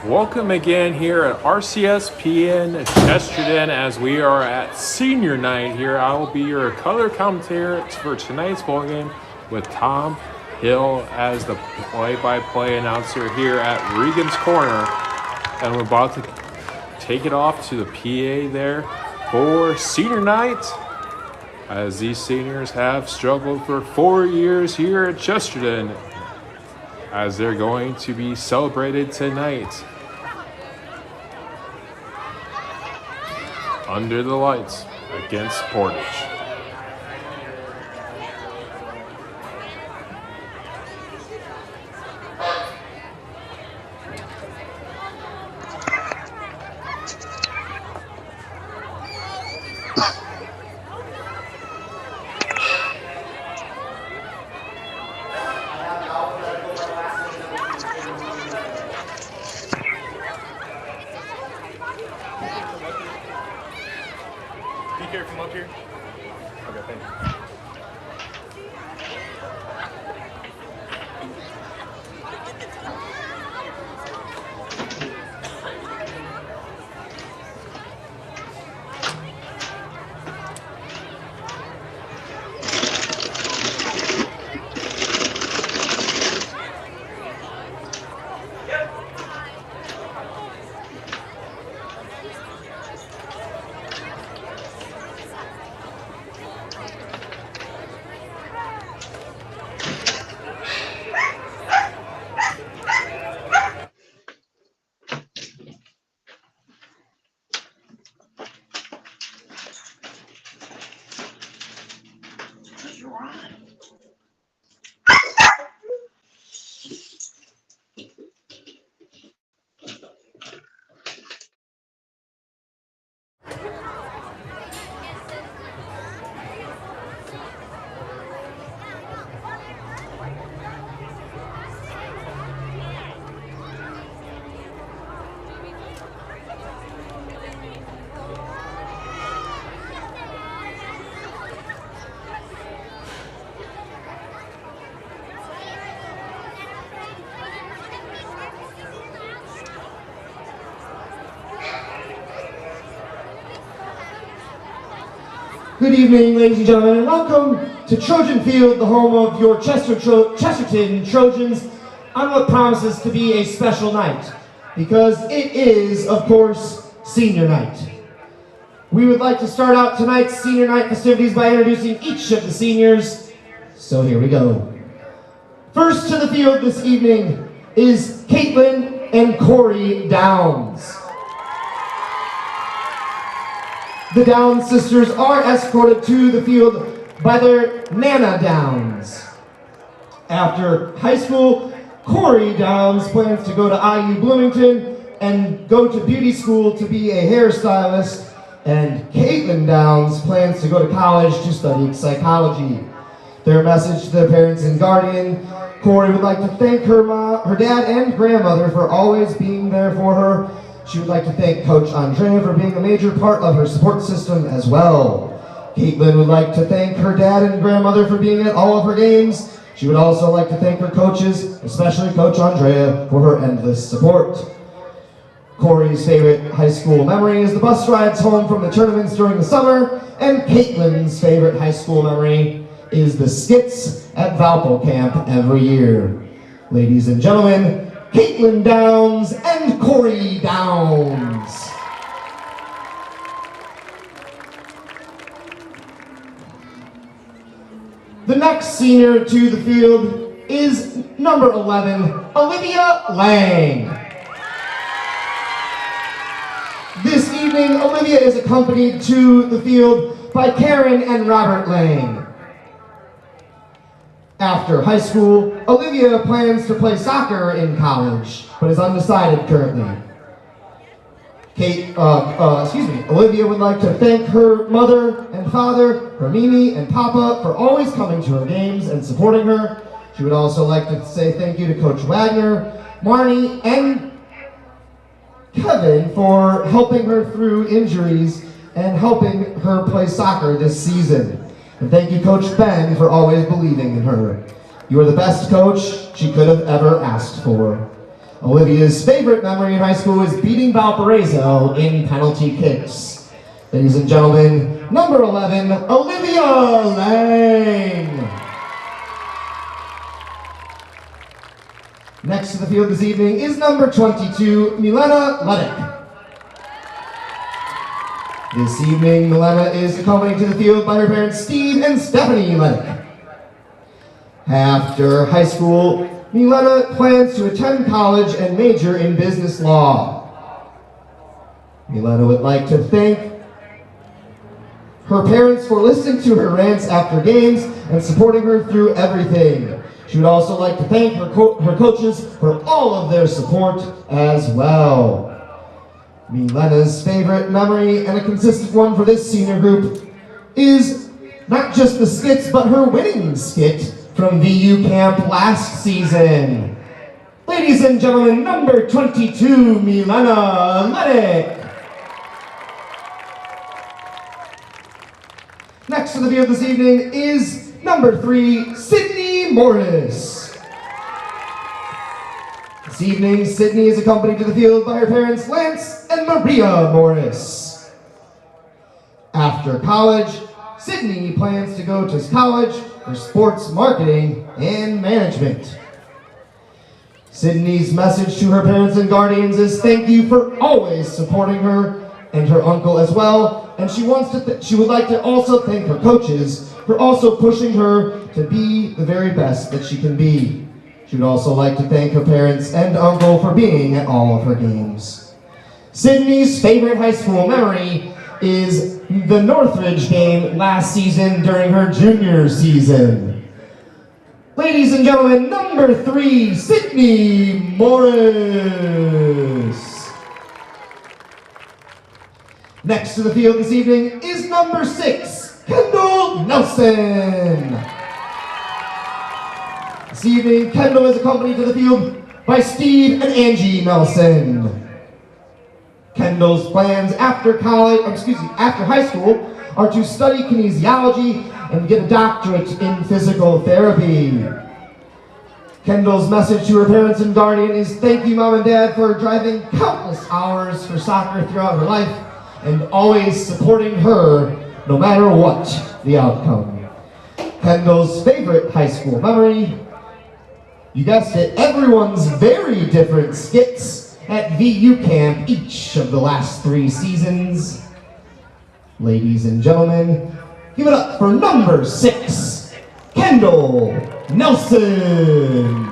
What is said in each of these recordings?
Welcome again here at RCSPN Chesterton as we are at senior night here. I will be your color commentator for tonight's ball game with Tom Hill as the play-by-play announcer here at Regan's Corner. And we're about to take it off to the PA there for senior night, as these seniors have struggled for 4 years here at Chesterton, as they're going to be celebrated tonight under the lights against Portage. From up here? Okay, thank you. Good evening, ladies and gentlemen, and welcome to Trojan Field, the home of your Chesterton Trojans, on what promises to be a special night, because it is, of course, senior night. We would like to start out tonight's senior night festivities by introducing each of the seniors, so here we go. First to the field this evening is Caitlin and Corey Downs. The Downs sisters are escorted to the field by their Nana Downs. After high school, Corey Downs plans to go to IU Bloomington and go to beauty school to be a hairstylist, and Caitlin Downs plans to go to college to study psychology. Their message to their parents and guardian: Corey would like to thank her dad and grandmother for always being there for her. She would like to thank Coach Andrea for being a major part of her support system as well. Caitlin would like to thank her dad and grandmother for being at all of her games. She would also like to thank her coaches, especially Coach Andrea, for her endless support. Corey's favorite high school memory is the bus rides home from the tournaments during the summer, and Caitlin's favorite high school memory is the skits at Valpo Camp every year. Ladies and gentlemen, Caitlin Downs and Corey Downs. The next senior to the field is number 11, Olivia Lang. This evening, Olivia is accompanied to the field by Karen and Robert Lang. After high school, Olivia plans to play soccer in college, but is undecided currently. Olivia would like to thank her mother and father, her Mimi and Papa, for always coming to her games and supporting her. She would also like to say thank you to Coach Wagner, Marnie, and Kevin for helping her through injuries and helping her play soccer this season. And thank you, Coach Ben, for always believing in her. You are the best coach she could have ever asked for. Olivia's favorite memory in high school is beating Valparaiso in penalty kicks. Ladies and gentlemen, number 11, Olivia Lang. Next to the field this evening is number 22, Milena Luddick. This evening, Milena is accompanied to the field by her parents, Steve and Stephanie Luddick. After high school, Milena plans to attend college and major in business law. Milena would like to thank her parents for listening to her rants after games and supporting her through everything. She would also like to thank her coaches for all of their support as well. Milena's favorite memory, and a consistent one for this senior group, is not just the skits, but her winning skit from VU camp last season. Ladies and gentlemen, number 22, Milena Luddick. Next to the field this evening is number 3, Sydney Morris. This evening, Sydney is accompanied to the field by her parents, Lance and Maria Morris. After college, Sydney plans to go to college for sports marketing and management. Sydney's message to her parents and guardians is thank you for always supporting her and her uncle as well, and she would like to also thank her coaches for also pushing her to be the very best that she can be. She would also like to thank her parents and uncle for being at all of her games. Sydney's favorite high school memory is the Northridge game last season during her junior season. Ladies and gentlemen, number 3, Sydney Morris. Next to the field this evening is number 6, Kendall Nelson. This evening, Kendall is accompanied to the field by Steve and Angie Nelson. Kendall's plans after high school are to study kinesiology and get a doctorate in physical therapy. Kendall's message to her parents and guardian is thank you, Mom and Dad, for driving countless hours for soccer throughout her life and always supporting her no matter what the outcome. Kendall's favorite high school memory, you guessed it, everyone's very different skits at VU camp each of the last 3 seasons. Ladies and gentlemen, give it up for number 6, Kendall Nelson.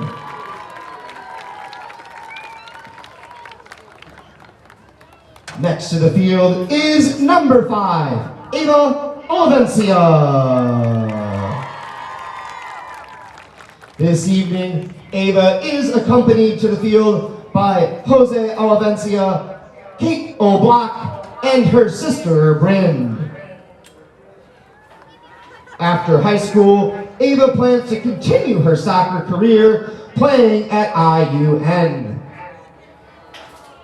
Next to the field is number 5, Ava Olivencia. This evening, Ava is accompanied to the field by Jose Olivencia, Kate O'Block, and her sister, Bryn. After high school, Ava plans to continue her soccer career playing at IUN.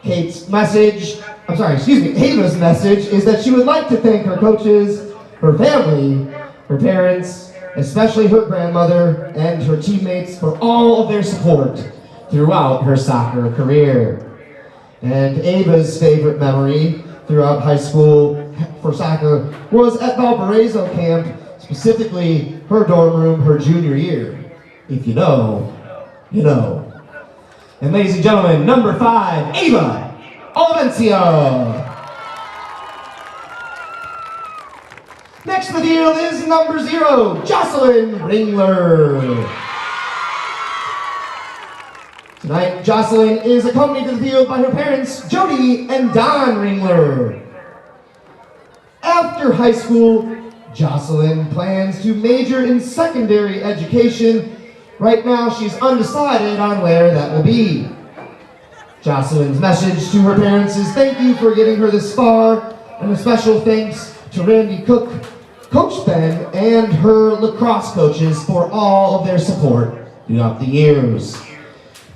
Ava's message is that she would like to thank her coaches, her family, her parents, especially her grandmother and her teammates for all of their support throughout her soccer career. And Ava's favorite memory throughout high school for soccer was at Valparaiso camp, specifically her dorm room her junior year. If you know, you know. And ladies and gentlemen, number 5, Ava Olivencia. Next to the field is number 0, Jocelyn Ringler. Tonight, Jocelyn is accompanied to the field by her parents, Jody and Don Ringler. After high school, Jocelyn plans to major in secondary education. Right now, she's undecided on where that will be. Jocelyn's message to her parents is thank you for getting her this far, and a special thanks to Randy Cook, Coach Ben, and her lacrosse coaches for all of their support throughout the years.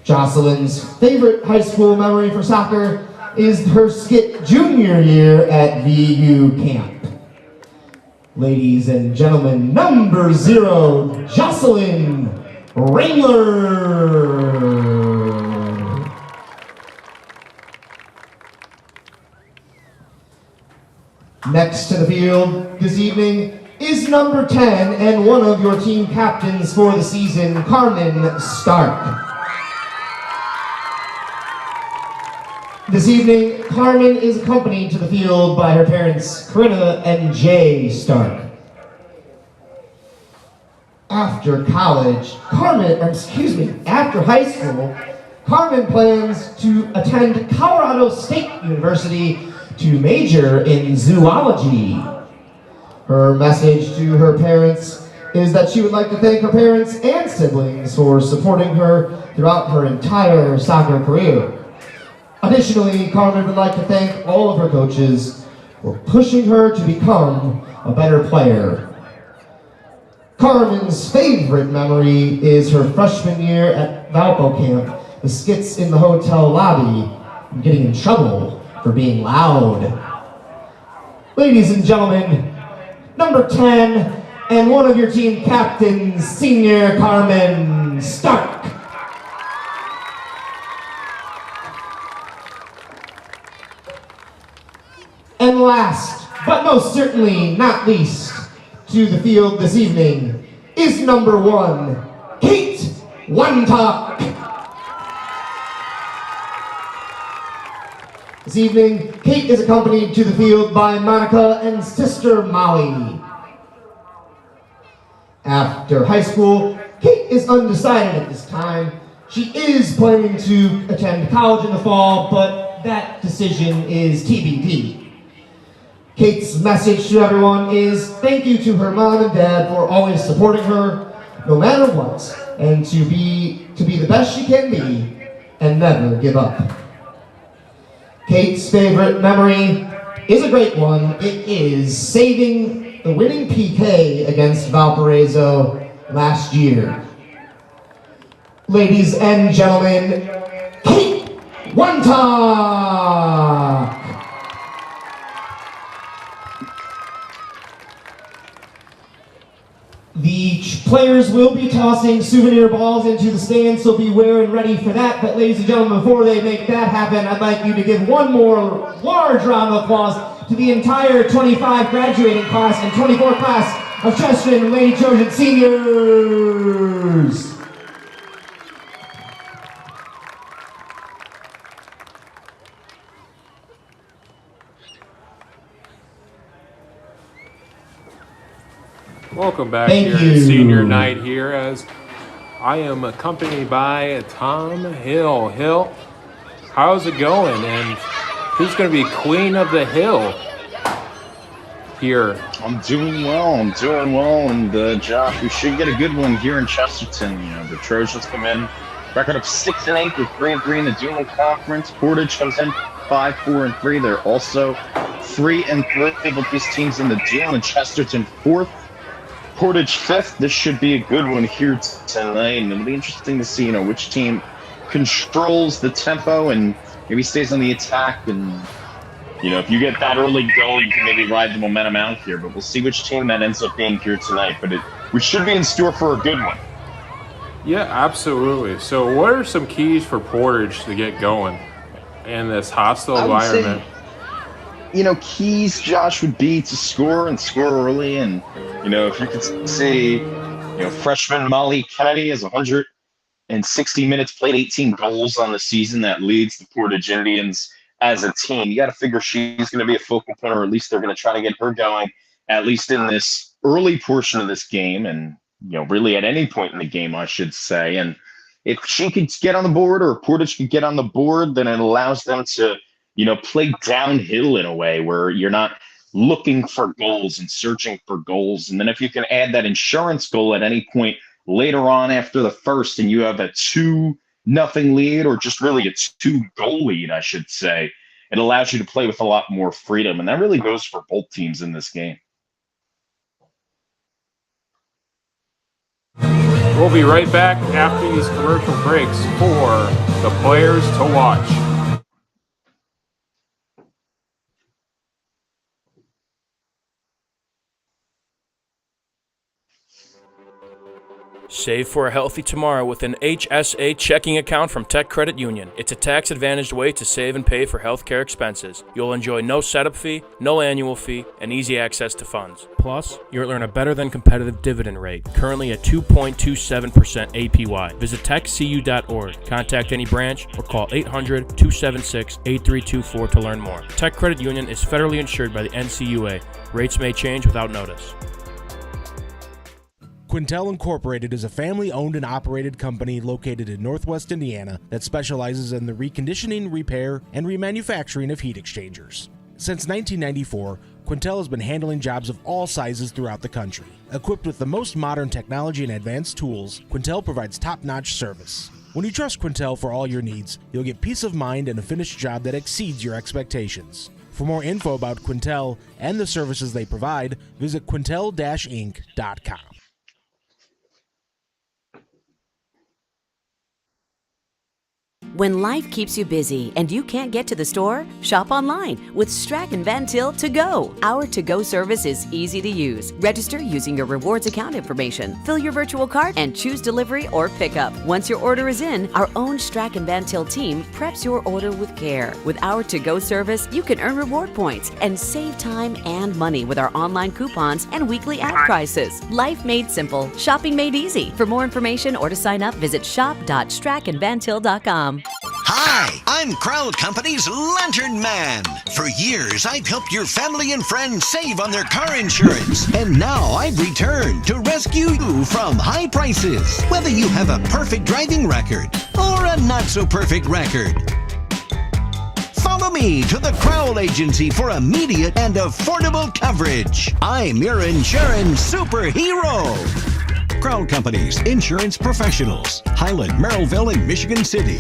Jocelyn's favorite high school memory for soccer is her skit junior year at VU camp. Ladies and gentlemen, number 0, Jocelyn Ringler. Next to the field this evening is number 10 and one of your team captains for the season, Carmen Stark. This evening, Carmen is accompanied to the field by her parents, Corinna and Jay Stark. After high school, Carmen plans to attend Colorado State University to major in zoology. Her message to her parents is that she would like to thank her parents and siblings for supporting her throughout her entire soccer career. Additionally, Carmen would like to thank all of her coaches for pushing her to become a better player. Carmen's favorite memory is her freshman year at Valpo Camp, the skits in the hotel lobby, and getting in trouble for being loud. Ladies and gentlemen, number 10 and one of your team captains, senior Carmen Stark. And last, but most certainly not least, to the field this evening is number 1, Kate Wantock. This evening, Kate is accompanied to the field by Monica and sister Molly. After high school, Kate is undecided at this time. She is planning to attend college in the fall, but that decision is TBD. Kate's message to everyone is thank you to her mom and dad for always supporting her, no matter what, and to be the best she can be and never give up. Kate's favorite memory is a great one. It is saving the winning PK against Valparaiso last year. Ladies and gentlemen, Kate Wantock! The players will be tossing souvenir balls into the stands, so beware and ready for that. But ladies and gentlemen, before they make that happen, I'd like you to give one more large round of applause to the entire 25 graduating class and 24 class of Chesterton Lady Trojan seniors. Welcome back Thank here you. at senior night here as I am accompanied by Tom Hill. Hill, how's it going? And who's going to be queen of the hill here? I'm doing well, and Josh, we should get a good one here in Chesterton. You know, the Trojans come in, record of 6-8 with 3-3 in the Duneland Conference. Portage comes in 5-4-3. They're also 3-3, but these teams in the Duneland. Chesterton 4th, Portage 5th. This should be a good one here tonight, and it'll be interesting to see, you know, which team controls the tempo and maybe stays on the attack. And you know, if you get that early goal, you can maybe ride the momentum out here. But we'll see which team that ends up being here tonight. But we should be in store for a good one. Yeah, absolutely. So what are some keys for Portage to get going in this hostile environment? You know, keys, Josh, would be to score and score early. And, you know, if you could see, you know, freshman Molly Kennedy has 160 minutes played, 18 goals on the season. That leads the Portage Indians as a team. You got to figure she's going to be a focal point, or at least they're going to try to get her going, at least in this early portion of this game. And, you know, really at any point in the game, I should say. And if she could get on the board, or Portage could get on the board, then it allows them to, you know, play downhill in a way where you're not looking for goals and searching for goals. And then if you can add that insurance goal at any point later on after the first, and you have a 2-0 lead, or just really a 2-goal lead, I should say, it allows you to play with a lot more freedom. And that really goes for both teams in this game. We'll be right back after these commercial breaks for the players to watch. Save for a healthy tomorrow with an HSA checking account from Tech Credit Union. It's a tax-advantaged way to save and pay for healthcare expenses. You'll enjoy no setup fee, no annual fee, and easy access to funds. Plus, you'll earn a better-than-competitive dividend rate, currently at 2.27% APY. Visit techcu.org, contact any branch, or call 800-276-8324 to learn more. Tech Credit Union is federally insured by the NCUA. Rates may change without notice. Quintel Incorporated is a family-owned and operated company located in Northwest Indiana that specializes in the reconditioning, repair, and remanufacturing of heat exchangers. Since 1994, Quintel has been handling jobs of all sizes throughout the country. Equipped with the most modern technology and advanced tools, Quintel provides top-notch service. When you trust Quintel for all your needs, you'll get peace of mind and a finished job that exceeds your expectations. For more info about Quintel and the services they provide, visit quintel-inc.com. When life keeps you busy and you can't get to the store, shop online with Strachan Van Til To Go. Our to-go service is easy to use. Register using your rewards account information, fill your virtual cart, and choose delivery or pickup. Once your order is in, our own Strachan Van Til team preps your order with care. With our to-go service, you can earn reward points and save time and money with our online coupons and weekly ad prices. Life made simple, shopping made easy. For more information or to sign up, visit shop.strachanvantil.com. Hi, I'm Crowd Company's Lantern Man. For years, I've helped your family and friends save on their car insurance. And now I've returned to rescue you from high prices. Whether you have a perfect driving record or a not-so-perfect record. Follow me to the Crowd Agency for immediate and affordable coverage. I'm your insurance superhero. Crowd Companies, insurance professionals. Highland, Merrillville, and Michigan City.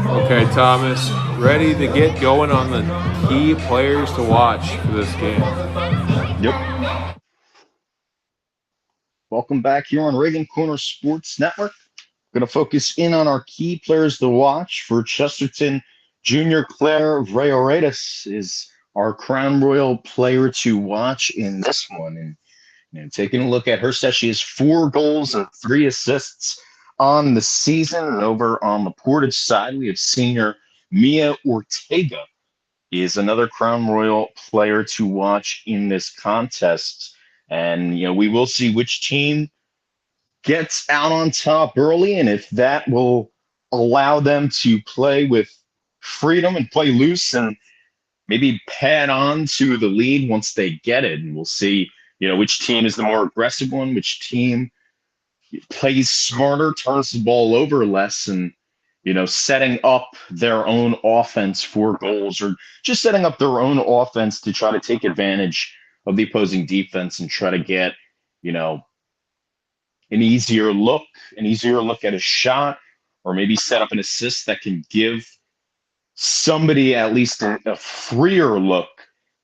Okay, Thomas, ready to get going on the key players to watch for this game. Yep. Welcome back here on Regan Corner Sports Network. Going to focus in on our key players to watch for Chesterton. Junior Claire Rayoretis is our Crown Royal player to watch in this one. And taking a look at her stats, she has 4 goals and 3 assists on the season. And over on the Portage side, we have senior Mia Ortega is another Crown Royal player to watch in this contest. And, we will see which team gets out on top early and if that will allow them to play with freedom and play loose and maybe pad on to the lead once they get it. And we'll see, which team is the more aggressive one, which team plays smarter, turns the ball over less, and setting up their own offense for goals or just setting up their own offense to try to take advantage of the opposing defense and try to get an easier look at a shot, or maybe set up an assist that can give somebody at least a freer look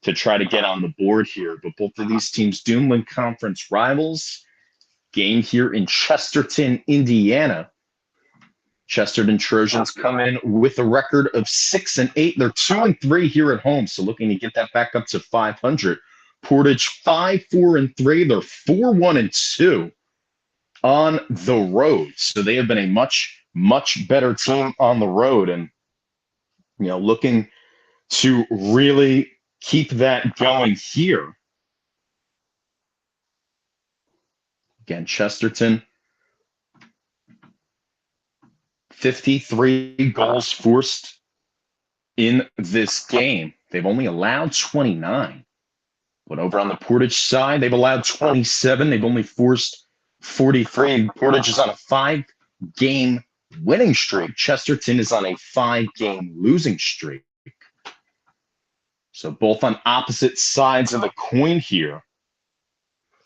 to try to get on the board here. But both of these teams, Duneland Conference rivals, game here in Chesterton, Indiana. Chesterton Trojans come in with a record of 6-8. They're 2-3 here at home, so looking to get that back up to 500. Portage 5-4-3. They're 4-1-2 on the road, so they have been a much better team on the road, and looking to really keep that going here. Again, Chesterton, 53 goals forced in this game. They've only allowed 29. But over on the Portage side, they've allowed 27. They've only forced 43. Portage is on a 5-game winning streak. Chesterton is on a 5-game losing streak. So both on opposite sides of the coin here.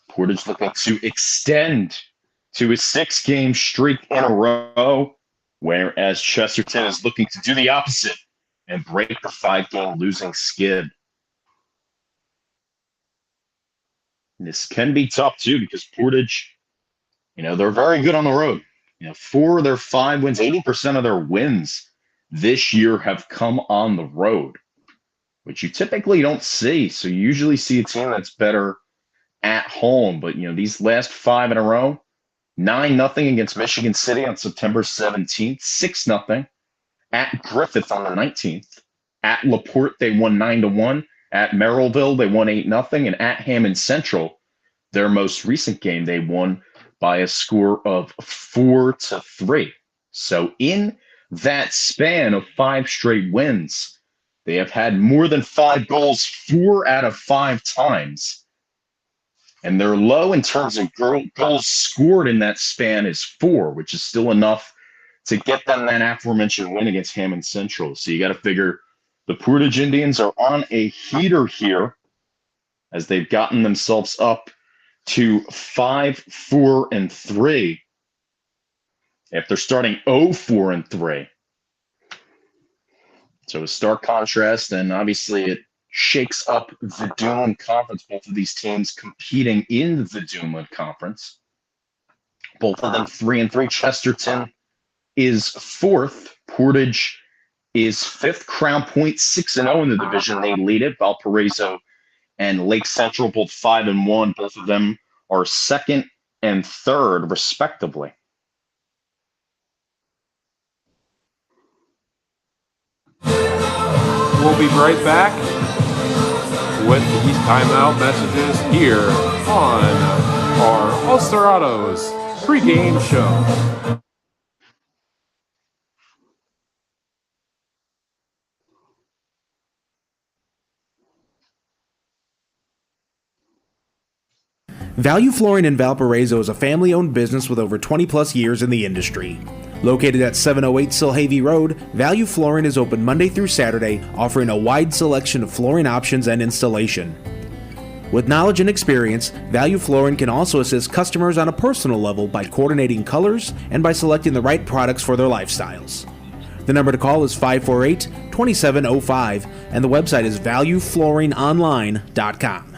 Portage looking to extend to a 6-game streak in a row, whereas Chesterton is looking to do the opposite and break the 5-game losing skid. This can be tough, too, because Portage, they're very good on the road. 4 of their 5 wins, 80% of their wins this year have come on the road, which you typically don't see. So you usually see a team that's better at home. But, these last 5 in a row, 9-0 against Michigan City on September 17th, 6-0 at Griffith on the 19th. At LaPorte, they won 9-1. At Merrillville, they won 8-0. And at Hammond Central, their most recent game, they won by a score of 4-3. So in that span of 5 straight wins, they have had more than 5 goals 4 out of 5 times. And their low in terms of goals scored in that span is 4, which is still enough to get them that aforementioned win against Hammond Central. So you got to figure the Portage Indians are on a heater here as they've gotten themselves up to 5-4-3 after starting 0-4-3. So a stark contrast, and obviously it shakes up the Duneland Conference. Both of these teams competing in the Duneland Conference. Both of them 3-3. Chesterton is 4th. Portage is 5th. Crown Point 6-0 in the division. They lead it. Valparaiso and Lake Central both 5-1. Both of them are 2nd and 3rd, respectively. We'll be right back with these timeout messages here on our All-Star Autos pregame show. Value Flooring in Valparaiso is a family-owned business with over 20-plus years in the industry. Located at 708 Silhavy Road, Value Flooring is open Monday through Saturday, offering a wide selection of flooring options and installation. With knowledge and experience, Value Flooring can also assist customers on a personal level by coordinating colors and by selecting the right products for their lifestyles. The number to call is 548-2705, and the website is valueflooringonline.com.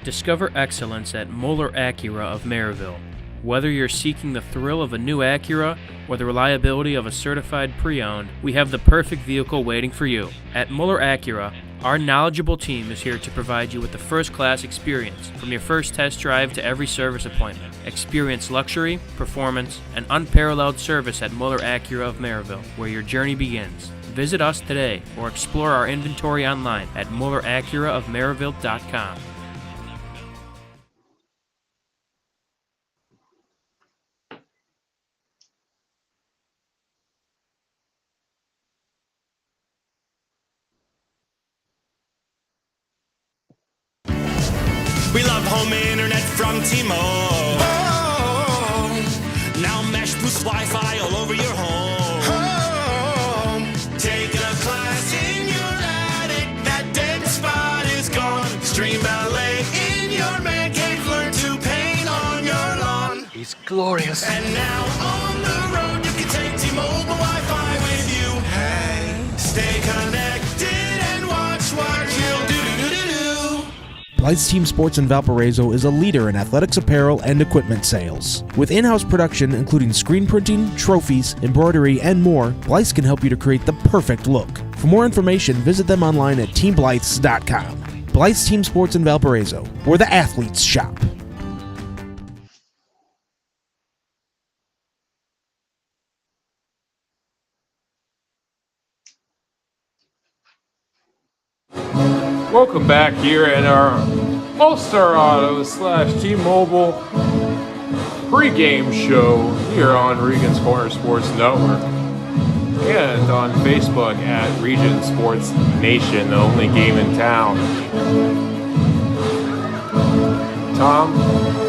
Discover excellence at Moeller Acura of Maryville. Whether you're seeking the thrill of a new Acura or the reliability of a certified pre-owned, we have the perfect vehicle waiting for you. At Moeller Acura, our knowledgeable team is here to provide you with the first-class experience, from your first test drive to every service appointment. Experience luxury, performance, and unparalleled service at Moeller Acura of Maryville, where your journey begins. Visit us today or explore our inventory online at MoellerAcuraofMaryville.com. We love home internet from T-Mobile. Oh, now Mesh boosts Wi-Fi all over your home. Taking a class in your attic, that dead spot is gone. Stream ballet in your man cave, learn to paint on your lawn. He's glorious. And now on the road, you can take T-Mobile Wi-Fi with you. Hey, stay connected and watch what you'll do. Blythe's Team Sports in Valparaiso is a leader in athletics apparel and equipment sales. With in-house production including screen printing, trophies, embroidery, and more, Blythe's can help you to create the perfect look. For more information, visit them online at teamblythes.com. Blythe's Team Sports in Valparaiso, where the athletes shop. Welcome back here at our All-Star Auto / T-Mobile pregame show here on Regan's Corner Sports Network and on Facebook at Regan Sports Nation, the only game in town. Tom,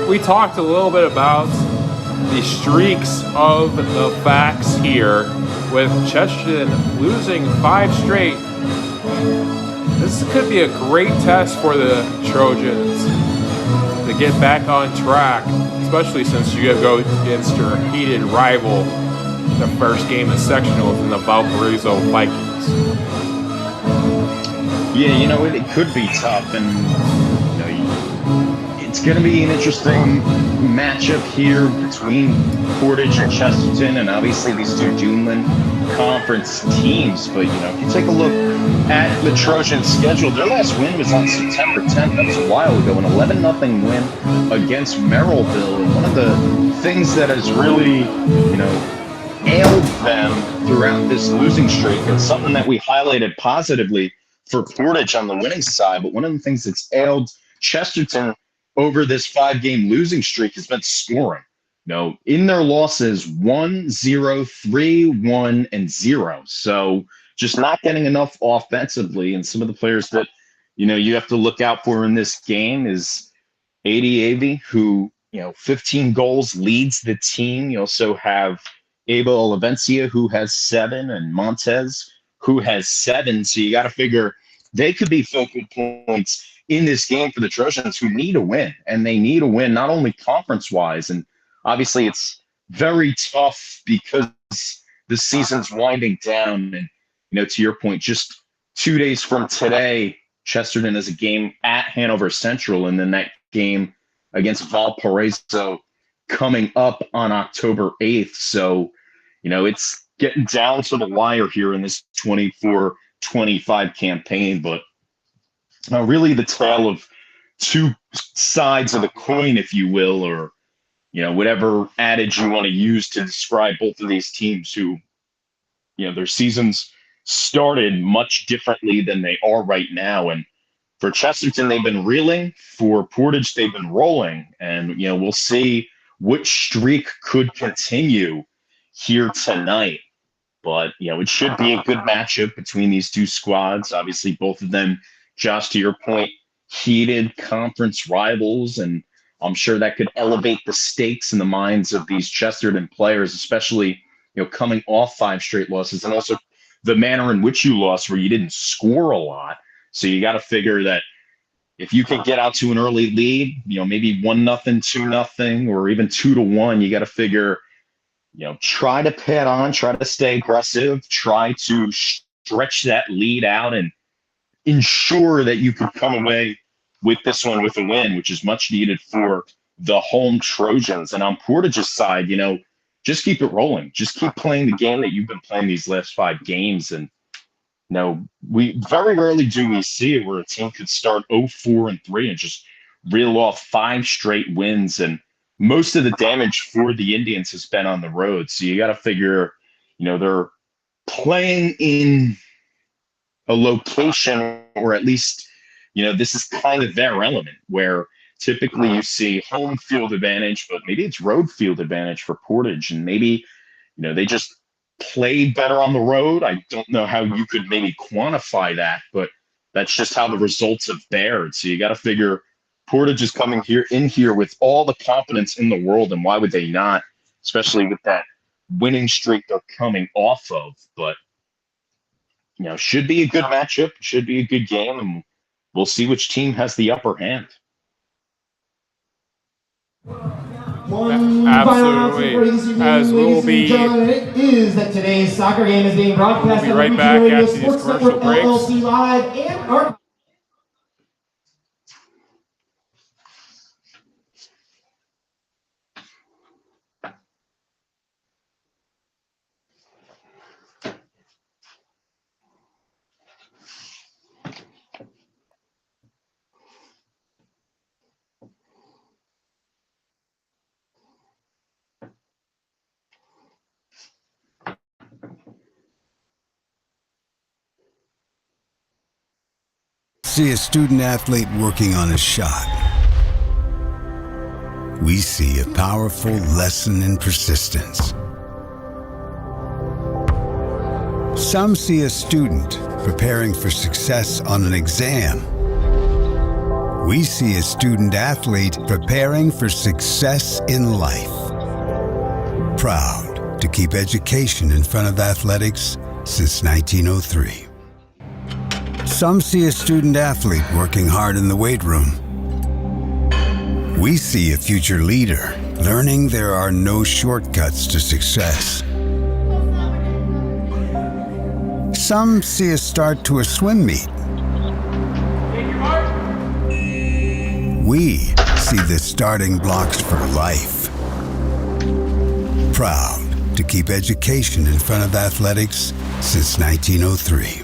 we talked a little bit about the streaks of the facts here with Chesterton losing 5 straight. This could be a great test for the Trojans. to get back on track, especially since you go against your heated rival, the first game of sectionals in the Valparaiso Vikings. Yeah, it could be tough, and it's going to be an interesting matchup here between Portage and Chesterton, and obviously these two Duneland Conference teams. But if you take a look at the Trojans' schedule, their last win was on September 10th. That was a while ago, an 11-0 win against Merrillville. And one of the things that has really, ailed them throughout this losing streak, and something that we highlighted positively for Portage on the winning side, but one of the things that's ailed Chesterton over this 5-game losing streak has been scoring. In their losses, 1-0, 3-1, and 0. So just not getting enough offensively. And some of the players that, you have to look out for in this game is AD who, 15 goals, leads the team. You also have Ava Olivencia, who has 7, and Montez, who has 7. So you got to figure they could be focal points in this game for the Trojans, who need a win. And they need a win not only conference-wise, and obviously it's very tough because the season's winding down. And, to your point, just 2 days from today, Chesterton has a game at Hanover Central, and then that game against Valparaiso coming up on October 8th. So, it's getting down to the wire here in this 24-25 campaign, but really the tale of two sides of the coin, if you will, or, whatever adage you want to use to describe both of these teams who, their seasons started much differently than they are right now. And for Chesterton, they've been reeling. For Portage, they've been rolling. And, we'll see which streak could continue here tonight. But, it should be a good matchup between these two squads. Obviously, both of them, Josh, to your point, heated conference rivals. And I'm sure that could elevate the stakes in the minds of these Chesterton players, especially, coming off 5 straight losses, and also the manner in which you lost, where you didn't score a lot. So you got to figure that if you can get out to an early lead, maybe 1-0, 2-0, or even 2-1, you got to figure, try to pad on, try to stay aggressive, try to stretch that lead out and ensure that you can come away with this one with a win, which is much needed for the home Trojans. And on Portage's side, just keep it rolling. Just keep playing the game that you've been playing these last 5 games. And we very rarely do we see it where a team could start 0-4-3 and just reel off 5 straight wins. And most of the damage for the Indians has been on the road. So you got to figure, they're playing in a location, or at least, this is kind of their element, where typically you see home field advantage, but maybe it's road field advantage for Portage. And maybe, they just played better on the road. I don't know how you could maybe quantify that, but that's just how the results have bared. So you got to figure Portage is coming in here with all the confidence in the world, and why would they not, especially with that winning streak they're coming off of. But, should be a good matchup, should be a good game, and we'll see which team has the upper hand. One final Absolutely. announcement for this evening, As we'll ladies and be- gentlemen, it is that today's soccer game is being broadcast We'll be on right Region back Radio after these Sports commercial Network breaks. LLC Live and our See a student athlete working on a shot. We see a powerful lesson in persistence. Some see a student preparing for success on an exam. We see a student athlete preparing for success in life. Proud to keep education in front of athletics since 1903. Some see a student athlete working hard in the weight room. We see a future leader learning there are no shortcuts to success. Some see a start to a swim meet. We see the starting blocks for life. Proud to keep education in front of athletics since 1903.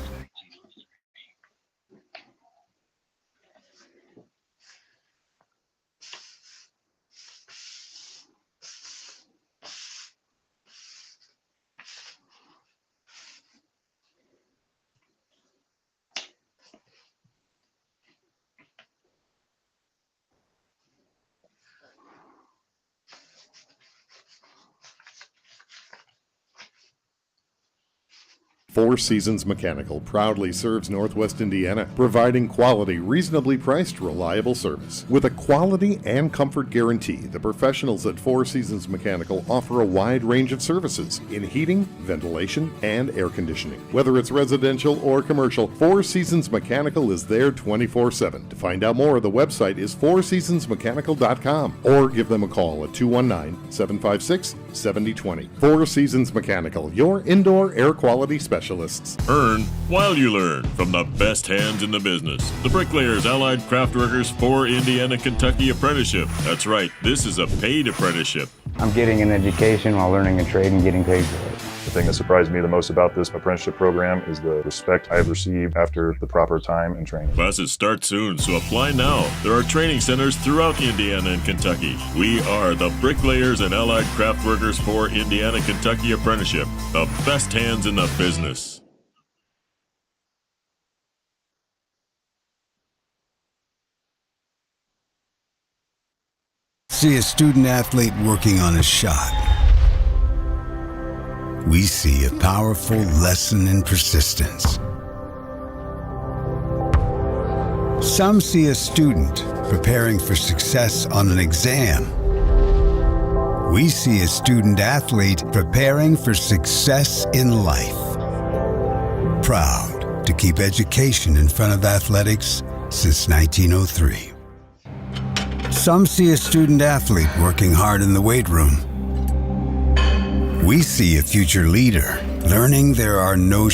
Four Seasons Mechanical proudly serves Northwest Indiana, providing quality, reasonably priced, reliable service. With a quality and comfort guarantee, the professionals at Four Seasons Mechanical offer a wide range of services in heating, ventilation, and air conditioning. Whether it's residential or commercial, Four Seasons Mechanical is there 24/7. To find out more, the website is fourseasonsmechanical.com or give them a call at 219-756-7020. Four Seasons Mechanical, your indoor air quality specialist. Earn while you learn from the best hands in the business. The Bricklayers Allied Craftworkers for Indiana Kentucky Apprenticeship. That's right, this is a paid apprenticeship. I'm getting an education while learning a trade and getting paid for it. The thing that surprised me the most about this apprenticeship program is the respect I have received after the proper time and training. Classes start soon, so apply now. There are training centers throughout Indiana and Kentucky. We are the Bricklayers and Allied Craftworkers for Indiana Kentucky Apprenticeship. The best hands in the business. See a student athlete working on a shot. We see a powerful lesson in persistence. Some see a student preparing for success on an exam. We see a student athlete preparing for success in life. Proud to keep education in front of athletics since 1903. Some see a student athlete working hard in the weight room. We see a future leader learning there are no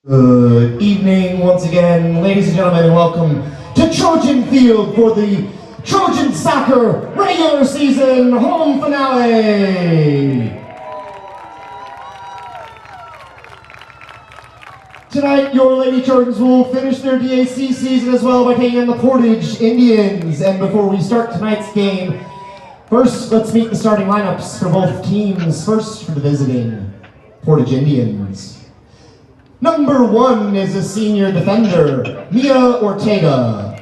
Good evening once again, ladies and gentlemen, and welcome to Trojan Field for the Trojan Soccer regular season home finale. Tonight, your Lady Trojans will finish their DAC season as well by taking on the Portage Indians. And before we start tonight's game, first, let's meet the starting lineups for both teams. First, for the visiting Portage Indians. Number 1 is a senior defender, Mia Ortega.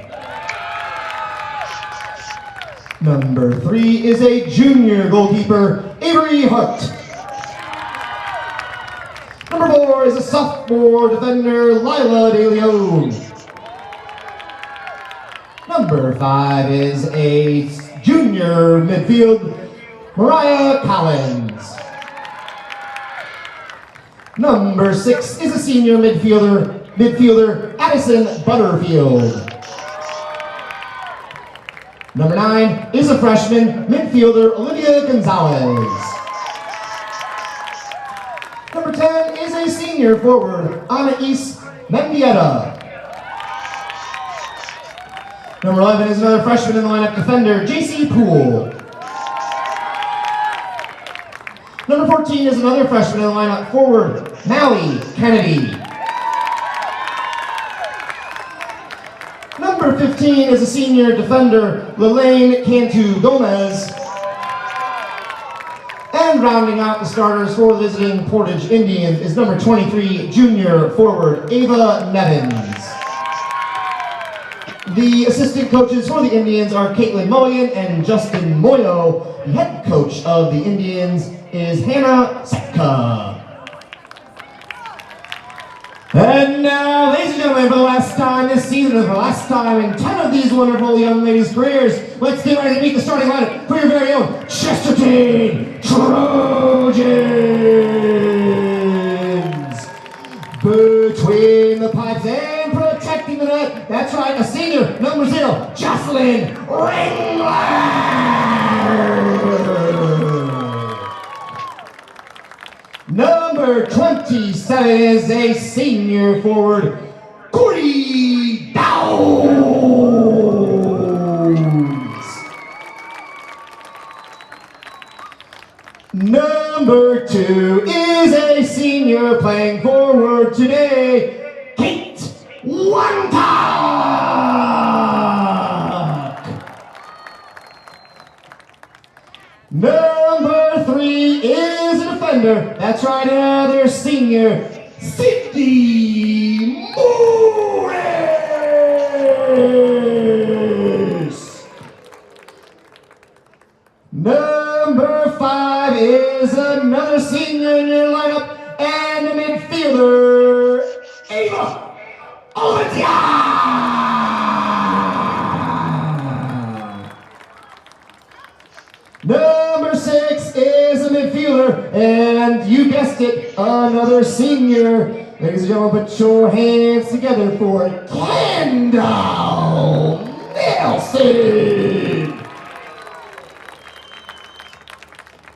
Number 3 is a junior goalkeeper, Avery Hart. Number 4 is a sophomore defender, Lila De Leon. Number 5 is a junior midfield, Mariah Collins. Number 6 is a senior midfielder, Addison Butterfield. Number 9 is a freshman midfielder, Olivia Gonzalez. Number 10 is a senior forward, Anais Mendieta. Number 11 is another freshman in the lineup, defender, JC Poole. Number 14 is another freshman in the lineup, forward, Maui Kennedy. Number 15 is a senior defender, Lelaine Cantu Gomez. And rounding out the starters for the visiting Portage Indians is number 23, junior forward, Ava Nevins. The assistant coaches for the Indians are Caitlin Mulligan and Justin Moyo. The head coach of the Indians is Hannah Setka. And now, ladies and gentlemen, for the last time this season, for the last time in 10 of these wonderful young ladies' careers, let's get ready to meet the starting lineup for your very own Chesterton Trojans. Between the pipes and protecting the net, that's right, a senior, number 0, Jocelyn Ringler. Number 27 is a senior forward, Corey Downs. Number 2 is a senior playing forward today, Kate Wantock. Number 3 is a defender, that's right, another senior, Sydney Morris. Number 5 is another senior in your lineup and a midfielder, Ava Olatia. Number 6 is a midfielder, and you guessed it, another senior. Ladies and gentlemen, put your hands together for Kendall Nelson.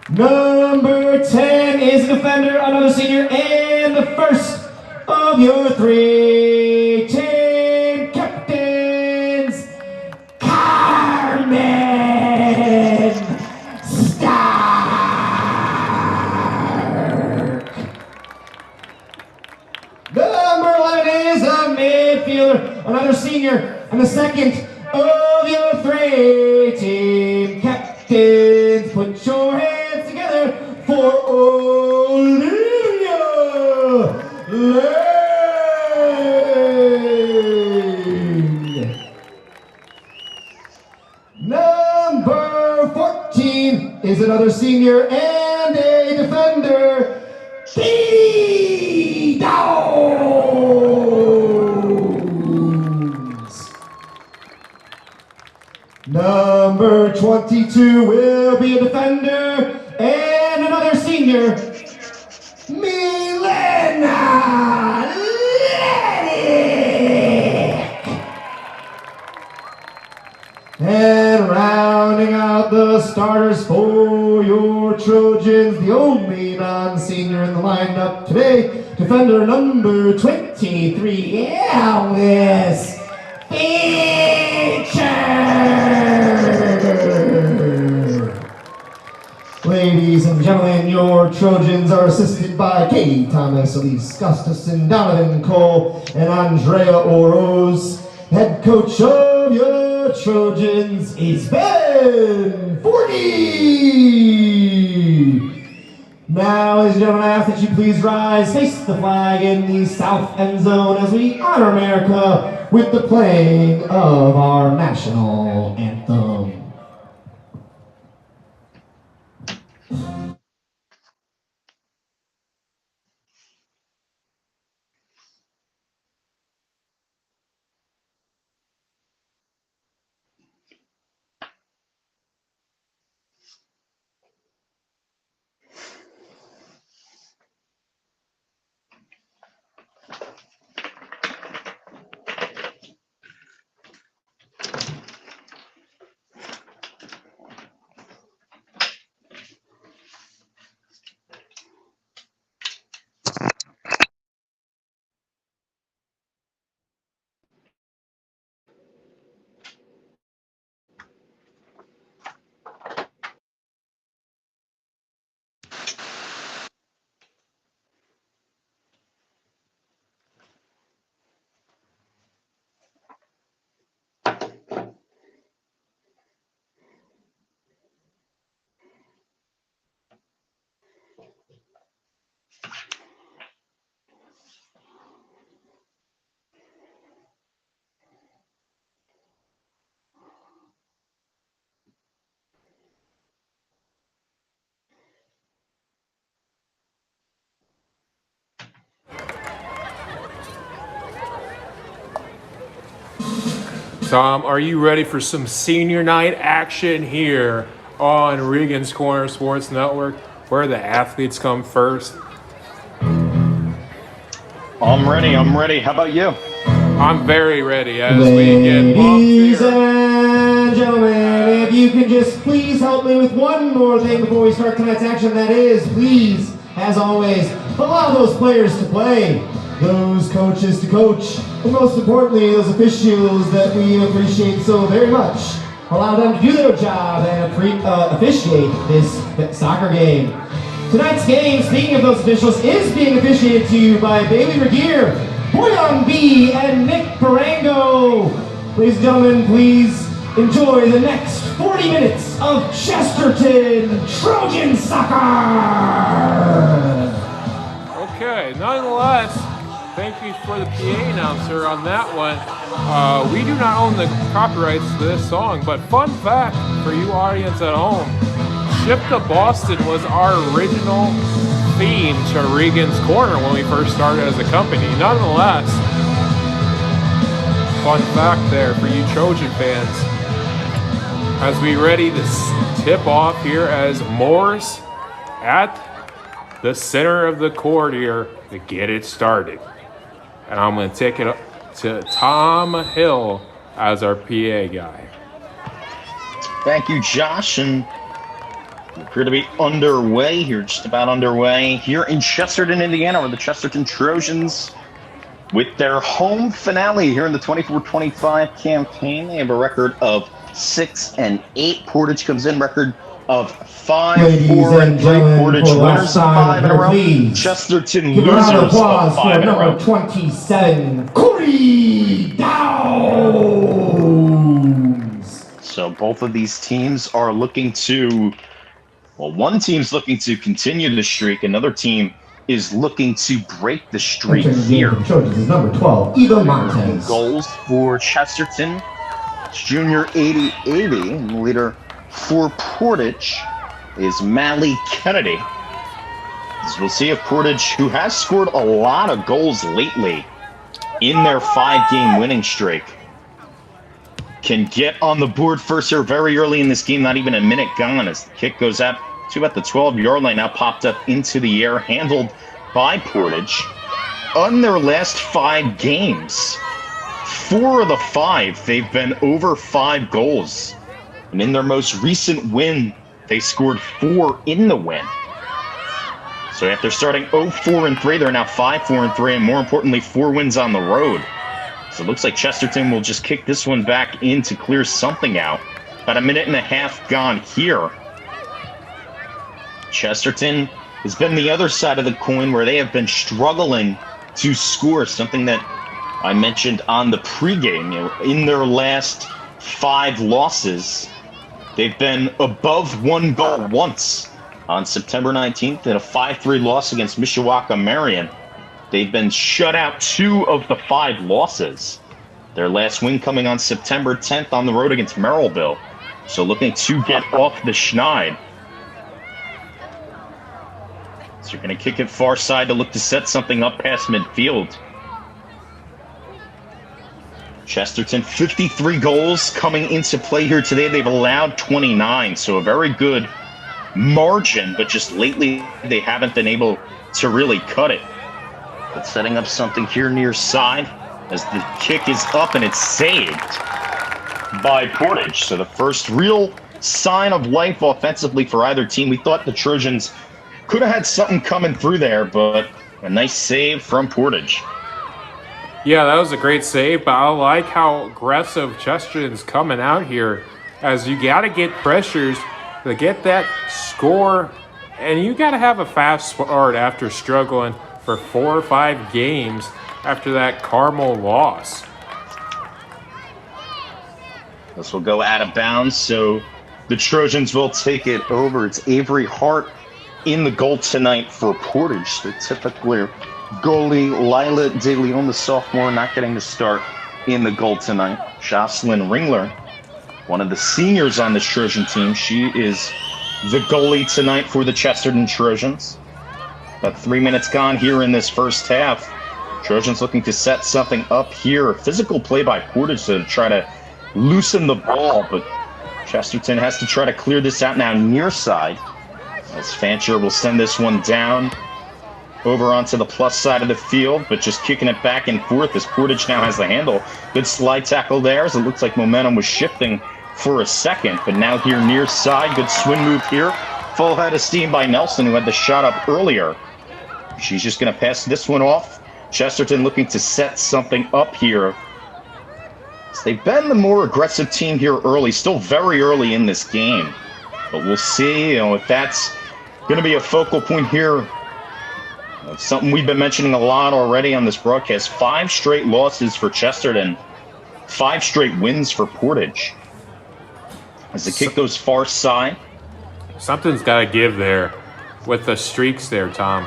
Number 10 is a defender, another senior, and the first of your 3 team captains, Carmen Stark. Number 11 is a midfielder, another senior, and the second of your 3 team captains. Put your hands together for Olivia Lane. Number 14 is another senior and a defender, Katie Downs. Number 22 will be a defender and another senior, Milena Ledick. And rounding out out the starters for your Trojans. The only non-senior in the lineup today, defender number 23, Alice Beecher. Ladies and gentlemen, your Trojans are assisted by Katie Thomas, Elise Gustafson, Donovan Cole, and Andrea Oroz. Head coach of your Trojans is Ben Forney. Now, ladies and gentlemen, I ask that you please rise, face the flag in the south end zone as we honor America with the playing of our national anthem. Tom, are you ready for some senior night action here on Regan's Corner Sports Network, where the athletes come first? I'm ready. How about you? I'm very ready as we get bumped Ladies here. and gentlemen, if you can just please help me with one more thing before we start tonight's action, that is, please, as always, allow those players to play, those coaches to coach, and most importantly, those officials that we appreciate so very much. Allow them to do their job and officiate this soccer game. Tonight's game, speaking of those officials, is being officiated to you by Bailey Regier, Boyan B, and Nick Parango. Ladies and gentlemen, please enjoy the next 40 minutes of Chesterton Trojan soccer. Okay, nonetheless, thank you for the PA announcer on that one. We do not own the copyrights to this song, but fun fact for you audience at home, Ship to Boston was our original theme to Regan's Corner when we first started as a company. Nonetheless, fun fact there for you Trojan fans. As we ready to tip off here as Morris at the center of the court here to get it started. And I'm going to take it up to Tom Hill as our PA guy. Thank you, Josh, and we appear to be underway here, just about underway here in Chesterton, Indiana, where the Chesterton Trojans, with their home finale here in the 24-25 campaign, they have a record of 6-8. Portage comes in record of 5-4-3. Portage winners 5 in a row. Chesterton losers of 5 in a row. 27, Corey Downs. So both of these teams are looking to, well, one team's looking to continue the streak. Another team is looking to break the streak here. Trojans is number 12, Eva Montez. Goals for Chesterton. It's junior 80-80, and the leader for Portage is Mally Kennedy. So we'll see if Portage, who has scored a lot of goals lately in their 5-game winning streak, can get on the board first here very early in this game, not even a minute gone, as the kick goes up to about the 12-yard line, now popped up into the air, handled by Portage. On their last 5 games, 4 of the 5, they've been over 5 goals. And in their most recent win, they scored 4 in the win. So after starting 0-4-3, they're now 5-4-3, and more importantly, 4 wins on the road. So it looks like Chesterton will just kick this one back in to clear something out. About a minute and a half gone here. Chesterton has been the other side of the coin where they have been struggling to score, something that I mentioned on the pregame. In their last 5 losses, they've been above 1 goal once. On September 19th, in a 5-3 loss against Mishawaka Marion, they've been shut out 2 of the 5 losses. Their last win coming on September 10th on the road against Merrillville. So looking to get off the schneid. So you're going to kick it far side to look to set something up past midfield. Chesterton, 53 goals coming into play here today. They've allowed 29, so a very good margin, but just lately they haven't been able to really cut it. But setting up something here near side as the kick is up and it's saved by Portage. So the first real sign of life offensively for either team. We thought the Trojans could have had something coming through there, but a nice save from Portage. Yeah, that was a great save, but I like how aggressive Chesterton's coming out here, as you got to get pressures to get that score, and you got to have a fast start after struggling for 4 or 5 games after that Carmel loss. This will go out of bounds, so the Trojans will take it over. It's Avery Hart in the goal tonight for Portage. The typical goalie, Lila De Leon, the sophomore, not getting the start in the goal tonight. Jocelyn Ringler, one of the seniors on this Trojan team. She is the goalie tonight for the Chesterton Trojans. About 3 minutes gone here in this first half. Trojans looking to set something up here. Physical play by Portage to try to loosen the ball, but Chesterton has to try to clear this out now near side, as Fancher will send this one down over onto the plus side of the field, but just kicking it back and forth as Portage now has the handle. Good slide tackle there, as it looks like momentum was shifting for a second, but now here near side, good swing move here. Full head of steam by Nelson, who had the shot up earlier. She's just going to pass this one off. Chesterton looking to set something up here. So they've been the more aggressive team here early, still very early in this game. But we'll see, if that's going to be a focal point here. It's something we've been mentioning a lot already on this broadcast. 5 straight losses for Chesterton, 5 straight wins for Portage. As the kick goes far side. Something's got to give there with the streaks there, Tom.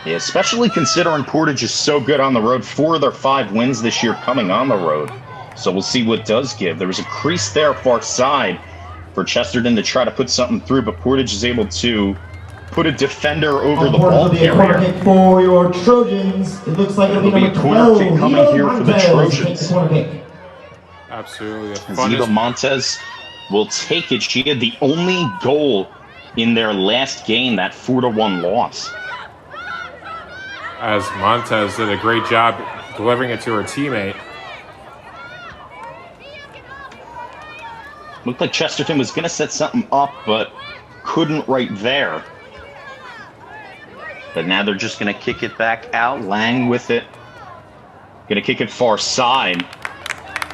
Yeah, especially considering Portage is so good on the road. 4 of their 5 wins this year coming on the road. So we'll see what does give. There was a crease there far side for Chesterton to try to put something through, but Portage is able to put a defender over the ball carrier. Corner kick for your Trojans. It looks like it'll be number 12. Kick coming here for the Trojans. Absolutely. Ziva Montez will take it. She had the only goal in their last game, that 4-1 loss. As Montez did a great job delivering it to her teammate. Looked like Chesterton was going to set something up, but couldn't right there. But now they're just going to kick it back out. Lang with it. Going to kick it far side.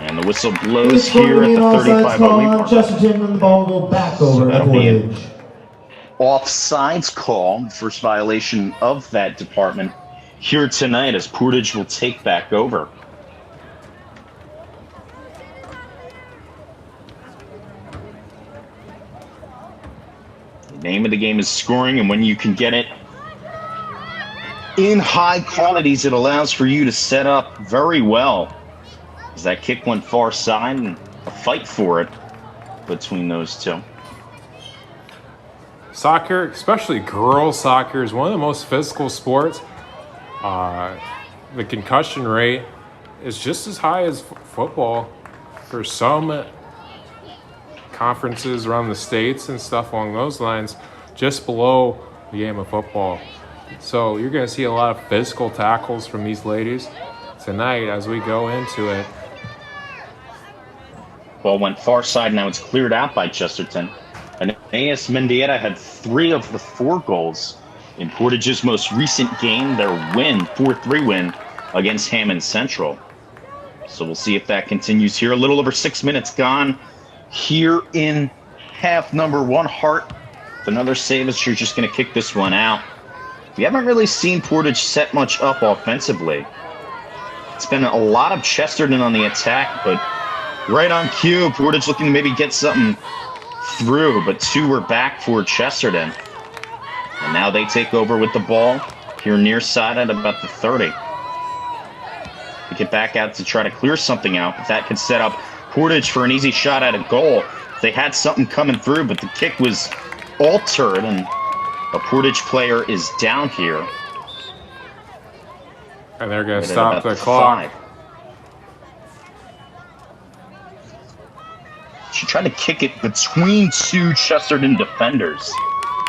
And the whistle blows here at the 35-0 mark. Chesterton and the ball will go back over to Portage. Offsides call, first violation of that department here tonight, as Portage will take back over. The name of the game is scoring, and when you can get it in high quantities, it allows for you to set up very well. As that kick went far side, and a fight for it between those two. Soccer, especially girls soccer, is one of the most physical sports. The concussion rate is just as high as football for some conferences around the states and stuff along those lines, just below the game of football. So you're going to see a lot of physical tackles from these ladies tonight as we go into it. Ball went far side. Now it's cleared out by Chesterton. And Aeneas Mendieta had 3 of the 4 goals in Portage's most recent game, their win, 4-3 win against Hammond Central. So we'll see if that continues here. A little over 6 minutes gone here in half number 1. Hart with another save as you're just going to kick this one out. We haven't really seen Portage set much up offensively. It's been a lot of Chesterton on the attack, but right on cue, Portage looking to maybe get something through, but 2 were back for Chesterton. And now they take over with the ball here near side at about the 30. They get back out to try to clear something out, but that could set up Portage for an easy shot at a goal. They had something coming through, but the kick was altered, and a Portage player is down here. And they're going to stop the clock. 5. She tried to kick it between 2 Chesterton defenders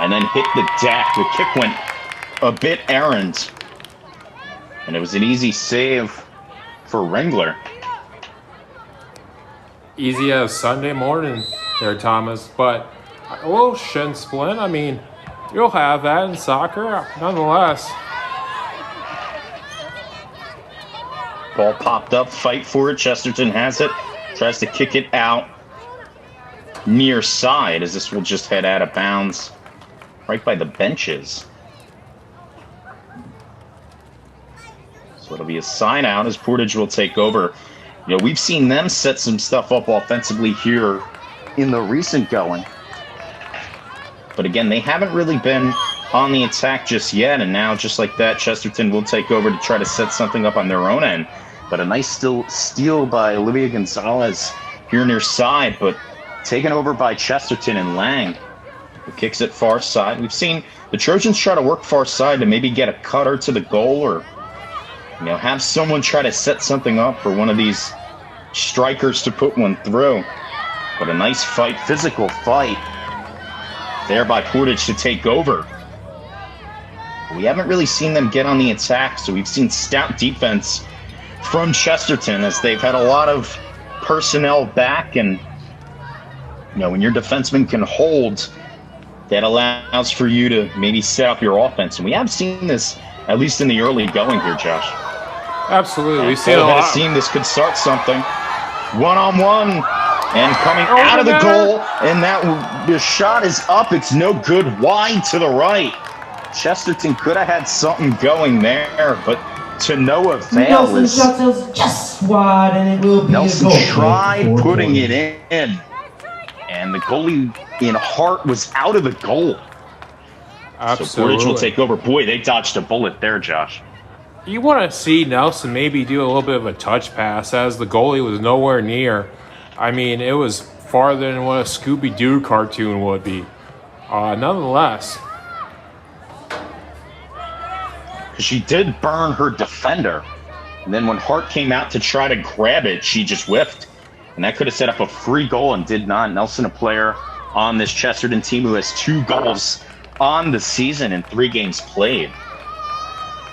and then hit the deck. The kick went a bit errant, and it was an easy save for Wrangler. Easy as Sunday morning there, Thomas, but a little shin splint. I mean, you'll have that in soccer nonetheless. Ball popped up, fight for it. Chesterton has it, tries to kick it out near side as this will just head out of bounds right by the benches. So it'll be a sign out as Portage will take over. You know, we've seen them set some stuff up offensively here in the recent going. But again, they haven't really been on the attack just yet, and now just like that, Chesterton will take over to try to set something up on their own end. But a nice steal by Olivia Gonzalez here near side, but taken over by Chesterton and Lang, who kicks it far side. We've seen the Trojans try to work far side to maybe get a cutter to the goal, or have someone try to set something up for one of these strikers to put one through. But a nice fight, physical fight there by Portage to take over. We haven't really seen them get on the attack, so we've seen stout defense from Chesterton as they've had a lot of personnel back, and when your defenseman can hold, that allows for you to maybe set up your offense. And we have seen this, at least in the early going here, Josh. Absolutely. We've seen a lot. Seen this could start something. One-on-one, and coming out of the goal, and the shot is up. It's no good, wide to the right. Chesterton could have had something going there, but to no avail. Nelson shot is just wide, and it will be Nelson a goal. tried putting it in, and the goalie in Hart was out of the goal. Absolutely. So Portage will take over. Boy, they dodged a bullet there, Josh. You want to see Nelson maybe do a little bit of a touch pass as the goalie was nowhere near. I mean, it was farther than what a Scooby-Doo cartoon would be. Nonetheless. She did burn her defender. And then when Hart came out to try to grab it, she just whiffed. And that could have set up a free goal and did not. Nelson, a player on this Chesterton team who has 2 goals on the season and 3 games played.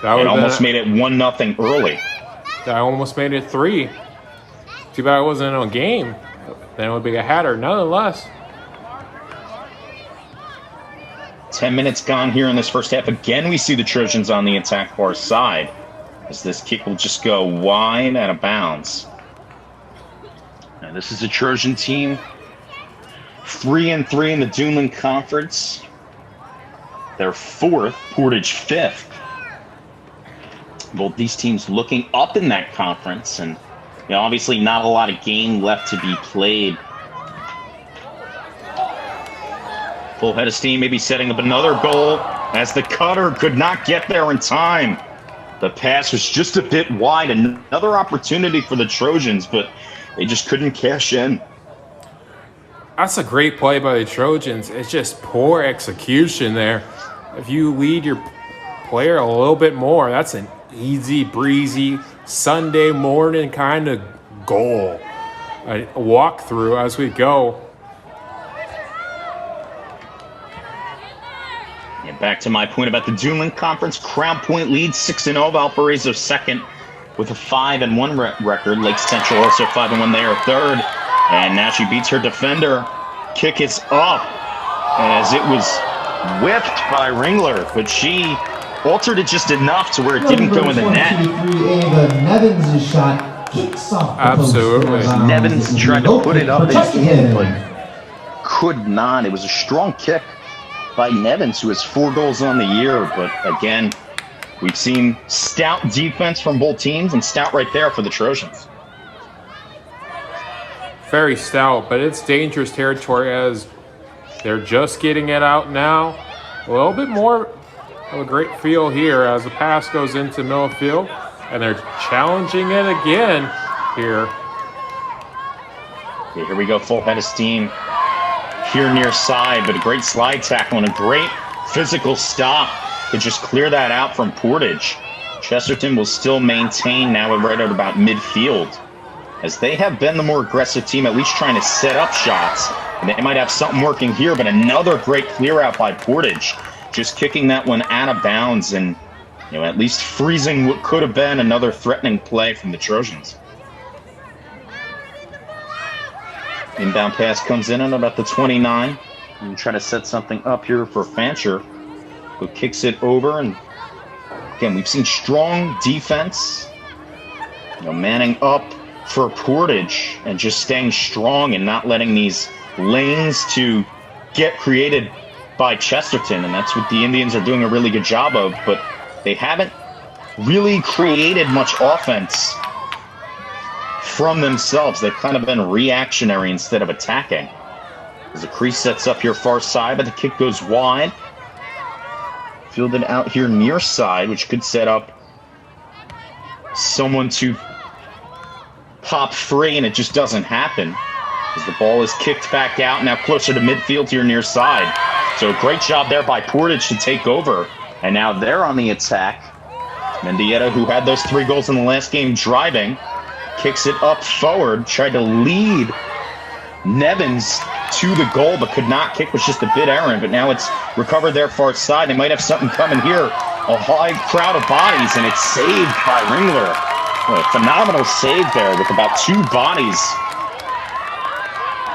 And almost made it 1-0 early. That almost made it 3. Too bad it wasn't in a game. Then it would be a hatter. Nonetheless. 10 minutes gone here in this first half. Again, we see the Trojans on the attack far side, as this kick will just go wide out of bounds. Now, this is a Trojan team, 3-3 in the Duneland Conference. They're 4th, Portage 5th. Both these teams looking up in that conference, and obviously not a lot of game left to be played. Full head of steam, maybe setting up another goal as the cutter could not get there in time. The pass was just a bit wide. Another opportunity for the Trojans, but they just couldn't cash in. That's a great play by the Trojans. It's just poor execution there. If you lead your player a little bit more, that's an easy breezy Sunday morning kind of goal. A walkthrough as we go. And back to my point about the Duneland Conference. Crown Point leads 6-0. Valparaiso second with a 5-1 record. Lake Central also 5-1. They are third. And now she beats her defender. Kick is up as it was whipped by Ringler, but she altered it just enough to where it didn't go in the net. Ava Nevins' shot kicks off the Absolutely. post. Nevins tried to put it up For and in, Chesterton. but could not. It was a strong kick by Nevins, who has 4 goals on the year. But again, we've seen stout defense from both teams and stout right there for the Trojans. Very stout, but it's dangerous territory as they're just getting it out now. A little bit more of a great feel here as the pass goes into middle field, and they're challenging it again here. Okay, here we go, full head of steam here near side, but a great slide tackle and a great physical stop to just clear that out from Portage. Chesterton will still maintain now right at about midfield, as they have been the more aggressive team, at least trying to set up shots. And they might have something working here, but another great clear out by Portage, just kicking that one out of bounds and, at least freezing what could have been another threatening play from the Trojans. Inbound pass comes in at about the 29. And try to set something up here for Fancher, who kicks it over. And again, we've seen strong defense, manning up for Portage and just staying strong and not letting these lanes to get created by Chesterton. And that's what the Indians are doing a really good job of, but they haven't really created much offense from themselves. They've kind of been reactionary instead of attacking. As the crease sets up here far side, but the kick goes wide. Fielded out here near side, which could set up someone to pop free, and it just doesn't happen as the ball is kicked back out, now closer to midfield here near side. So a great job there by Portage to take over, and now they're on the attack. Mendieta, who had those 3 goals in the last game driving, kicks it up forward, tried to lead Nevins to the goal, but could not. Kick was just a bit errant, but now it's recovered there far side. They might have something coming here. A high crowd of bodies, and it's saved by Ringler. Well, a phenomenal save there with about 2 bodies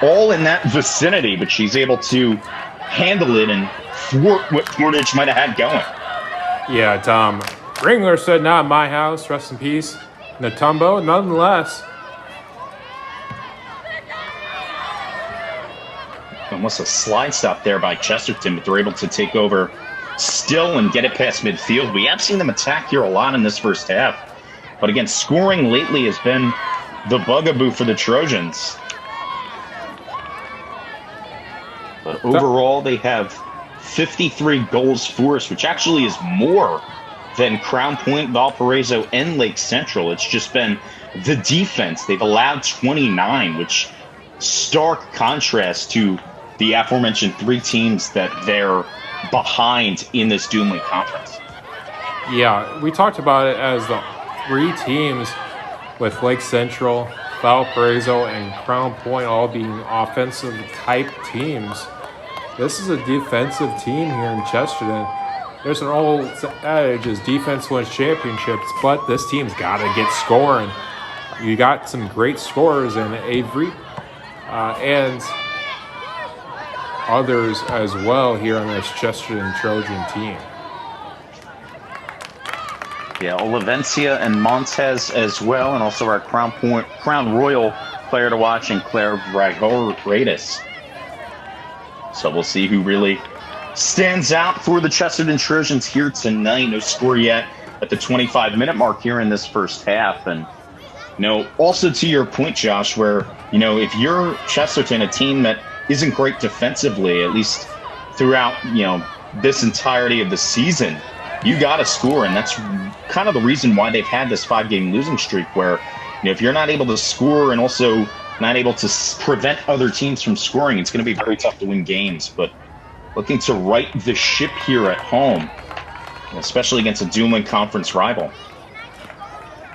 all in that vicinity, but she's able to handle it and thwart what Portage might have had going. Yeah, Tom. Ringler said, "Not in my house." Rest in peace, Natumbo. Nonetheless, almost a slide stop there by Chesterton, but they're able to take over still and get it past midfield. We have seen them attack here a lot in this first half, but again, scoring lately has been the bugaboo for the Trojans. But overall, they have 53 goals forced, which actually is more than Crown Point, Valparaiso, and Lake Central. It's just been the defense. They've allowed 29, which stark contrast to the aforementioned 3 teams that they're behind in this Duneland Conference. yeah, we talked about it as the 3 teams with Lake Central, Valparaiso, and Crown Point all being offensive type teams. This is a defensive team here in Chesterton. There's an old adage is defense wins championships, but this team's got to get scoring. You got some great scorers in Avery and others as well here on this Chesterton Trojan team. Yeah, Olivencia and Montez as well, and also our Crown Royal player to watch, and Claire Bragoradis. So we'll see who really stands out for the Chesterton Trojans here tonight. No score yet at the 25-minute mark here in this first half. And, also to your point, Josh, where, if you're Chesterton, a team that isn't great defensively, at least throughout, this entirety of the season, you got to score. And that's kind of the reason why they've had this 5-game losing streak where, if you're not able to score and also not able to prevent other teams from scoring, it's going to be very tough to win games. But looking to right the ship here at home, especially against a Duneland Conference rival.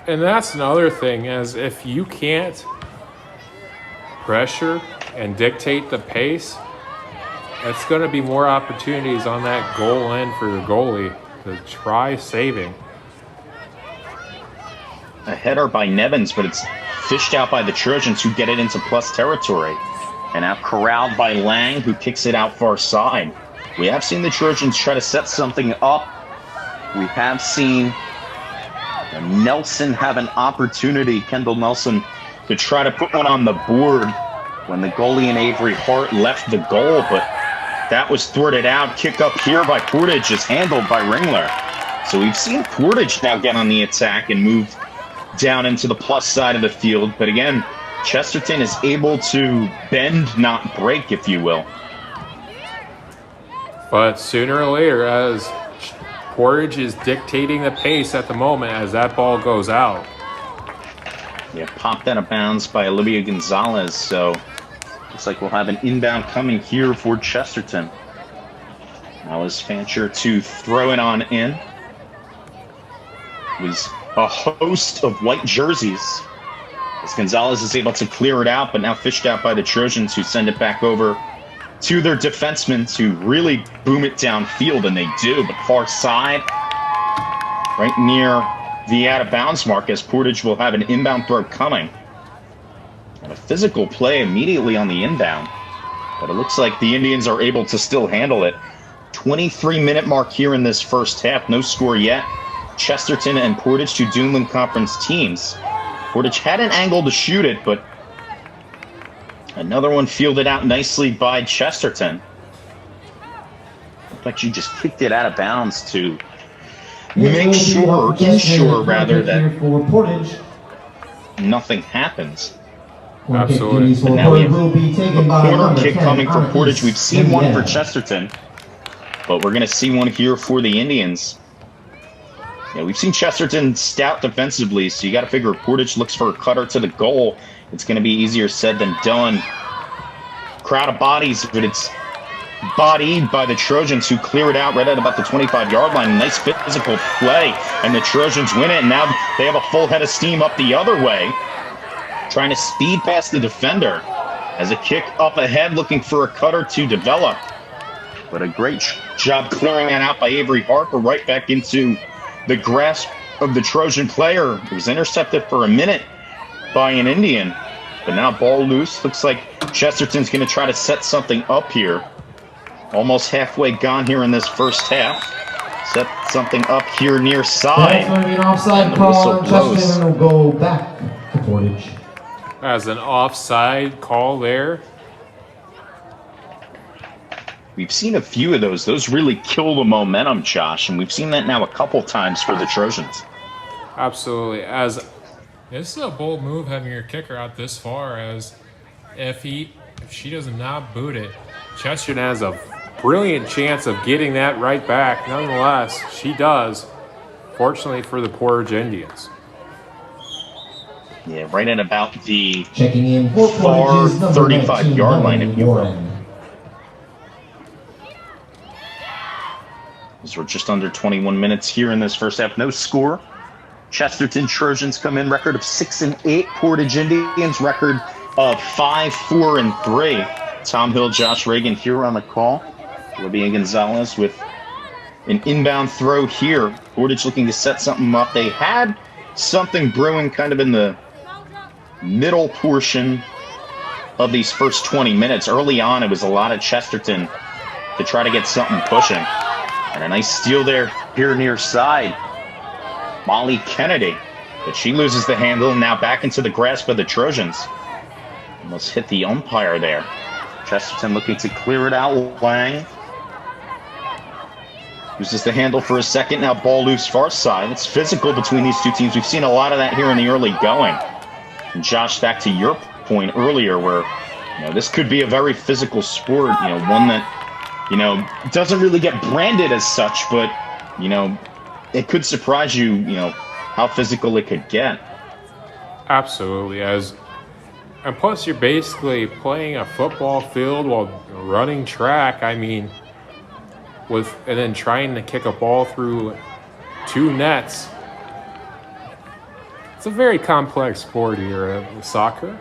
And that's another thing, is if you can't pressure and dictate the pace, it's going to be more opportunities on that goal end for your goalie to try saving. A header by Nevins, but it's fished out by the Trojans, who get it into plus territory. And now corralled by Lang, who kicks it out far side. We have seen the Trojans try to set something up. We have seen Nelson have an opportunity, Kendall Nelson, to try to put one on the board when the goalie and Avery Hart left the goal, but that was thwarted out. Kick up here by Portage is handled by Ringler. So we've seen Portage now get on the attack and move down into the plus side of the field. But again, Chesterton is able to bend, not break, if you will. But sooner or later, as Portage is dictating the pace at the moment as that ball goes out. Yeah, popped out of bounds by Olivia Gonzalez, so looks like we'll have an inbound coming here for Chesterton. Now is Fancher to throw it on in. It was a host of white jerseys as Gonzalez is able to clear it out, but now fished out by the Trojans, who send it back over to their defensemen to really boom it downfield, and they do, but far side, right near the out-of-bounds mark, as Portage will have an inbound throw coming. And a physical play immediately on the inbound, but it looks like the Indians are able to still handle it. 23-minute mark here in this first half, no score yet. Chesterton and Portage, two Duneland Conference teams. Portage had an angle to shoot it, but another one fielded out nicely by Chesterton. Looked like she just kicked it out of bounds to make sure, ensure rather, that nothing happens. Absolutely. And now we have a corner kick coming for Portage. We've seen one for Chesterton, but we're going to see one here for the Indians. Yeah, we've seen Chesterton stout defensively, so you got to figure if Portage looks for a cutter to the goal, it's going to be easier said than done. Crowd of bodies, but it's bodied by the Trojans, who clear it out right at about the 25-yard line. Nice physical play, and the Trojans win it, and now they have a full head of steam up the other way, trying to speed past the defender as a kick up ahead, looking for a cutter to develop. But a great job clearing that out by Avery Harper, right back into the grasp of the Trojan player. It was intercepted for a minute by an Indian, but now ball loose. Looks like Chesterton's going to try to set something up here. Almost halfway gone here in this first half. Set something up here near side. That's going to be an offside call. Chesterton will go back to Portage. As an offside call there. We've seen a few of those. Those really kill the momentum, Josh, and we've seen that now a couple times for the Trojans. Absolutely. As this is a bold move, having your kicker out this far, as if she does not boot it, Chesterton has a brilliant chance of getting that right back. Nonetheless, she does, fortunately for the Portage Indians. Yeah, right at about the checking in far 35-yard line, if you will. As we're just under 21 minutes here in this first half. No score. Chesterton Trojans come in record of 6-8. Portage Indians record of 5-4-3. Tom Hill, Josh Regan here on the call. Olivia Gonzalez with an inbound throw here. Portage looking to set something up. They had something brewing kind of in the middle portion of these first 20 minutes. Early on, it was a lot of Chesterton to try to get something pushing. And a nice steal there here near side. Molly Kennedy. But she loses the handle, and now back into the grasp of the Trojans. Almost hit the umpire there. Chesterton looking to clear it out. Lang loses the handle for a second. Now ball loose far side. It's physical between these two teams. We've seen a lot of that here in the early going. And Josh, back to your point earlier where, this could be a very physical sport, one that, doesn't really get branded as such, but, it could surprise you, how physical it could get. Absolutely. And plus, you're basically playing a football field while running track. I mean, and then trying to kick a ball through two nets. It's a very complex sport here, soccer.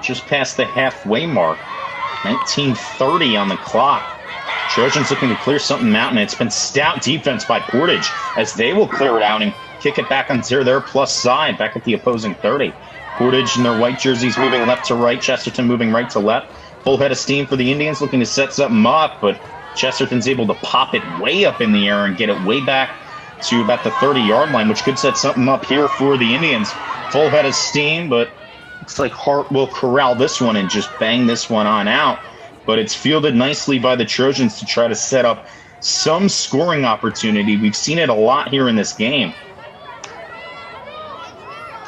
Just past the halfway mark. 19:30 on the clock. Trojans looking to clear something out, and it's been stout defense by Portage as they will clear it out and kick it back onto their plus side, back at the opposing 30. Portage in their white jerseys moving left to right, Chesterton moving right to left. Full head of steam for the Indians, looking to set something up, but Chesterton's able to pop it way up in the air and get it way back to about the 30-yard line, which could set something up here for the Indians. Full head of steam, but looks like Hart will corral this one and just bang this one on out. But it's fielded nicely by the Trojans to try to set up some scoring opportunity. We've seen it a lot here in this game.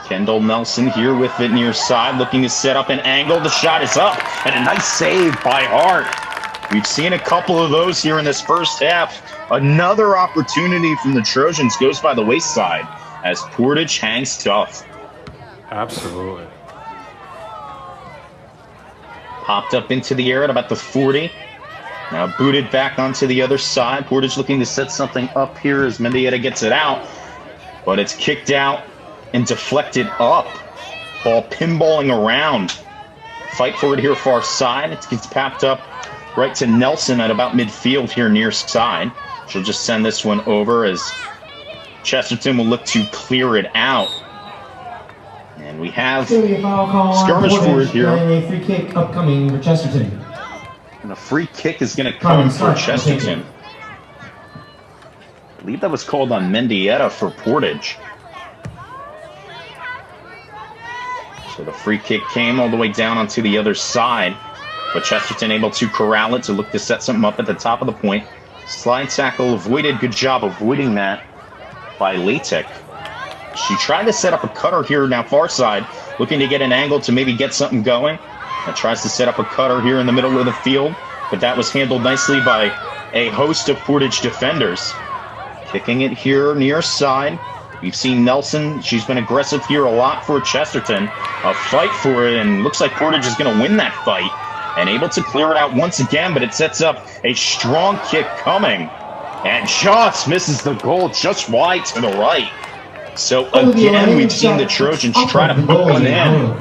Kendall Nelson here with it near side, looking to set up an angle. The shot is up, and a nice save by Hart. We've seen a couple of those here in this first half. Another opportunity from the Trojans goes by the wayside as Portage hangs tough. Absolutely. Popped up into the air at about the 40. Now booted back onto the other side. Portage looking to set something up here as Mendieta gets it out. But it's kicked out and deflected up. Ball pinballing around. Fight for it here far side. It gets papped up right to Nelson at about midfield here near side. She'll just send this one over as Chesterton will look to clear it out. And we have skirmish for it here. And a free kick upcoming for Chesterton. And a free kick is going to come for Chesterton. I believe that was called on Mendieta for Portage. So the free kick came all the way down onto the other side. But Chesterton able to corral it to look to set something up at the top of the point. Slide tackle avoided. Good job avoiding that by Latek. She tried to set up a cutter here now far side, looking to get an angle to maybe get something going. And tries to set up a cutter here in the middle of the field, but that was handled nicely by a host of Portage defenders. Kicking it here near side. We've seen Nelson. She's been aggressive here a lot for Chesterton. A fight for it, and looks like Portage is going to win that fight. And able to clear it out once again, but it sets up a strong kick coming. And just misses the goal just wide to the right. So again, we've seen the Trojans try to put one in,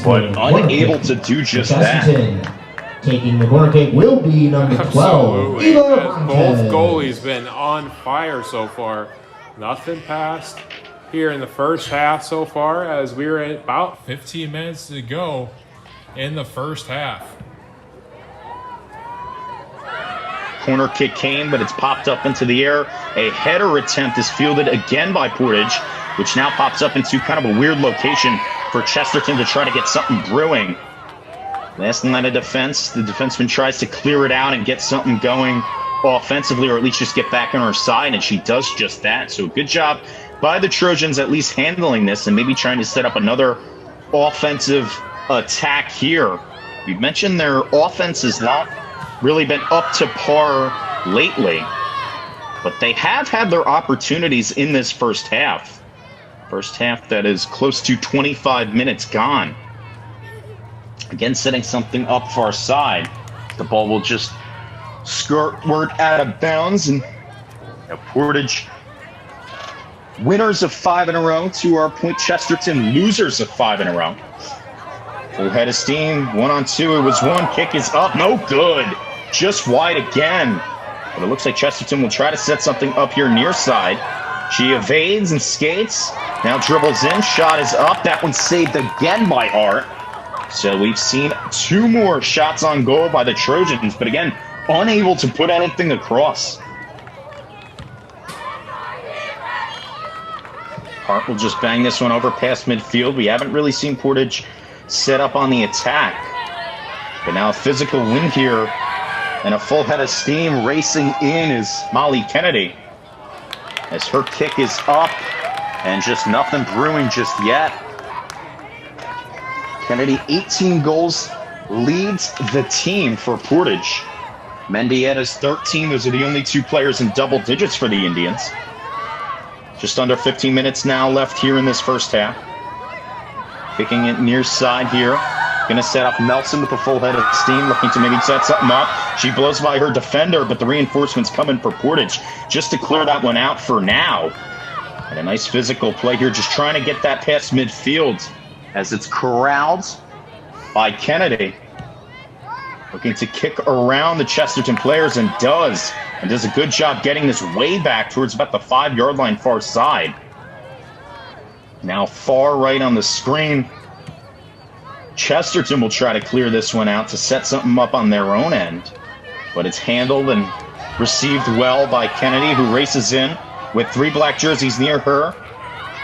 but unable to do just that. Taking the corner kick will be number 12. Absolutely. Both goalies been on fire so far. Nothing passed here in the first half so far, as we're at about 15 minutes to go in the first half. Corner kick came, but it's popped up into the air. A header attempt is fielded again by Portage, which now pops up into kind of a weird location for Chesterton to try to get something brewing. Last line of defense, the defenseman tries to clear it out and get something going offensively, or at least just get back on her side, and she does just that. So good job by the Trojans at least handling this and maybe trying to set up another offensive attack here. We mentioned their offense has not really been up to par lately, but they have had their opportunities in this first half. First half that is close to 25 minutes gone. Again, setting something up far side. The ball will just skirt out of bounds, and Portage winners of 5 in a row. To our point, Chesterton losers of 5 in a row. Full head of steam, 1-on-2. It was one. Kick is up, no good. Just wide again. But it looks like Chesterton will try to set something up here near side. She evades and skates. Now dribbles in. Shot is up. That one's saved again by Hart. So we've seen 2 more shots on goal by the Trojans, but again, unable to put anything across. Hart will just bang this one over past midfield. We haven't really seen Portage set up on the attack. But now a physical win here and a full head of steam racing in is Molly Kennedy. As her kick is up and just nothing brewing just yet. Kennedy, 18 goals, leads the team for Portage. Mendieta's 13. Those are the only 2 players in double digits for the Indians. Just under 15 minutes now left here in this first half. Kicking it near side here. Going to set up Nelson with a full head of steam, looking to maybe set something up. She blows by her defender, but the reinforcements coming for Portage just to clear that one out for now. And a nice physical play here, just trying to get that past midfield as it's corralled by Kennedy. Looking to kick around the Chesterton players and does a good job getting this way back towards about the 5-yard line far side. Now far right on the screen. Chesterton will try to clear this one out to set something up on their own end. But it's handled and received well by Kennedy, who races in with 3 black jerseys near her.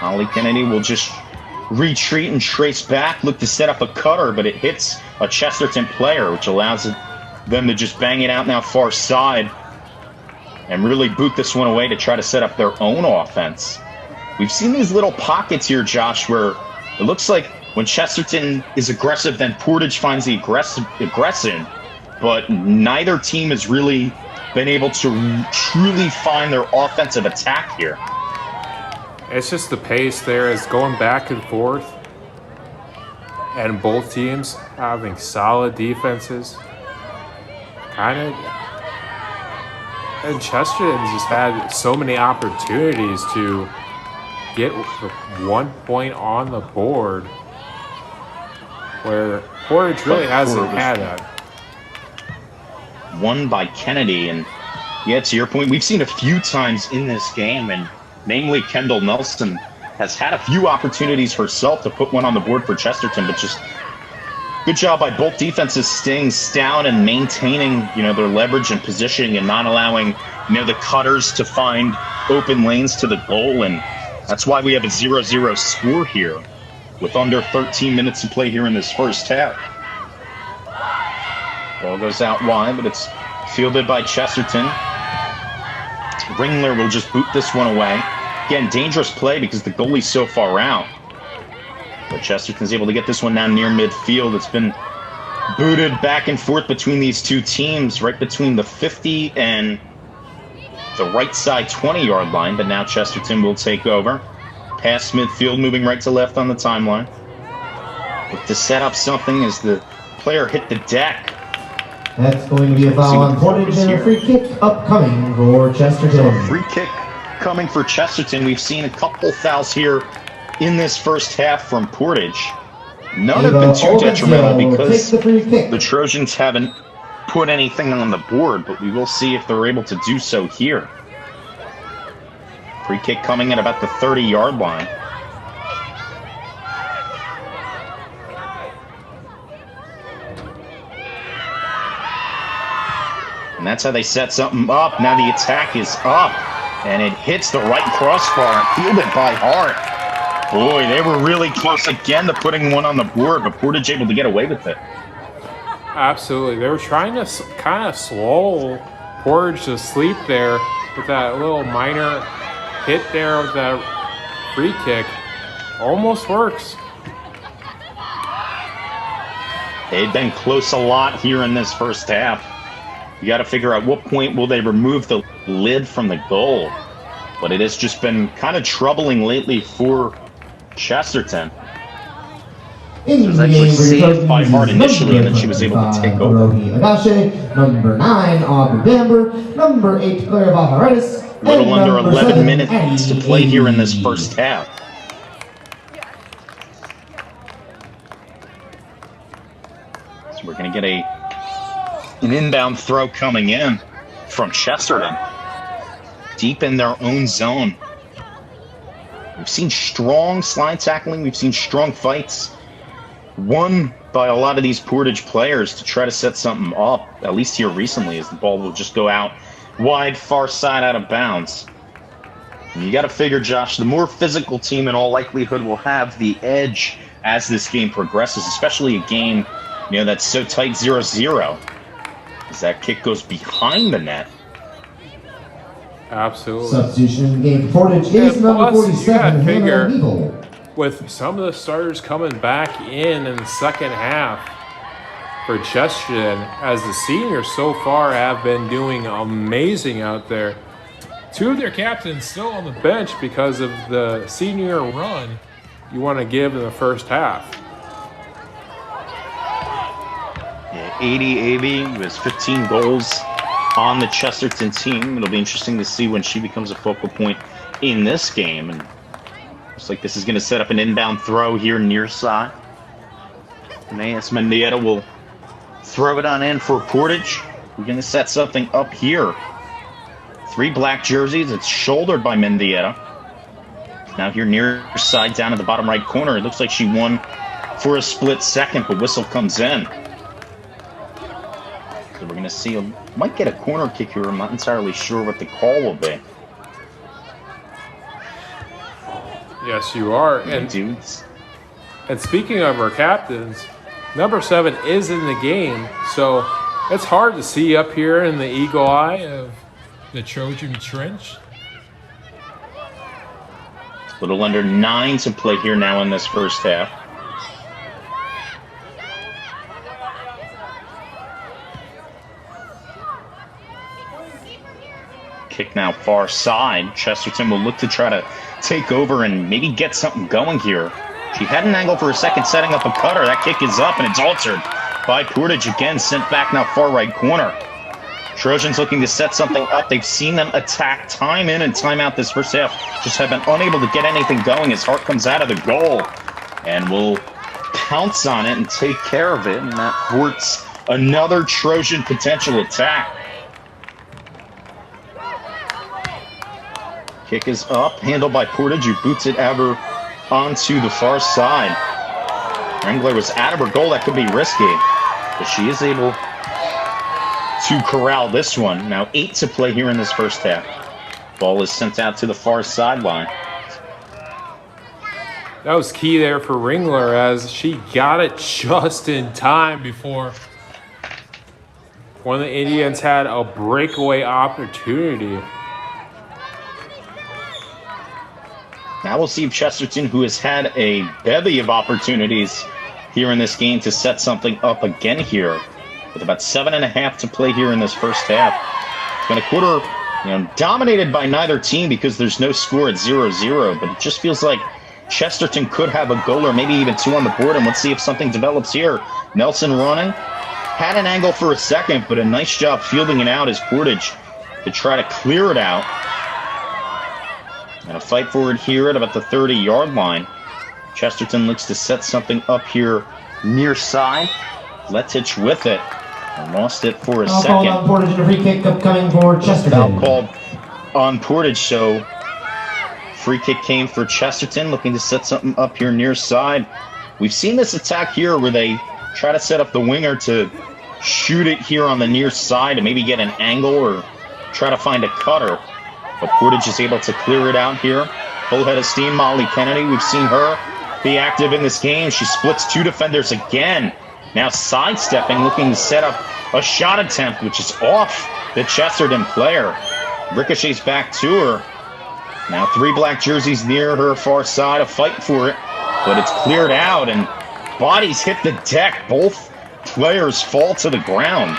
Molly Kennedy will just retreat and trace back, look to set up a cutter, but it hits a Chesterton player, which allows them to just bang it out now far side and really boot this one away to try to set up their own offense. We've seen these little pockets here, Josh, where it looks like when Chesterton is aggressive, then Portage finds the aggression, but neither team has really been able to truly find their offensive attack here. It's just the pace there is going back and forth, and both teams having solid defenses. And Chesterton's just had so many opportunities to get 1 point on the board, where Portage really hasn't had that. Won by Kennedy, and yeah, to your point, we've seen a few times in this game, and namely Kendall Nelson has had a few opportunities herself to put one on the board for Chesterton, but just good job by both defenses staying stout and maintaining, their leverage and positioning and not allowing, the cutters to find open lanes to the goal. And that's why we have a 0-0 score here with under 13 minutes to play here in this first half. Ball goes out wide, but it's fielded by Chesterton. Ringler will just boot this one away. Again, dangerous play because the goalie's so far out. But Chesterton's able to get this one down near midfield. It's been booted back and forth between these two teams, right between the 50 and the right side 20-yard line. But now Chesterton will take over. Past midfield, moving right to left on the timeline. Look to set up something as the player hit the deck. That's going to be a foul on Portage and a free kick upcoming for Chesterton. So a free kick coming for Chesterton. We've seen a couple fouls here in this first half from Portage. None have been too detrimental because the Trojans haven't put anything on the board, but we will see if they're able to do so here. Free kick coming at about the 30-yard line. And that's how they set something up. Now the attack is up, and it hits the right crossbar, fielded by Hart. Boy, they were really close again to putting one on the board, but Portage able to get away with it. Absolutely. They were trying to kind of slow Portage to sleep there with that little minor hit there with that free kick. Almost works. They've been close a lot here in this first half. You got to figure out what point will they remove the lid from the goal. But it has just been kind of troubling lately for Chesterton. It was actually saved by Hart initially, and then she was able to take over. Number 9, Aubrey Bamber. Number 8, Claire Baharetis. A little under 11 minutes to play here in this first half. So we're going to get an inbound throw coming in from Chesterton. Deep in their own zone. We've seen strong slide tackling. We've seen strong fights won by a lot of these Portage players to try to set something up, at least here recently, as the ball will just go out wide, far side, out of bounds. And you got to figure, Josh, the more physical team in all likelihood will have the edge as this game progresses, especially a game, that's so tight 0-0. As that kick goes behind the net. Absolutely. Substitution game Portage is number 47, Hannah Neal. With some of the starters coming back in the second half for Chesterton, as the seniors so far have been doing amazing out there. Two of their captains still on the bench because of the senior run you want to give in the first half. Yeah, 80 Avey with 15 goals on the Chesterton team. It'll be interesting to see when she becomes a focal point in this game. And looks like this is going to set up an inbound throw here near side. Anaeus Mendieta will throw it on in for Portage. We're going to set something up here. 3 black jerseys. It's shouldered by Mendieta. Now here near side down at the bottom right corner. It looks like she won for a split second, but whistle comes in. So we're going to see, might get a corner kick here. I'm not entirely sure what the call will be. Yes, you are. And speaking of our captains, number 7 is in the game, so it's hard to see up here in the eagle eye of the Trojan Trench. A little under 9 to play here now in this first half. Kick now far side. Chesterton will look to try to take over and maybe get something going here. She had an angle for a second, setting up a cutter. That kick is up and it's altered by Portage again, sent back now far right corner. Trojans looking to set something up. They've seen them attack time in and time out this first half. Just have been unable to get anything going as Hart comes out of the goal and will pounce on it and take care of it. And that thwarts another Trojan potential attack. Kick is up, handled by Portage, who boots it ever onto the far side. Wrangler was out of her goal. That could be risky, but she is able to corral this one. Now 8 to play here in this first half. Ball is sent out to the far sideline. That was key there for Ringler as she got it just in time before one of the Indians had a breakaway opportunity. Now we'll see if Chesterton, who has had a bevy of opportunities here in this game to set something up again here, with about 7.5 to play here in this first half. It's been a quarter, dominated by neither team because there's no score at 0-0, but it just feels like Chesterton could have a goal or maybe even 2 on the board, and let's see if something develops here. Nelson running, had an angle for a second, but a nice job fielding it out as Portage to try to clear it out. And a fight forward here at about the 30-yard line. Chesterton looks to set something up here near side. Letich with it. And lost it for a second. Called on Portage and a free kick upcoming for Chesterton. Foul called on Portage, so free kick came for Chesterton, looking to set something up here near side. We've seen this attack here where they try to set up the winger to shoot it here on the near side and maybe get an angle or try to find a cutter. But Portage is able to clear it out here. Full head of steam, Molly Kennedy. We've seen her be active in this game. She splits 2 defenders again. Now sidestepping, looking to set up a shot attempt, which is off the Chesterton player. Ricochets back to her. Now 3 black jerseys near her far side, a fight for it, but it's cleared out and bodies hit the deck. Both players fall to the ground.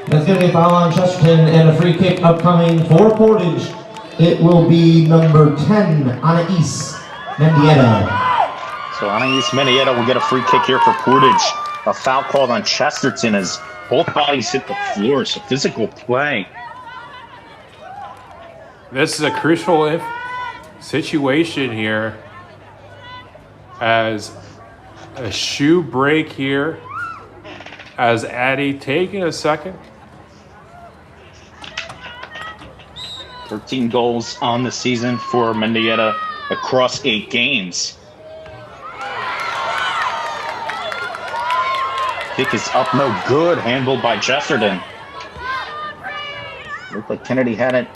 That's going to be a foul on Chesterton and a free kick upcoming for Portage. It will be number 10, Anais Mendieta. So Anais Mendieta will get a free kick here for Portage. A foul called on Chesterton as both bodies hit the floor, so physical play. This is a crucial situation here as a shoe break here as Addie taking a second. 13 goals on the season for Mendieta across 8 games. Kick is up, no good. Handled by Chesterton. Looked like Kennedy had it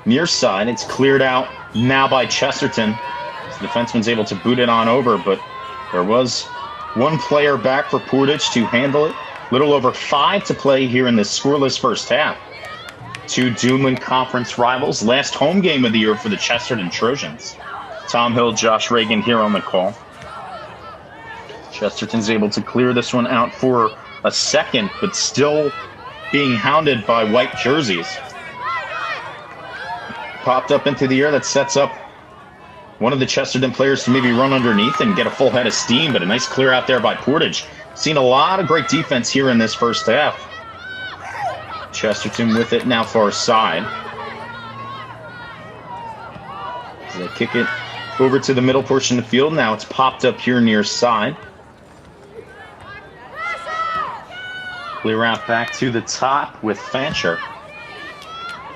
near side. It's cleared out now by Chesterton. The defenseman's able to boot it on over, but there was one player back for Portage to handle it. Little over 5 to play here in this scoreless first half. 2 Duneland Conference rivals. Last home game of the year for the Chesterton Trojans. Tom Hill, Josh Regan here on the call. Chesterton's able to clear this one out for a second, but still being hounded by white jerseys. Popped up into the air. That sets up one of the Chesterton players to maybe run underneath and get a full head of steam, but a nice clear out there by Portage. Seen a lot of great defense here in this first half. Chesterton with it now far side. They kick it over to the middle portion of the field. Now it's popped up here near side. Clear out back to the top with Fancher.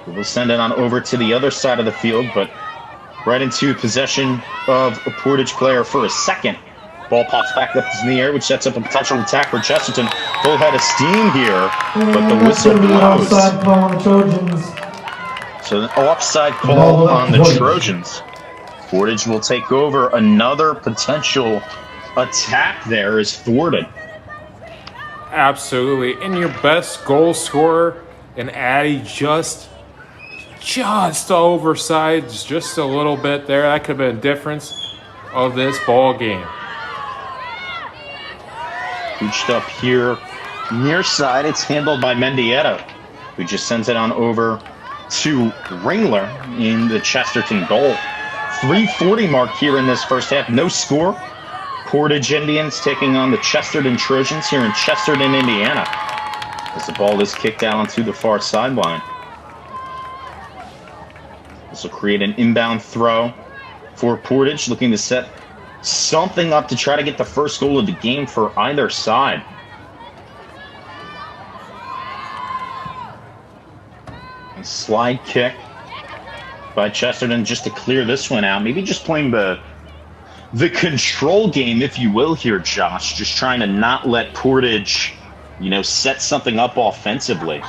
We'll send it on over to the other side of the field, but right into possession of a Portage player for a second. Ball pops back up in the air, which sets up a potential attack for Chesterton. Full head of steam here, but the whistle blows. Offside call on the Trojans. So an offside call on the Trojans. Portage will take over. Another potential attack there is thwarted. Absolutely. And your best goal scorer and Addy just oversides just a little bit there. That could have been a difference of this ball game. Reached up here near side. It's handled by Mendieta, who just sends it on over to Ringler in the Chesterton goal. 3:40 mark here in this first half. No score. Portage Indians taking on the Chesterton Trojans here in Chesterton, Indiana, as the ball is kicked out onto the far sideline. This will create an inbound throw for Portage, looking to set something up to try to get the first goal of the game for either side. A slide kick by Chesterton just to clear this one out. Maybe just playing the control game, if you will, here, Josh. Just trying to not let Portage, set something up offensively.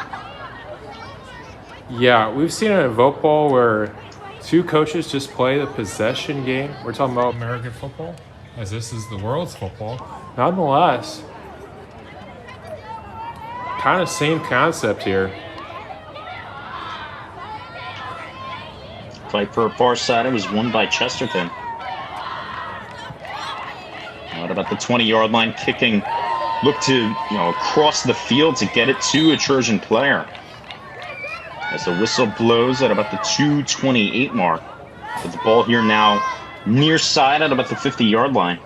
Yeah, we've seen it in football where two coaches just play the possession game. We're talking about American football, as this is the world's football. Nonetheless, kind of same concept here. Fight for a far side. It was won by Chesterton. What about the 20-yard line kicking? Look to, across the field to get it to a Trojan player. As the whistle blows at about the 2:28 mark. With the ball here now near side at about the 50-yard line.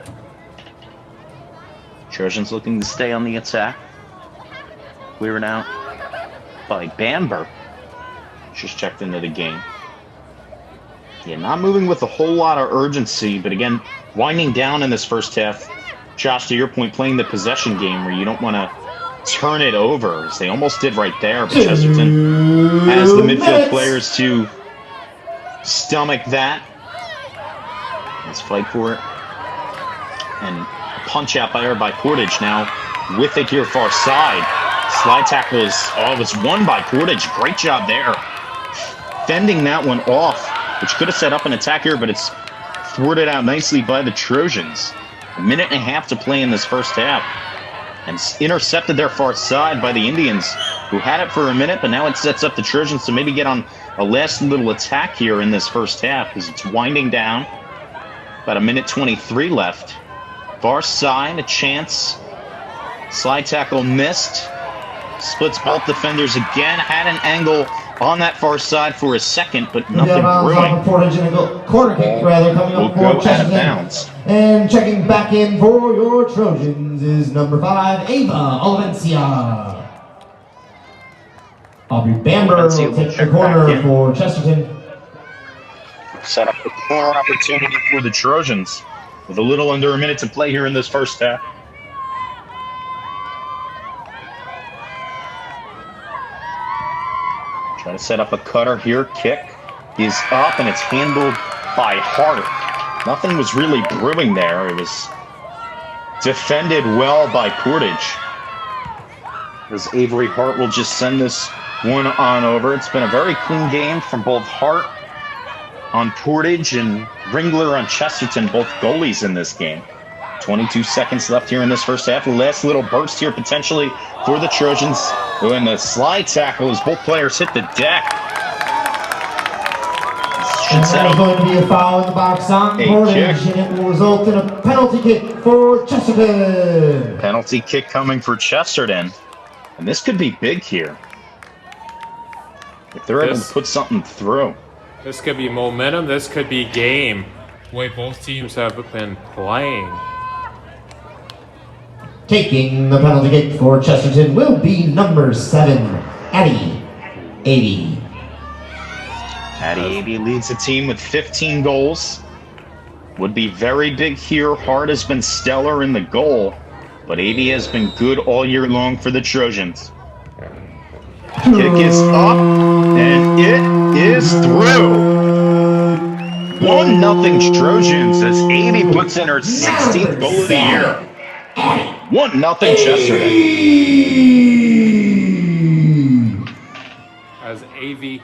Trojans looking to stay on the attack. Cleared out by Bamber. Just checked into the game. Yeah, not moving with a whole lot of urgency, but again, winding down in this first half. Josh, to your point, playing the possession game where you don't want to turn it over, as they almost did right there, but Chesterton has the midfield players to stomach that. Let's fight for it. And punch out by Portage now with it here far side. Slide tackle was won by Portage. Great job there. Fending that one off, which could have set up an attack here, but it's thwarted out nicely by the Trojans. A minute and a half to play in this first half. And intercepted their far side by the Indians, who had it for a minute, but now it sets up the Trojans to maybe get on a last little attack here in this first half, because it's winding down. About a minute 23 left. Far side, a chance. Slide tackle missed. Splits both defenders again. Had an angle on that far side for a second, but nothing brewing. Corner kick, rather, coming up for Chesterton. Out of bounds. And checking back in for your Trojans is number 5, Ava Olivencia. Aubrey Bamber will take the corner for Chesterton. Set up the corner opportunity for the Trojans with a little under a minute to play here in this first half. Try to set up a cutter here. Kick is up, and it's handled by Hart. Nothing was really brewing there. It was defended well by Portage. As Avery Hart will just send this one on over. It's been a very clean game from both Hart on Portage and Ringler on Chesterton, both goalies in this game. 22 seconds left here in this first half. The last little burst here potentially for the Trojans. And the slide tackle as both players hit the deck. And that is going to be a foul in the box on Portage, and it will result in a penalty kick for Chesterton. Penalty kick coming for Chesterton. And this could be big here, if they're able to put something through. This could be momentum. This could be game. The way both teams have been playing. Taking the penalty kick for Chesterton will be number 7, Addy Avey. Addy Avey leads the team with 15 goals. Would be very big here. Hart has been stellar in the goal, but Avey has been good all year long for the Trojans. Kick is up, and it is through. 1-0 Trojans as Amy puts in her 16th goal of the year. 1-0 Chesterton. As AV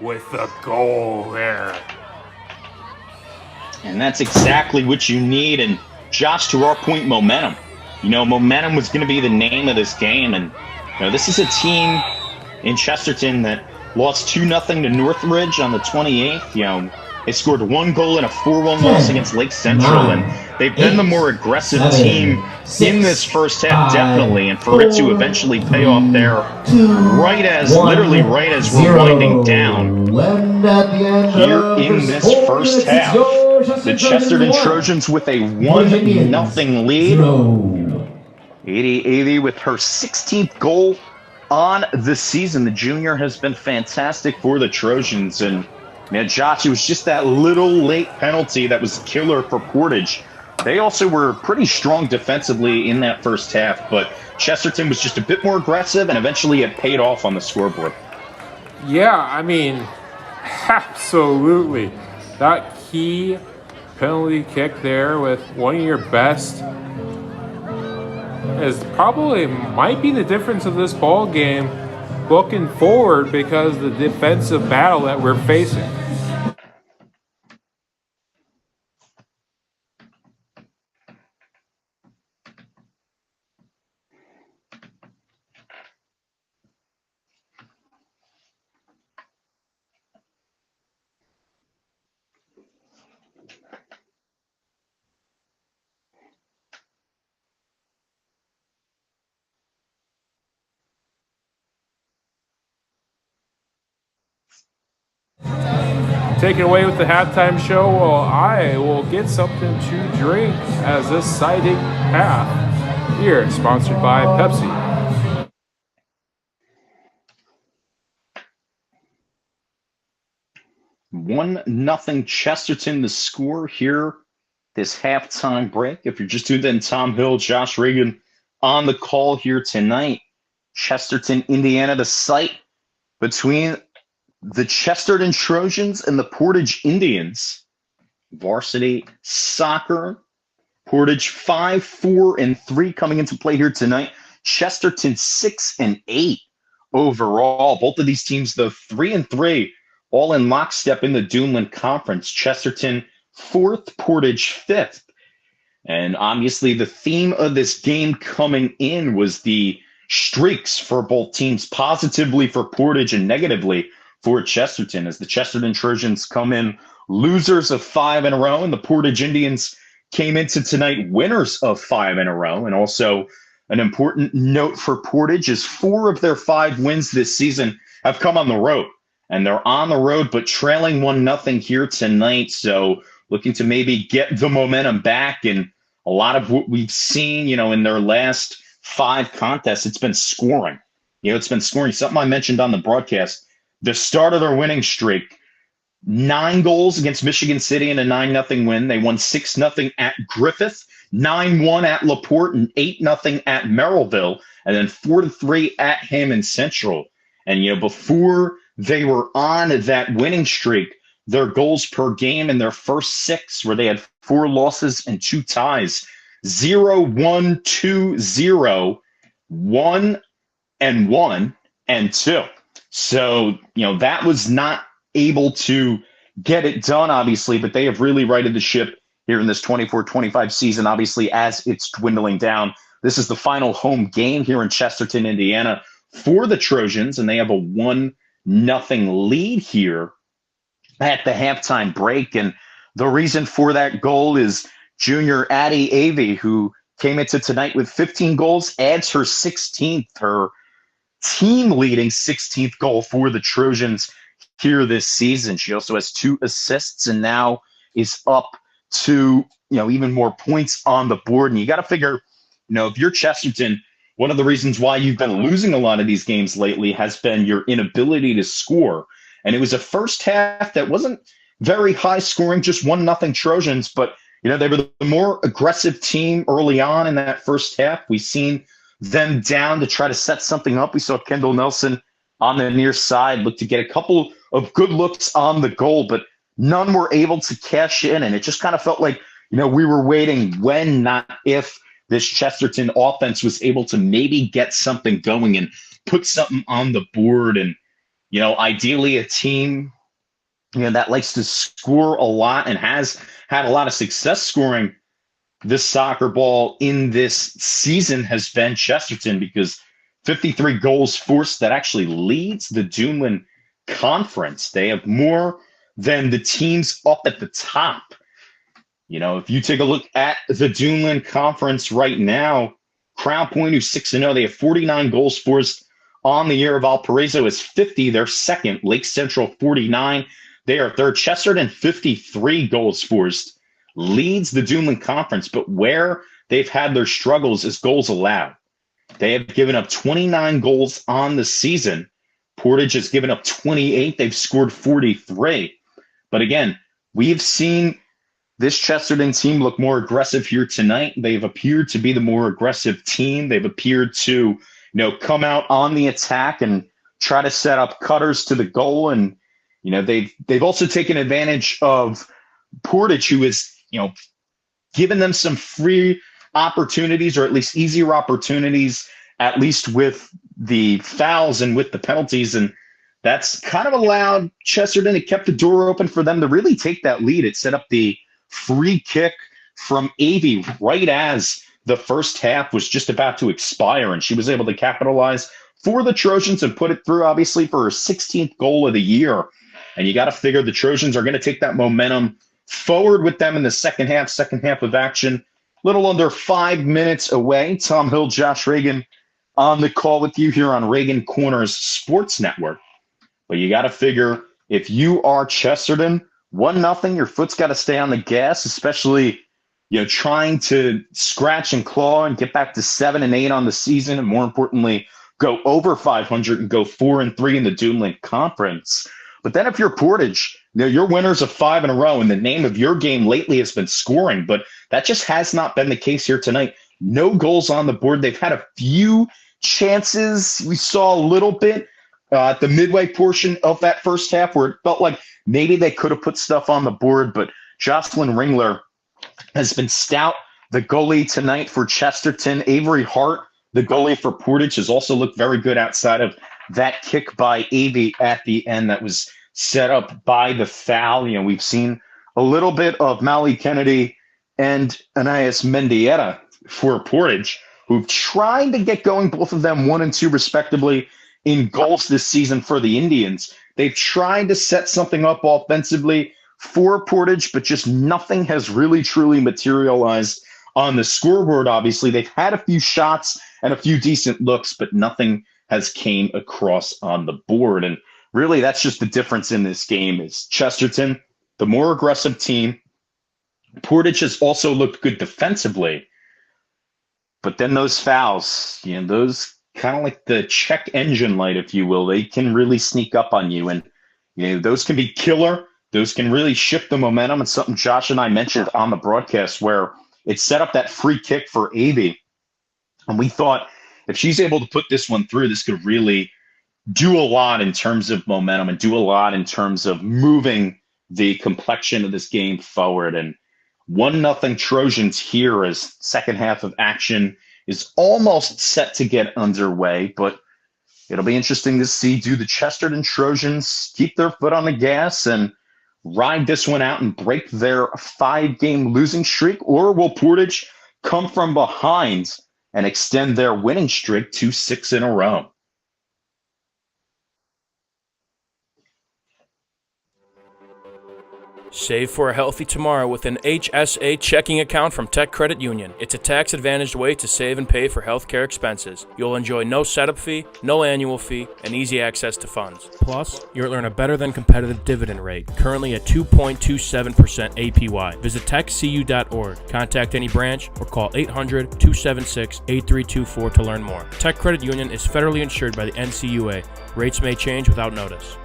with the goal there. And that's exactly what you need. And Josh, to our point, momentum. Momentum was going to be the name of this game. And this is a team in Chesterton that lost 2-0 to Northridge on the 28th. They scored 1 goal in a 4-1 loss against Lake Central, and they've been the more aggressive team in this first half, definitely. And for it to eventually pay off there, literally right as we're winding down here in this first half, the Chesterton Trojans with a 1-0 lead. 80 with her 16th goal on the season. The junior has been fantastic for the Trojans, and man, Josh, it was just that little late penalty that was killer for Portage. They also were pretty strong defensively in that first half, but Chesterton was just a bit more aggressive, and eventually it paid off on the scoreboard. Yeah, I mean, absolutely. That key penalty kick there with one of your best might be the difference of this ball game looking forward, because the defensive battle that we're facing. Taken away with the halftime show, well, I will get something to drink as this sighting path here, sponsored by Pepsi. $1-0 Chesterton, the score here this halftime break. If you're just tuned in, Tom Hill, Josh Regan on the call here tonight. Chesterton, Indiana, the site between the Chesterton Trojans and the Portage Indians. Varsity soccer. Portage 5-4-3 coming into play here tonight. Chesterton 6-8 overall. Both of these teams, though, 3-3, all in lockstep in the Duneland Conference. Chesterton 4th, Portage 5th. And obviously the theme of this game coming in was the streaks for both teams, positively for Portage and negatively for Chesterton, as the Chesterton Trojans come in losers of 5 in a row, and the Portage Indians came into tonight winners of 5 in a row. And also an important note for Portage is 4 of their 5 wins this season have come on the road. And they're on the road, but trailing 1-0 here tonight. So looking to maybe get the momentum back. And a lot of what we've seen, in their last 5 contests, it's been scoring. It's been scoring. Something I mentioned on the broadcast. The start of their winning streak, 9 goals against Michigan City in a 9-0 win. They won 6-0 at Griffith, 9-1 at LaPorte, and 8-0 at Merrillville, and then 4-3 at Hammond Central. And, before they were on that winning streak, their goals per game in their first 6, where they had 4 losses and 2 ties, 0-1, 2-0, 1-1, and 2. So, that was not able to get it done, obviously, but they have really righted the ship here in this 24-25 season, obviously, as it's dwindling down. This is the final home game here in Chesterton, Indiana for the Trojans, and they have a 1-0 lead here at the halftime break. And the reason for that goal is junior Addie Avey, who came into tonight with 15 goals, adds her 16th, her team-leading 16th goal for the Trojans here this season. She also has 2 assists and now is up to, even more points on the board. And you got to figure, if you're Chesterton, one of the reasons why you've been losing a lot of these games lately has been your inability to score. And it was a first half that wasn't very high scoring, just 1-0 Trojans, but they were the more aggressive team early on in that first half. We've seen them down to try to set something up. We saw Kendall Nelson on the near side, looked to get a couple of good looks on the goal, but none were able to cash in. And it just kind of felt like, we were waiting when, not if, this Chesterton offense was able to maybe get something going and put something on the board. And, ideally a team, that likes to score a lot and has had a lot of success scoring this soccer ball in this season has been Chesterton, because 53 goals forced, that actually leads the Duneland Conference. They have more than the teams up at the top. If you take a look at the Duneland Conference right now, Crown Point, who's 6-0, they have 49 goals forced on the year. Valparaiso is 50. They're second. Lake Central, 49. They are third. Chesterton, 53 goals forced, leads the Duneland Conference. But where they've had their struggles is goals allowed. They have given up 29 goals on the season. Portage has given up 28. They've scored 43. But again, we've seen this Chesterton team look more aggressive here tonight. They've appeared to be the more aggressive team. They've appeared to, come out on the attack and try to set up cutters to the goal. And, they've also taken advantage of Portage, who is, given them some free opportunities, or at least easier opportunities, at least with the fouls and with the penalties. And that's kind of allowed Chesterton, it kept the door open for them to really take that lead. It set up the free kick from Avey right as the first half was just about to expire, and she was able to capitalize for the Trojans and put it through, obviously, for her 16th goal of the year. And you got to figure the Trojans are going to take that momentum forward with them in the second half of action. Little under 5 minutes away. Tom Hill, Josh Regan on the call with you here on Regan Corners Sports Network. But you got to figure, if you are Chesterton, 1-0, your foot's got to stay on the gas, especially, trying to scratch and claw and get back to 7-8 on the season, and more importantly, go over 500 and go 4-3 in the Duneland Conference. But then if you're Portage, your winners of 5 in a row, and the name of your game lately has been scoring, but that just has not been the case here tonight. No goals on the board. They've had a few chances. We saw a little bit at the midway portion of that first half where it felt like maybe they could have put stuff on the board, but Jocelyn Ringler has been stout. The goalie tonight for Chesterton, Avery Hart, the goalie for Portage, has also looked very good outside of that kick by Avey at the end that was set up by the foul. We've seen a little bit of Molly Kennedy and Anais Mendieta for Portage, who've tried to get going, both of them 1 and 2 respectively, in goals this season for the Indians. They've tried to set something up offensively for Portage, but just nothing has really truly materialized on the scoreboard. Obviously, they've had a few shots and a few decent looks, but nothing has came across on the board. And really, that's just the difference in this game is Chesterton, the more aggressive team. Portage has also looked good defensively, but then those fouls, those kind of like the check engine light, if you will, they can really sneak up on you. And, those can be killer. Those can really shift the momentum. And something Josh and I mentioned on the broadcast where it set up that free kick for Avey. And we thought if she's able to put this one through, this could really do a lot in terms of momentum and do a lot in terms of moving the complexion of this game forward. And 1-0 Trojans here as second half of action is almost set to get underway, but it'll be interesting to see, do the Chesterton Trojans keep their foot on the gas and ride this one out and break their 5-game losing streak, or will Portage come from behind and extend their winning streak to 6 in a row? Save for a healthy tomorrow with an HSA checking account from Tech Credit Union. It's a tax-advantaged way to save and pay for healthcare expenses. You'll enjoy no setup fee, no annual fee, and easy access to funds. Plus, you'll earn a better-than-competitive dividend rate, currently at 2.27% APY. Visit techcu.org, contact any branch, or call 800-276-8324 to learn more. Tech Credit Union is federally insured by the NCUA. Rates may change without notice.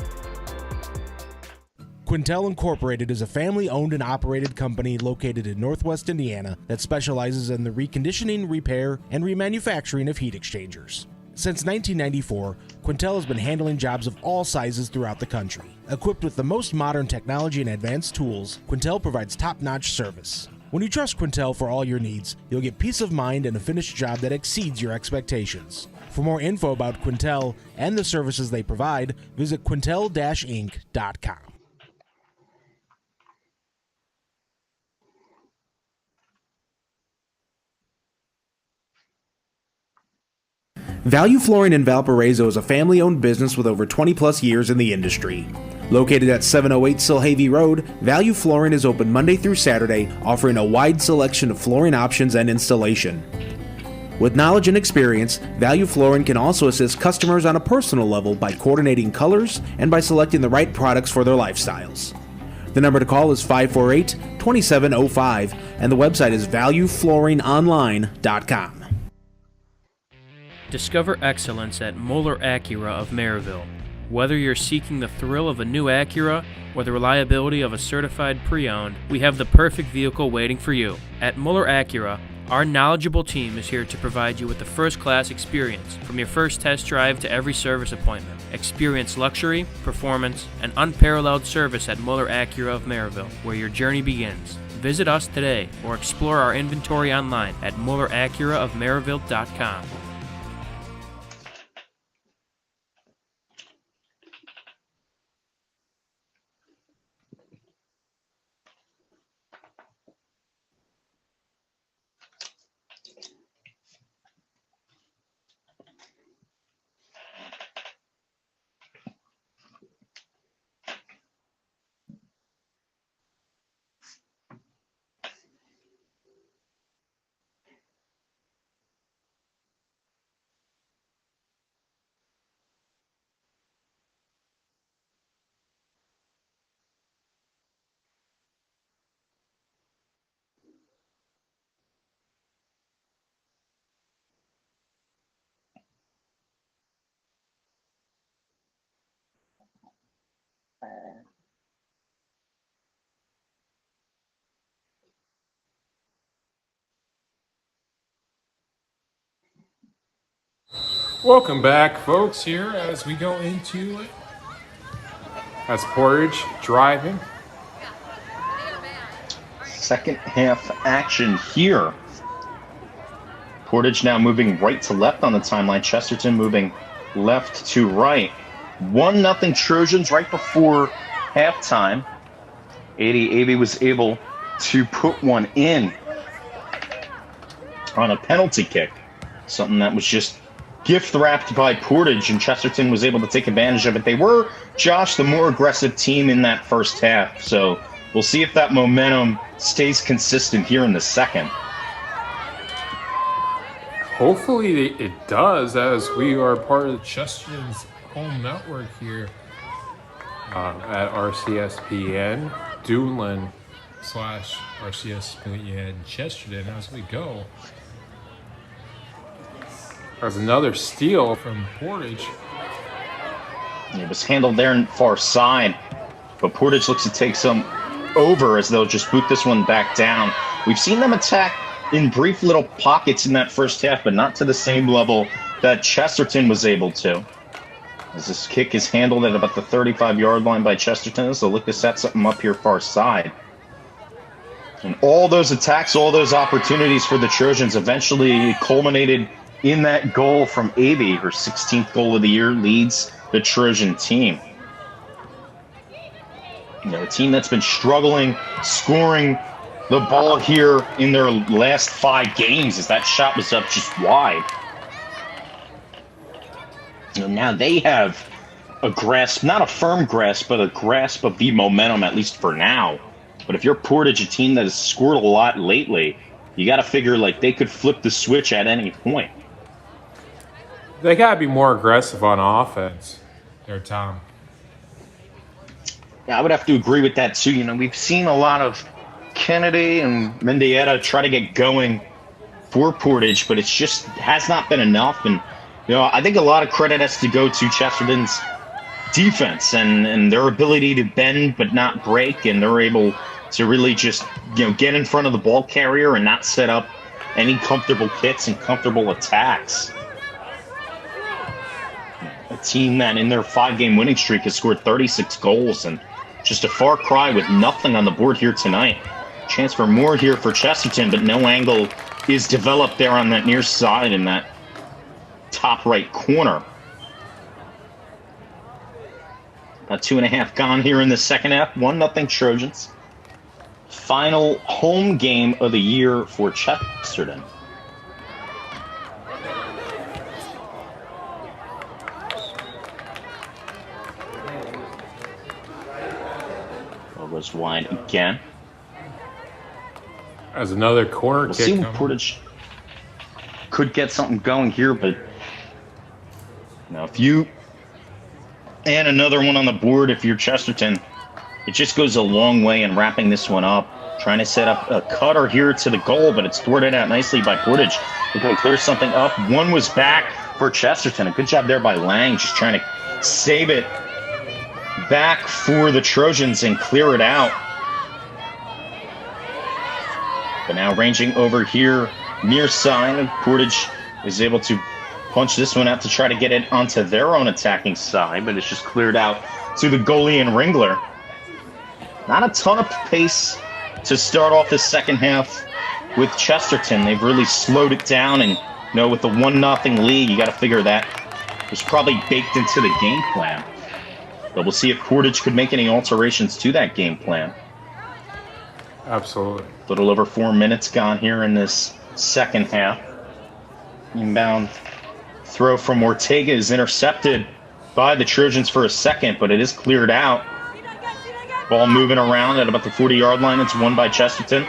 Quintel Incorporated is a family-owned and operated company located in Northwest Indiana that specializes in the reconditioning, repair, and remanufacturing of heat exchangers. Since 1994, Quintel has been handling jobs of all sizes throughout the country. Equipped with the most modern technology and advanced tools, Quintel provides top-notch service. When you trust Quintel for all your needs, you'll get peace of mind and a finished job that exceeds your expectations. For more info about Quintel and the services they provide, visit quintel-inc.com. Value Flooring in Valparaiso is a family-owned business with over 20-plus years in the industry. Located at 708 Silhavy Road, Value Flooring is open Monday through Saturday, offering a wide selection of flooring options and installation. With knowledge and experience, Value Flooring can also assist customers on a personal level by coordinating colors and by selecting the right products for their lifestyles. The number to call is 548-2705, and the website is valueflooringonline.com. Discover excellence at Moeller Acura of Maryville. Whether you're seeking the thrill of a new Acura or the reliability of a certified pre-owned, we have the perfect vehicle waiting for you. At Moeller Acura, our knowledgeable team is here to provide you with the first-class experience, from your first test drive to every service appointment. Experience luxury, performance, and unparalleled service at Moeller Acura of Maryville, where your journey begins. Visit us today or explore our inventory online at MoellerAcuraofMaryville.com. Welcome back, folks, here as we go into it. That's Portage driving. Second half action here. Portage now moving right to left on the timeline. Chesterton moving left to right. 1-0 Trojans right before halftime. Avey was able to put one in on a penalty kick. Something that was just gift wrapped by Portage, and Chesterton was able to take advantage of it. They were, Josh, the more aggressive team in that first half, so we'll see if that momentum stays consistent here in the second. Hopefully it does, as we are part of Chesterton's home network here at RCSPN, Duneland / RCSPN Chesterton as we go. There's another steal from Portage. It was handled there in far side, but Portage looks to take some over as they'll just boot this one back down. We've seen them attack in brief little pockets in that first half, but not to the same level that Chesterton was able to. As this kick is handled at about the 35-yard line by Chesterton, so look to set something up here far side. And all those attacks, all those opportunities for the Trojans eventually culminated in that goal from Avey. Her 16th goal of the year, leads the Trojan team. You know, a team that's been struggling scoring the ball here in their last 5 games, as that shot was up just wide. And now they have a grasp, not a firm grasp, but a grasp of the momentum, at least for now. But if you're Portage, a team that has scored a lot lately, you got to figure like they could flip the switch at any point. They got to be more aggressive on offense there, Tom. Yeah, I would have to agree with that, too. You know, we've seen a lot of Kennedy and Mendieta try to get going for Portage, but it's just has not been enough. And, you know, I think a lot of credit has to go to Chesterton's defense and their ability to bend but not break, and they're able to really just, you know, get in front of the ball carrier and not set up any comfortable hits and comfortable attacks. team that in their 5-game winning streak has scored 36 goals, and just a far cry with nothing on the board here tonight. Chance for more here for Chesterton, but no angle is developed there on that near side in that top right corner. About 2.5 gone here in the second half. 1-0 Trojans. Final home game of the year for Chesterton. Was wide again. As another corner We'll kick. See if Portage could get something going here, but if you and another one on the board, if you're Chesterton, it just goes a long way in wrapping this one up. Trying to set up a cutter here to the goal, but it's thwarted out nicely by Portage. Looking to clear something up. One was back for Chesterton. A good job there by Lang, just trying to save it back for the Trojans and clear it out. But now ranging over here near side, Portage is able to punch this one out to try to get it onto their own attacking side, but it's just cleared out to the goalie and Ringler. Not a ton of pace to start off the second half with Chesterton. They've really slowed it down, and with the 1-0 lead, you got to figure that was probably baked into the game plan. But we'll see if Portage could make any alterations to that game plan. Absolutely. A little over 4 minutes gone here in this second half. Inbound throw from Ortega is intercepted by the Trojans for a second, but it is cleared out. Ball moving around at about the 40-yard line. It's won by Chesterton.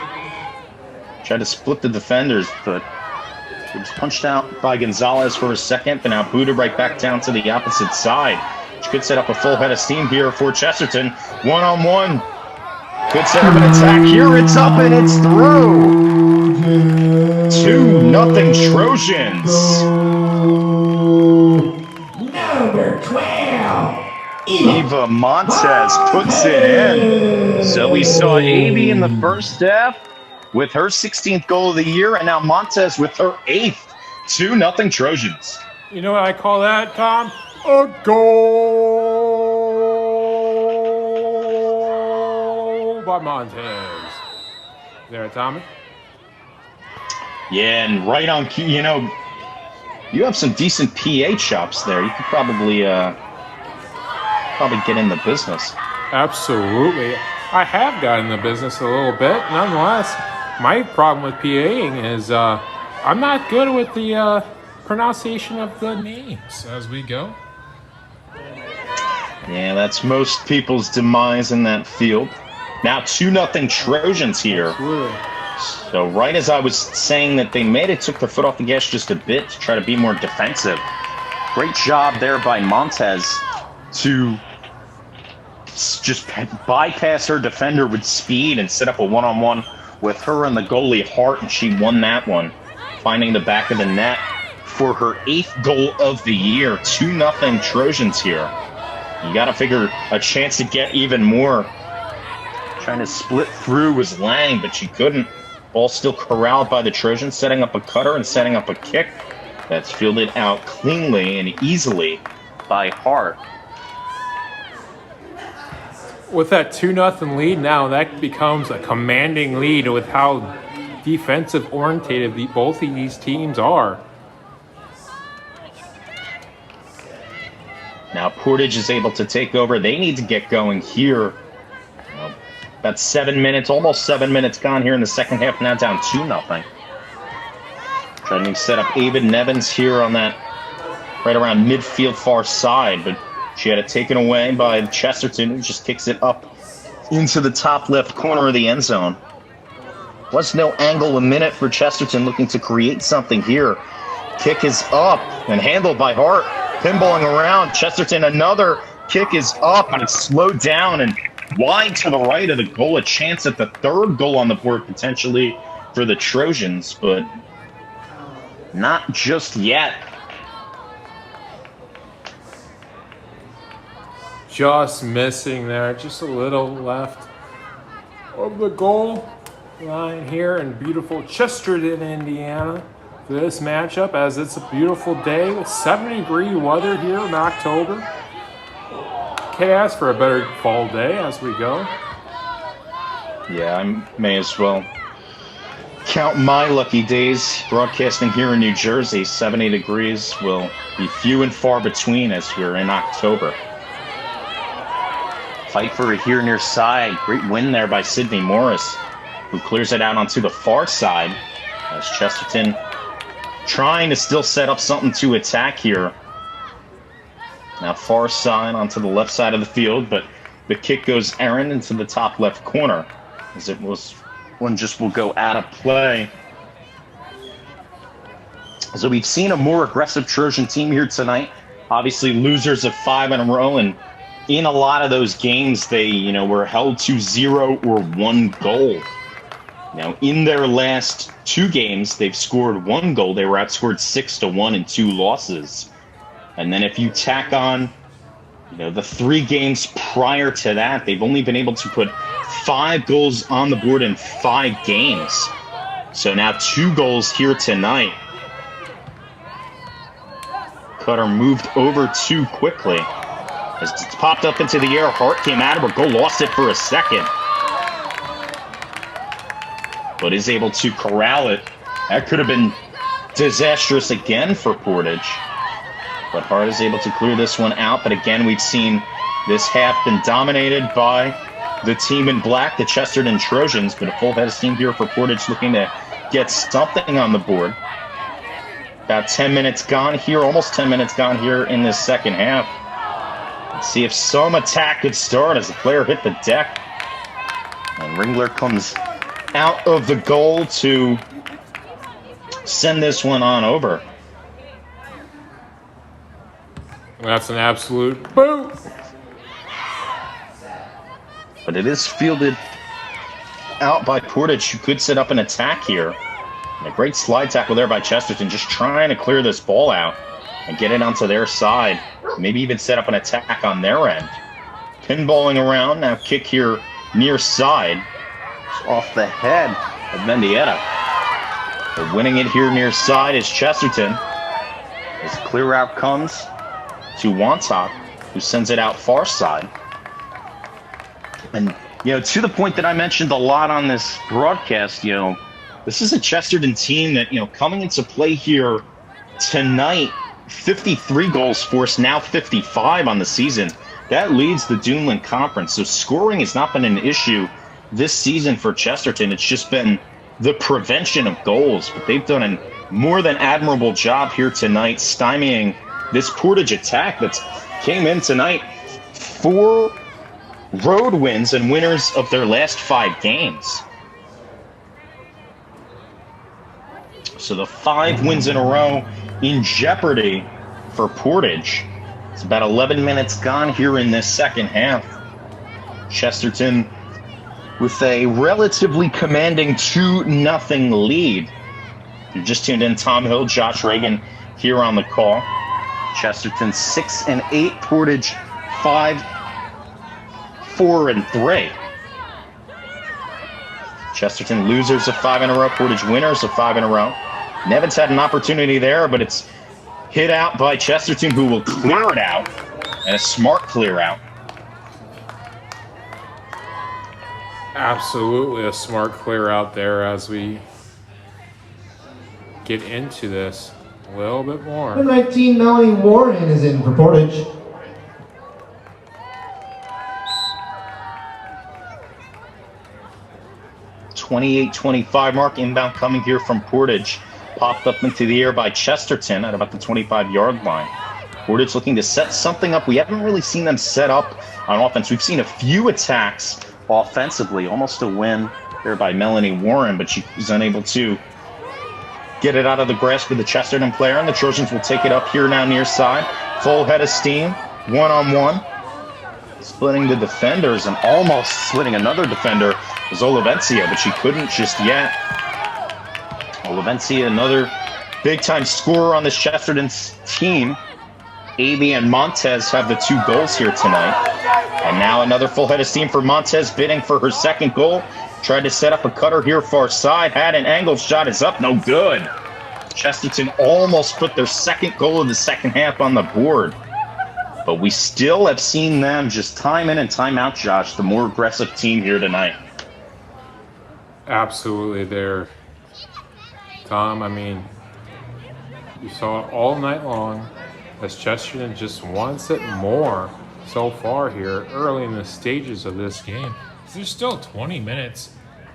Tried to split the defenders, but it was punched out by Gonzalez for a second, but now booted right back down to the opposite side. Which could set up a full head of steam here for Chesterton. 1-on-1. Good set up an attack here. It's up and it's through. 2-0 Trojans. Number 12. Eva Montez puts it in. So we saw Avey in the first half with her 16th goal of the year, and now Montez with her 8th. 2-0 Trojans. You know what I call that, Tom? A goal by Montez. There, Tommy? Yeah, and right on key. You have some decent PA chops there. You could probably get in the business. Absolutely. I have gotten in the business a little bit. Nonetheless, my problem with PAing is I'm not good with the pronunciation of the names as we go. Yeah, that's most people's demise in that field. Now 2-0 Trojans here. Absolutely. So right as I was saying that they took their foot off the gas just a bit to try to be more defensive. Great job there by Montez to just bypass her defender with speed and set up a 1-on-1 with her and the goalie Hart, and she won that one, finding the back of the net for her 8th goal of the year. 2-0 Trojans here. You got to figure a chance to get even more. Trying to split through was Lang, but she couldn't. Ball still corralled by the Trojans, setting up a cutter and setting up a kick. That's fielded out cleanly and easily by Hart. With that 2-0 lead now, that becomes a commanding lead with how defensive orientated both of these teams are. Now Portage is able to take over. They need to get going here. About 7 minutes, almost 7 minutes gone here in the second half. Now down 2-0. Trying to set up Avid Nevins here on that right around midfield far side, but she had it taken away by Chesterton, who just kicks it up into the top left corner of the end zone. Was no angle a minute for Chesterton, looking to create something here. Kick is up and handled by Hart. Pinballing around. Chesterton, another kick is up, and it's slowed down and wide to the right of the goal. A chance at the third goal on the board potentially for the Trojans, but not just yet. Just missing there, just a little left of the goal line here in beautiful Chesterton, Indiana. for this matchup, as it's a beautiful day with 70-degree weather here in October. Can't ask for a better fall day as we go. Yeah, I may as well count my lucky days broadcasting here in New Jersey. 70 degrees will be few and far between as we're in October. Fight for it here near side. Great win there by Sidney Morris, who clears it out onto the far side as Chesterton trying to still set up something to attack here. Now far side onto the left side of the field, but the kick goes errant into the top left corner as it was one just will go out of play. So we've seen a more aggressive Trojan team here tonight. Obviously losers of 5 in a row, and in a lot of those games they were held to 0 or 1 goal. Now in their last 2 games they've scored 1 goal. They were outscored 6-1 in 2 losses. And then if you tack on the 3 games prior to that, they've only been able to put 5 goals on the board in 5 games. So now 2 goals here tonight. Cutter moved over too quickly. As it's popped up into the air, Hart came out of it, goal lost it for a second. But is able to corral it. That could have been disastrous again for Portage. But Hart is able to clear this one out. But again, we've seen this half been dominated by the team in black, the Chesterton Trojans. But a full head of steam here for Portage, looking to get something on the board. About 10 minutes gone here, almost 10 minutes gone here in this second half. Let's see if some attack could start as the player hit the deck. And Ringler comes out of the goal to send this one on over. That's an absolute boot. But it is fielded out by Portage, who could set up an attack here. And a great slide tackle there by Chesterton, just trying to clear this ball out and get it onto their side. Maybe even set up an attack on their end. Pinballing around, now kick here near side. It's off the head of Mendieta. But winning it here near side is Chesterton. As clear out comes to Wantock, who sends it out far side. And, to the point that I mentioned a lot on this broadcast, this is a Chesterton team that, coming into play here tonight, 53 goals forced, now 55 on the season. That leads the Duneland Conference. So scoring has not been an issue this season for Chesterton. It's just been the prevention of goals. But they've done a more than admirable job here tonight, stymieing this Portage attack that came in tonight. 4 road wins and winners of their last 5 games. So the 5 wins in a row in jeopardy for Portage. It's about 11 minutes gone here in this second half. Chesterton with a relatively commanding 2-0 lead. You just tuned in, Tom Hill, Josh Regan here on the call. Chesterton 6-8, Portage 5-4-3. Chesterton losers of 5 in a row, Portage winners of 5 in a row. Nevins had an opportunity there, but it's hit out by Chesterton, who will clear it out, and a smart clear out. Absolutely a smart clear out there as we get into this a little bit more. Number 19, Melanie Warren is in for Portage. .28-25 mark, inbound coming here from Portage. Popped up into the air by Chesterton at about the 25-yard line. Portage looking to set something up. We haven't really seen them set up on offense. We've seen a few attacks offensively, almost a win there by Melanie Warren, but she's unable to get it out of the grasp of the Chesterton player, and the Trojans will take it up here now near side. Full head of steam, one-on-one. Splitting the defenders and almost splitting another defender was Olivencia, but she couldn't just yet. Olivencia, another big-time scorer on this Chesterton team. Avey and Montez have the 2 goals here tonight. And now another full head of steam for Montez, bidding for her second goal. Tried to set up a cutter here far side. Had an angled shot, is up, no good. Chesterton almost put their second goal of the second half on the board. But we still have seen them just time in and time out, Josh, the more aggressive team here tonight. Absolutely there, Tom. I mean, you saw it all night long as Chesterton just wants it more so far here early in the stages of this game. There's still 20 minutes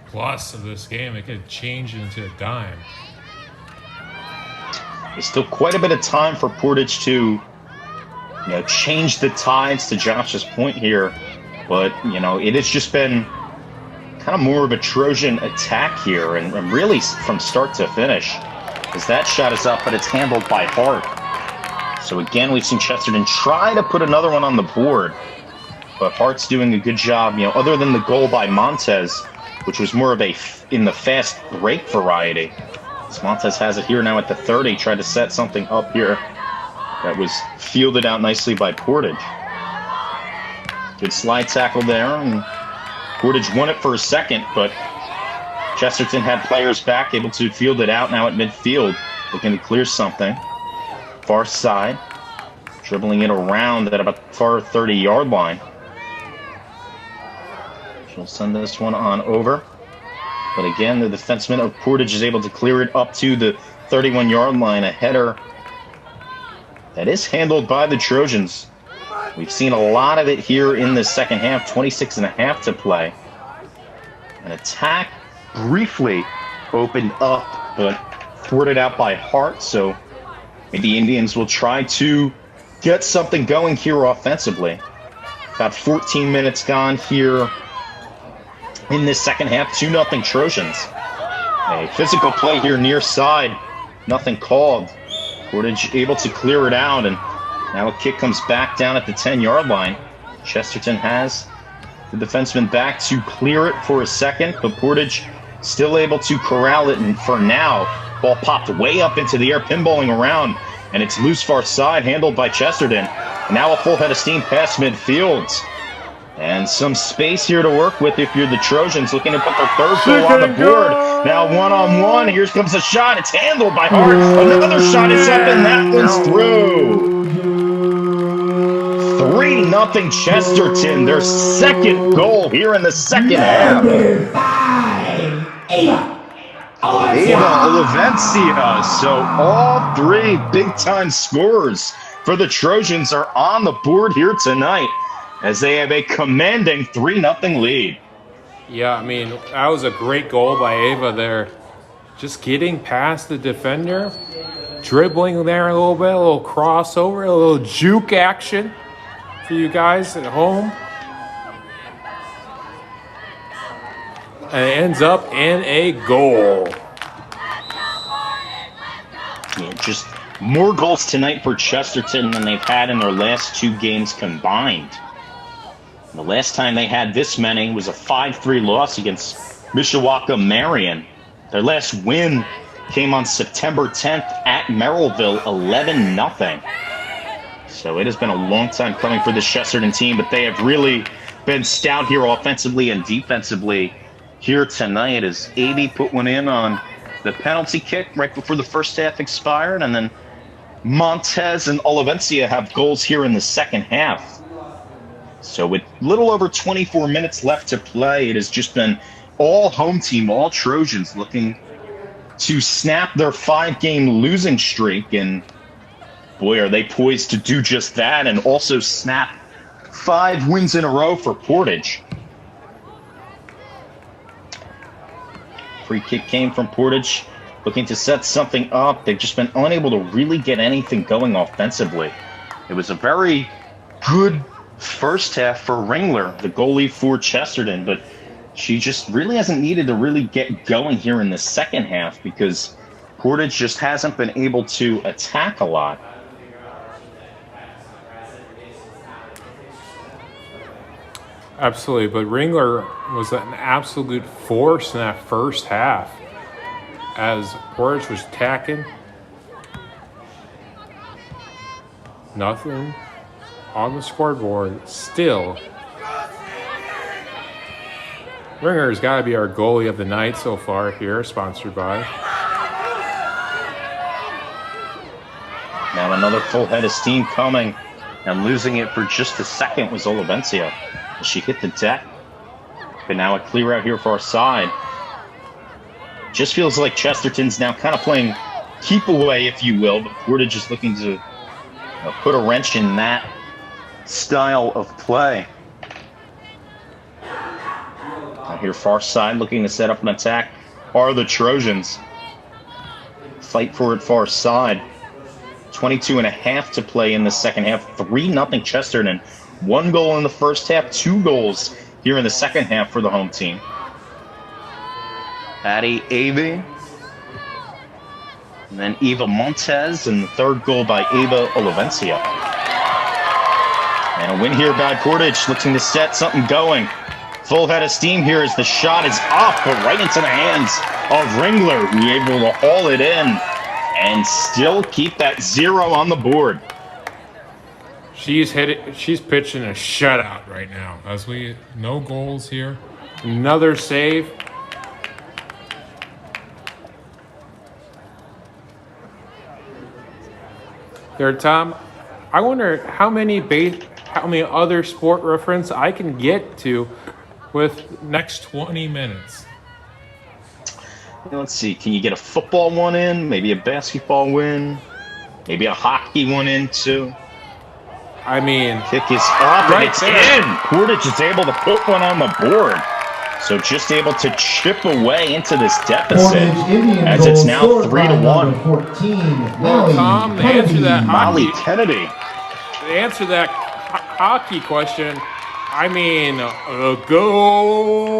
plus of this game. It could change into a dime. There's still quite a bit of time for Portage to, change the tides, to Josh's point here. But, it has just been kind of more of a Trojan attack here, and really from start to finish. As that shot is up, but it's handled by Hart. So again, we've seen Chesterton try to put another one on the board, but Hart's doing a good job, other than the goal by Montez, which was more of in the fast break variety. So Montez has it here now at the 30, tried to set something up here that was fielded out nicely by Portage. Good slide tackle there, and Portage won it for a second, but Chesterton had players back, able to field it out now at midfield, looking to clear something. Far side, dribbling it around at about the far 30-yard line. She'll send this one on over. But again, the defenseman of Portage is able to clear it up to the 31-yard line. A header that is handled by the Trojans. We've seen a lot of it here in the second half, 26 and a half to play. An attack briefly opened up, but thwarted out by Hart, so maybe the Indians will try to get something going here offensively. About 14 minutes gone here in this second half. 2-0 Trojans. A physical play here near side. Nothing called. Portage able to clear it out, and now a kick comes back down at the 10-yard line. Chesterton has the defenseman back to clear it for a second, but Portage still able to corral it, and for now, ball popped way up into the air, pinballing around, and it's loose far side, handled by Chesterton. Now a full head of steam past midfield. And some space here to work with if you're the Trojans, looking to put their third goal on the board. Now one-on-one, here comes a shot, it's handled by Hart. Another shot is up, and that one's through. 3-0 Chesterton, their second goal here in the second half. Ava Olivencia. So all three big-time scorers for the Trojans are on the board here tonight as they have a commanding 3-0 lead. Yeah, I mean, that was a great goal by Ava there. Just getting past the defender, dribbling there a little bit, a little crossover, a little juke action for you guys at home. And it ends up in a goal. Yeah, just more goals tonight for Chesterton than they've had in their last two games combined. The last time they had this many was a 5-3 loss against Mishawaka Marion. Their last win came on September 10th at Merrillville, 11-0. So it has been a long time coming for this Chesterton team, but they have really been stout here offensively and defensively here tonight as Avey put one in on the penalty kick right before the first half expired, and then Montez and Olivencia have goals here in the second half. So with little over 24 minutes left to play, it has just been all home team, all Trojans looking to snap their 5-game losing streak. And boy, are they poised to do just that and also snap 5 wins in a row for Portage. Free kick came from Portage, looking to set something up. They've just been unable to really get anything going offensively. It was a very good first half for Ringler, the goalie for Chesterton, but she just really hasn't needed to really get going here in the second half because Portage just hasn't been able to attack a lot. Absolutely, but Ringler was an absolute force in that first half as Portage was attacking. Nothing on the scoreboard still. Ringer's got to be our goalie of the night so far here, sponsored by. And another full head of steam coming. And losing it for just a second was Olivencia. She hit the deck. But now a clear out here for our side. Just feels like Chesterton's now kind of playing keep away, if you will. But Portage is looking to put a wrench in that style of play. Out here far side looking to set up an attack are the Trojans. Fight for it far side. 22.5 to play in the second half. 3-0 Chesterton. 1 goal in the first half, 2 goals here in the second half for the home team. Patty Ave. And then Eva Montez, and the third goal by Ava Olivencia. And a win here by Portage, looking to set something going. Full head of steam here as the shot is off, but right into the hands of Ringler, who able to haul it in and still keep that 0 on the board. She's pitching a shutout right now. No goals here. Another save. There, Tom. I wonder how many other sport reference I can get to with next 20 minutes. Let's see. Can you get a football one in? Maybe a basketball win? Maybe a hockey one in too? I mean, kick is up right and it's there. in. Portage is able to put one on the board. So just able to chip away into this deficit as it's now 3-1. 14, well, Tom, the answer to that Molly Kennedy. The answer to that hockey question, I mean, go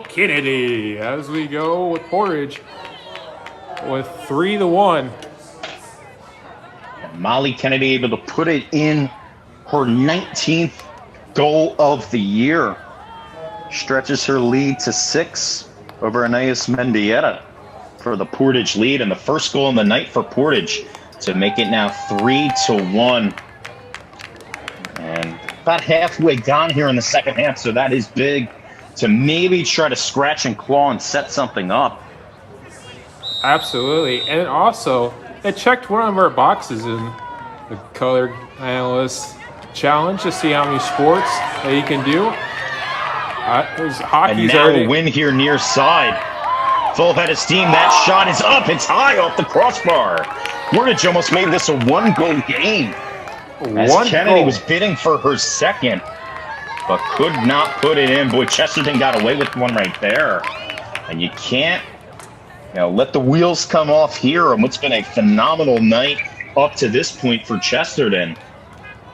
Kennedy as we go with Portage with 3-1. Molly Kennedy able to put it in her 19th goal of the year. Stretches her lead to 6 over Anais Mendieta for the Portage lead, and the first goal in the night for Portage to make it now 3-1. And about halfway gone here in the second half, so that is big to maybe try to scratch and claw and set something up. Absolutely, and also it checked one of our boxes in the Colored Analyst Challenge to see how many sports that you can do. And now a win here near side. Full head of steam. That shot is up. It's high off the crossbar. Portage almost made this a 1-goal game. As Kennedy was bidding for her second, but could not put it in. Boy, Chesterton got away with one right there. And you can't let the wheels come off here on what's been a phenomenal night up to this point for Chesterton.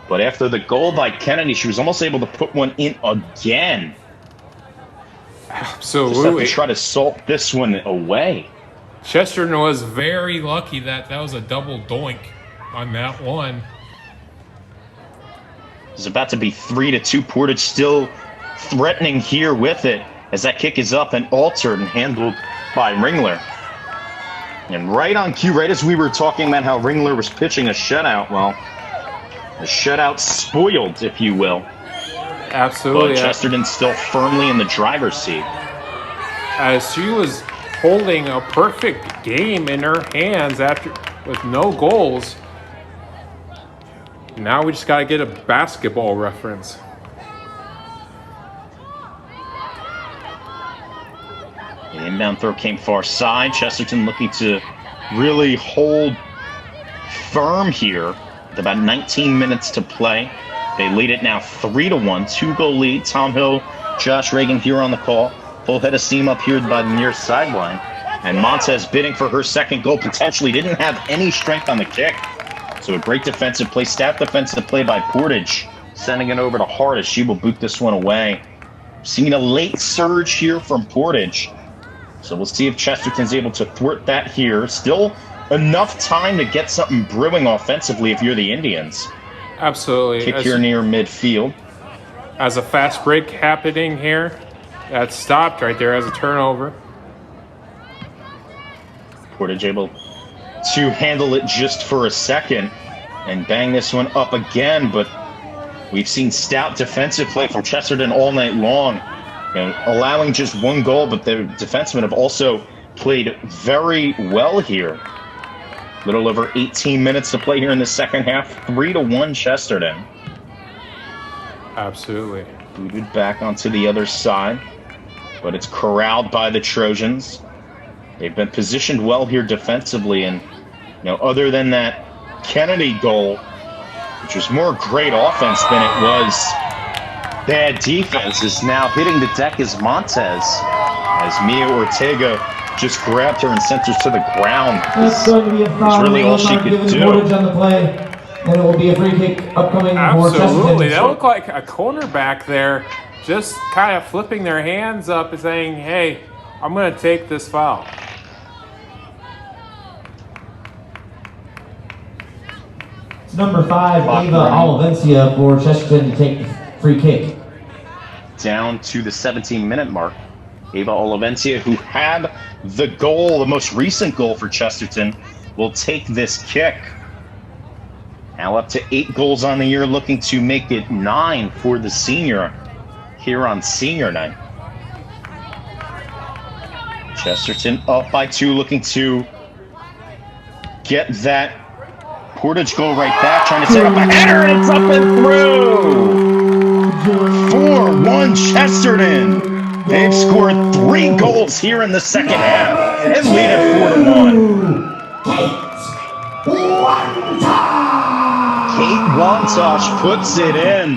But after the goal by Kennedy, she was almost able to put one in again. Absolutely. Just have to try to salt this one away. Chesterton was very lucky that was a double doink on that one. It's about to be 3-2. Portage still threatening here with it as that kick is up and altered and handled by Ringler. And right on cue, right as we were talking about how Ringler was pitching a shutout, well, the shutout spoiled, if you will. Absolutely. But Chesterton's still firmly in the driver's seat. As she was holding a perfect game in her hands with no goals. Now we just got to get a basketball reference. The inbound throw came far side. Chesterton looking to really hold firm here with about 19 minutes to play. They lead it now 3-1, 2-goal lead. Tom Hill, Josh Regan here on the call. Full head of steam up here by the near sideline. And Montez bidding for her second goal, potentially didn't have any strength on the kick. So a great defensive play, stout defensive play by Portage. Sending it over to Hart as she will boot this one away. Seeing a late surge here from Portage. So we'll see if Chesterton's able to thwart that here. Still enough time to get something brewing offensively if you're the Indians. Absolutely. Kick here near midfield. As a fast break happening here, that stopped right there as a turnover. Portage able to handle it just for a second and bang this one up again, but we've seen stout defensive play from Chesterton all night long, allowing just one goal, but the defensemen have also played very well here. Little over 18 minutes to play here in the second half. 3-1 Chesterton. Absolutely. Booted back onto the other side, but it's corralled by the Trojans. They've been positioned well here defensively, and other than that Kennedy goal, which was more great offense than it was bad defense, is now hitting the deck as Montez, as Mia Ortega just grabbed her and sent her to the ground. It's going to be a foul. Really all she could do. Portage on the play, and it will be a free kick upcoming for Chesterton. Absolutely. That looked like a cornerback there, just kind of flipping their hands up and saying, hey, I'm going to take this foul. It's number 5, Ava Olivencia for Chesterton to take the free kick. Down to the 17-minute mark. Ava Olivencia, who had the goal, the most recent goal for Chesterton, will take this kick. Now up to 8 goals on the year, looking to make it 9 for the senior here on senior night. Chesterton up by 2, looking to get that Portage goal right back, trying to set up a header, and it's up and through! 4-1 Chesterton! They've scored 3 goals here in the second half and lead at 4-1. Kate Wantosh puts it in.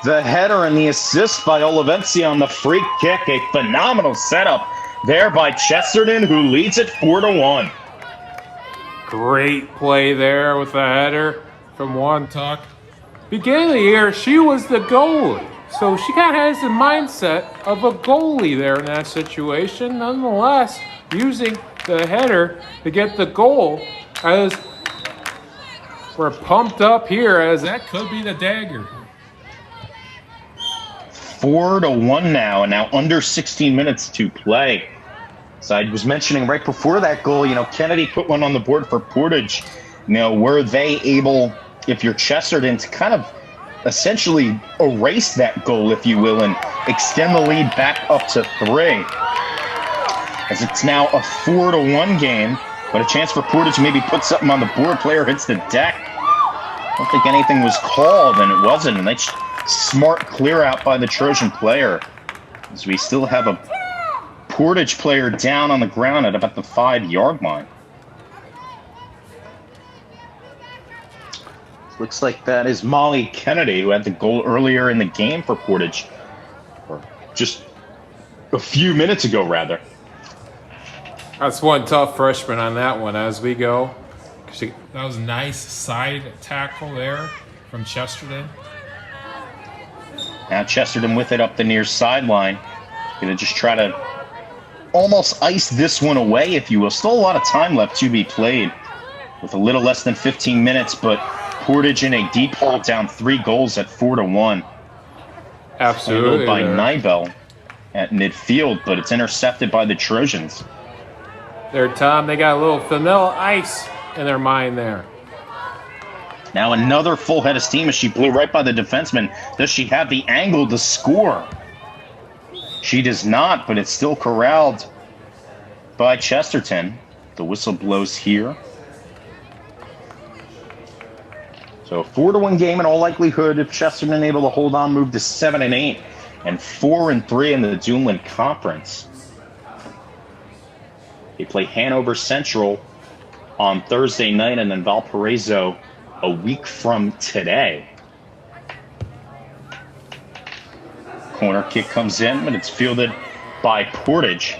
The header and the assist by Olivencia on the free kick. A phenomenal setup there by Chesterton, who leads at 4-1. Great play there with the header from Wantuck. Beginning of the year, she was the goalie. So she kind of has the mindset of a goalie there in that situation. Nonetheless, using the header to get the goal, as we're pumped up here, as that could be the dagger. 4-1 now, and now under 16 minutes to play. So I was mentioning right before that goal, Kennedy put one on the board for Portage. Were they able, if you're Chesterton, to kind of essentially erase that goal, if you will, and extend the lead back up to 3. As it's now a 4-1 game, but a chance for Portage to maybe put something on the board. Player hits the deck. I don't think anything was called, and it wasn't. And that's smart clear out by the Trojan player, as we still have a Portage player down on the ground at about the 5-yard line. Looks like that is Molly Kennedy, who had the goal earlier in the game for Portage, or just a few minutes ago, rather. That's one tough freshman on that one as we go. That was a nice side tackle there from Chesterton. Now Chesterton with it up the near sideline. Going to just try to almost ice this one away, if you will. Still a lot of time left to be played with a little less than 15 minutes, but Portage in a deep hole, down 3 goals at 4-1. Absolutely. By Nibel at midfield, but it's intercepted by the Trojans. There, Tom, they got a little vanilla ice in their mind there. Now another full head of steam as she blew right by the defenseman. Does she have the angle to score? She does not, but it's still corralled by Chesterton. The whistle blows here. So a 4-1 game in all likelihood. If Chesterton able to hold on, move to 7-8 and 4-3 in the Duneland Conference. They play Hanover Central on Thursday night, and then Valparaiso a week from today. Corner kick comes in, but it's fielded by Portage.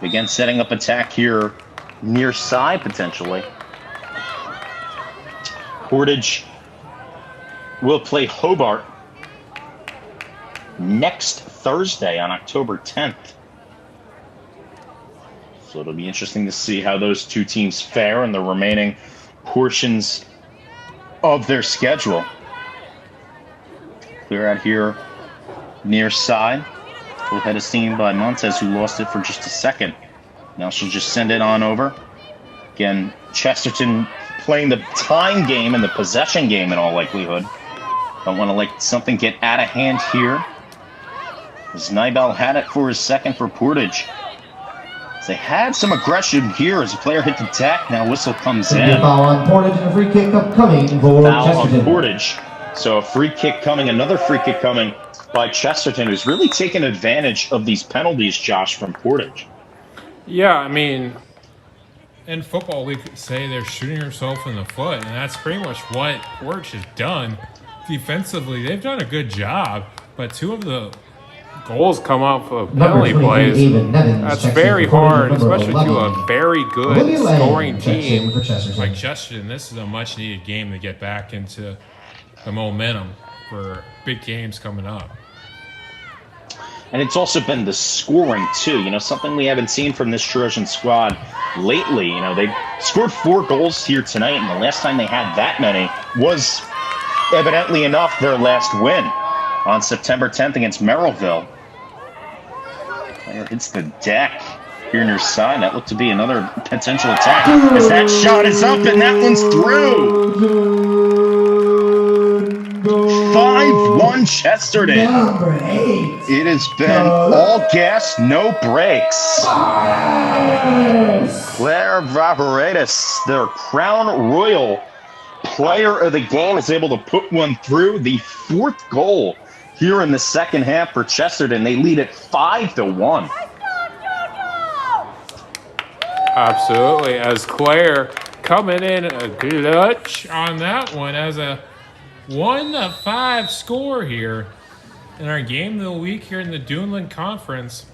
Again, setting up attack here near side potentially. Portage will play Hobart next Thursday on October 10th. So it'll be interesting to see how those two teams fare in the remaining portions of their schedule. Clear out here near side. Full head of steam by Montez, who lost it for just a second. Now she'll just send it on over. Again, Chesterton playing the time game and the possession game in all likelihood. Don't want to let something get out of hand here, as Nibel had it for his second for Portage. They had some aggression here as a player hit the deck. Now whistle comes in. Foul on Portage and a free kick upcoming for Foul Chesterton. on Portage. So a free kick coming, another free kick coming by Chesterton, who's really taken advantage of these penalties, Josh, from Portage. Yeah, I mean, in football, we could say they're shooting themselves in the foot, and that's pretty much what Portage has done. Defensively, they've done a good job, but two of the goals come off of penalty plays. That's very hard, especially to a very good scoring team like Chesterton. This is a much-needed game to get back into the momentum for big games coming up. And it's also been the scoring, too. You know, something we haven't seen from this Trojan squad lately. You know, they scored 4 goals here tonight, and the last time they had that many was, evidently enough, their last win on September 10th against Merrillville. Player hits the deck here near side. That looked to be another potential attack. As that shot is up, and that one's through. 5-1 Chesterton. Number 8. It has been all gas, no brakes. Claire Vaporatus, their Crown Royal player of the game, is able to put one through. The 4th goal here in the second half for Chesterton. They lead it 5-1. Absolutely, as Claire coming in a clutch on that one as a 1-5 score here in our game of the week here in the Duneland Conference.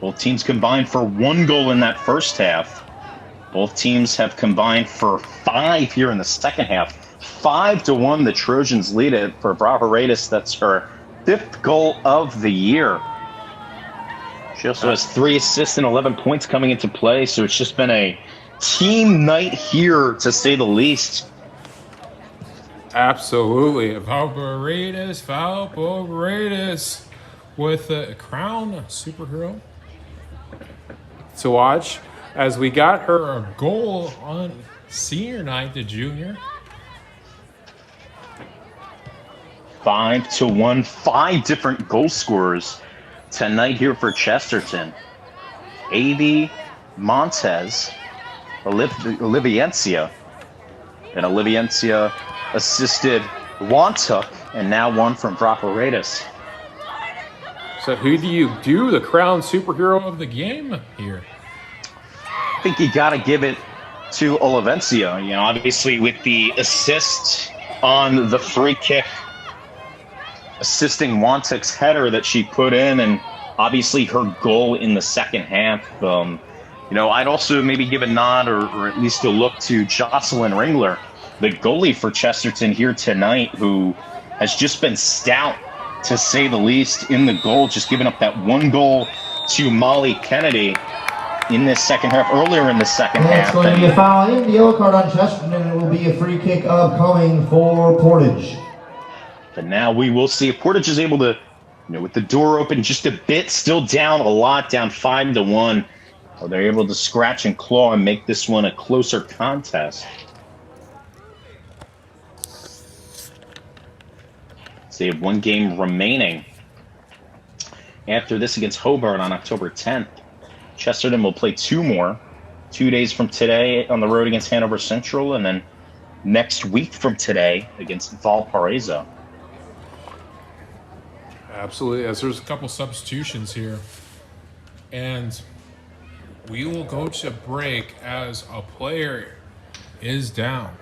Both teams combined for 1 goal in that first half. Both teams have combined for 5 here in the second half. 5-1, the Trojans lead it for Vaporatus. That's her 5th goal of the year. She also has 3 assists and 11 points coming into play, so it's just been a team night here, to say the least. Absolutely. Vaporatus with the Crown Superhero to watch as we got her a goal on senior night, the junior. 5-1, 5 different goal scorers tonight here for Chesterton. Avi Montez, Oliviencia, and Oliviencia assisted Wantuck, and now one from Vaporatus. So who do you do the Crown Superhero of the game here? I think you got to give it to Olivencia. You know, obviously with the assist on the free kick, assisting Wantuck's header that she put in, and obviously her goal in the second half. You know, I'd also maybe give a nod or at least a look to Jocelyn Ringler, the goalie for Chesterton here tonight, who has just been stout, to say the least, in the goal, just giving up that 1 goal to Molly Kennedy in this second half, earlier in the second half. It's going to be a foul and the yellow card on Chesterton, and it will be a free kick upcoming for Portage. But now we will see if Portage is able to, you know, with the door open just a bit, still down a lot, down 5-1. Are they able to scratch and claw and make this one a closer contest? So they have 1 game remaining. After this against Hobart on October 10th, Chesterton will play 2 more. 2 days from today on the road against Hanover Central, and then next week from today against Valparaiso. Absolutely, as there's a couple substitutions here. And we will go to break as a player is down.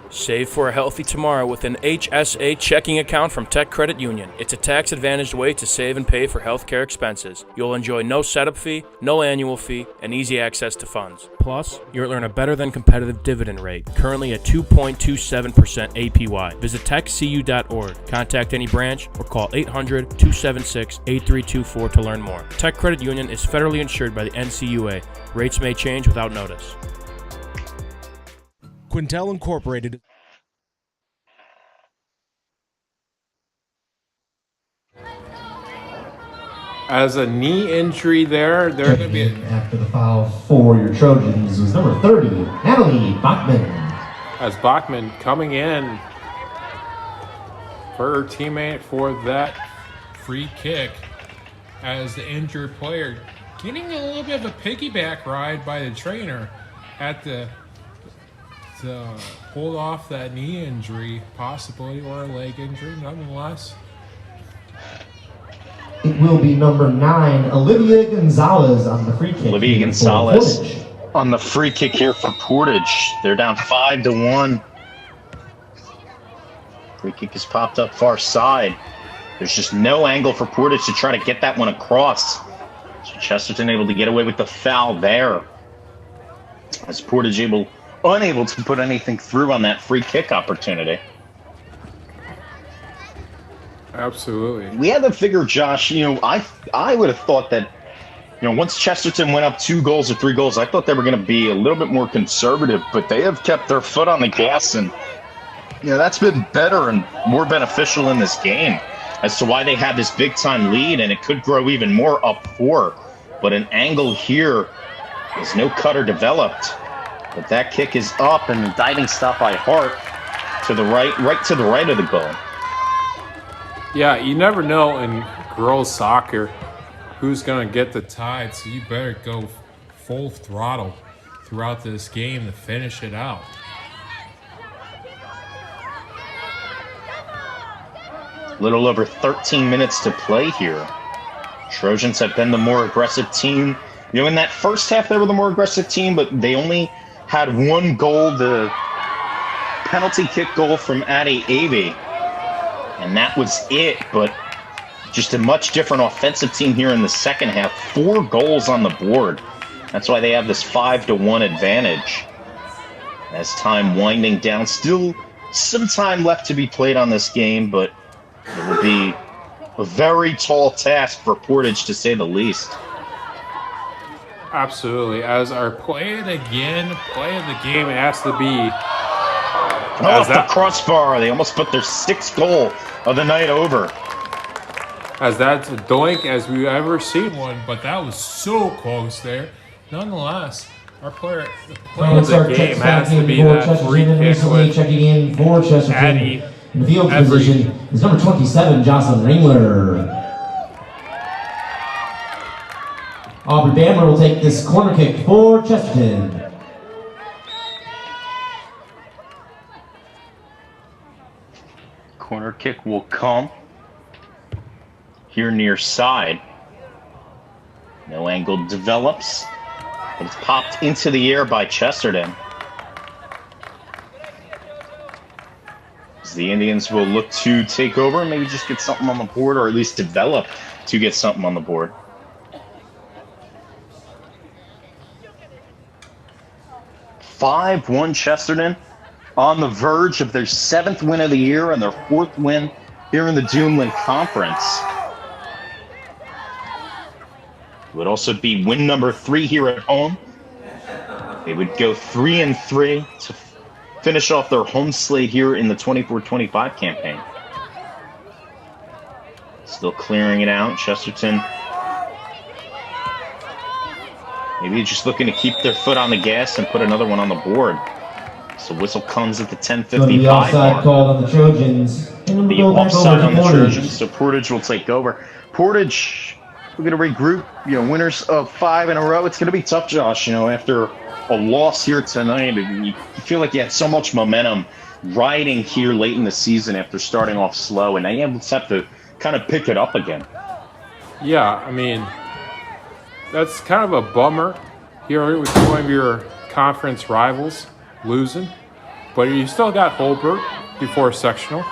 Save for a healthy tomorrow with an HSA checking account from Tech Credit Union. It's a tax-advantaged way to save and pay for healthcare expenses. You'll enjoy no setup fee, no annual fee, and easy access to funds. Plus, you'll earn a better-than-competitive dividend rate, currently at 2.27% APY. Visit techcu.org, contact any branch, or call 800-276-8324 to learn more. Tech Credit Union is federally insured by the NCUA. Rates may change without notice. Quintel Incorporated. As a knee injury there, they're going to be... After the foul for your Trojans was number 30, Natalie Bachman. As Bachman coming in for her teammate for that free kick, as the injured player getting a little bit of a piggyback ride by the trainer at to hold off that knee injury possibly, or a leg injury nonetheless. It will be number 9, Olivia Gonzalez on the free kick. Olivia Gonzalez on the free kick here for Portage. They're down 5-1. Free kick is popped up far side. There's just no angle for Portage to try to get that one across. So Chesterton able to get away with the foul there. As Portage unable to put anything through on that free kick opportunity. Absolutely. We had to figure, Josh, I would have thought that, once Chesterton went up 2 goals or 3 goals, I thought they were going to be a little bit more conservative, but they have kept their foot on the gas, and, that's been better and more beneficial in this game as to why they have this big-time lead, and it could grow even more up 4. But an angle here, there's no cutter developed, but that kick is up, and the diving stop by Hart to the right to the right of the goal. Yeah, you never know in girls soccer who's going to get the tide, so you better go full throttle throughout this game to finish it out. A little over 13 minutes to play here. Trojans have been the more aggressive team. In that first half they were the more aggressive team, but they only had 1 goal, the penalty kick goal from Addie Avey. And that was it, but just a much different offensive team here in the second half. 4 goals on the board. That's why they have this 5-1 advantage. As time winding down, still some time left to be played on this game, but it will be a very tall task for Portage, to say the least. Absolutely. As our play of the game has to be... Off the crossbar. They almost put their 6th goal of the night over. As that's a doink as we've ever seen one, but that was so close there. Nonetheless, the play of the game has to be that free kick with checking in for Chesterton. Addie. In the field position is number 27, Jocelyn Ringler. Aubrey Bammer will take this corner kick for Chesterton. Corner kick will come here near side. No angle develops, but it's popped into the air by Chesterton. As the Indians will look to take over and maybe just get something on the board, or at least develop to get something on the board. (5-1) Chesterton, on the verge of their 7th win of the year and their 4th win here in the Duneland Conference. It would also be win number 3 here at home. They would go 3-3 to finish off their home slate here in the 24-25 campaign. Still clearing it out. Chesterton maybe just looking to keep their foot on the gas and put another one on the board. So whistle comes at the 10:55 The offside mark. called on the Trojans. And The we'll go back offside over on to the Portage. Trojans, so Portage will take over. Portage, we're going to regroup. Winners of 5 in a row. It's going to be tough, Josh. After a loss here tonight, you feel like you had so much momentum riding here late in the season after starting off slow, and now you just have to kind of pick it up again. Yeah, I mean, that's kind of a bummer here with one of your conference rivals losing, but you still got Holbert before sectional.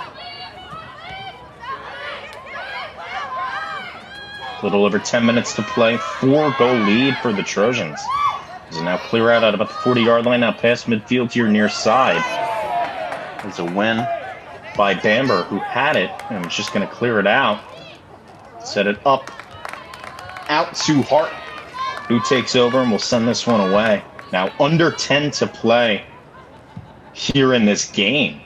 A little over 10 minutes to play. 4-goal lead for the Trojans. As they now clear out at about the 40-yard line, now past midfield here near side. It's a win by Bamber, who had it and was just going to clear it out. Set it up out to Hart, who takes over and will send this one away. Now under 10 to play here in this game.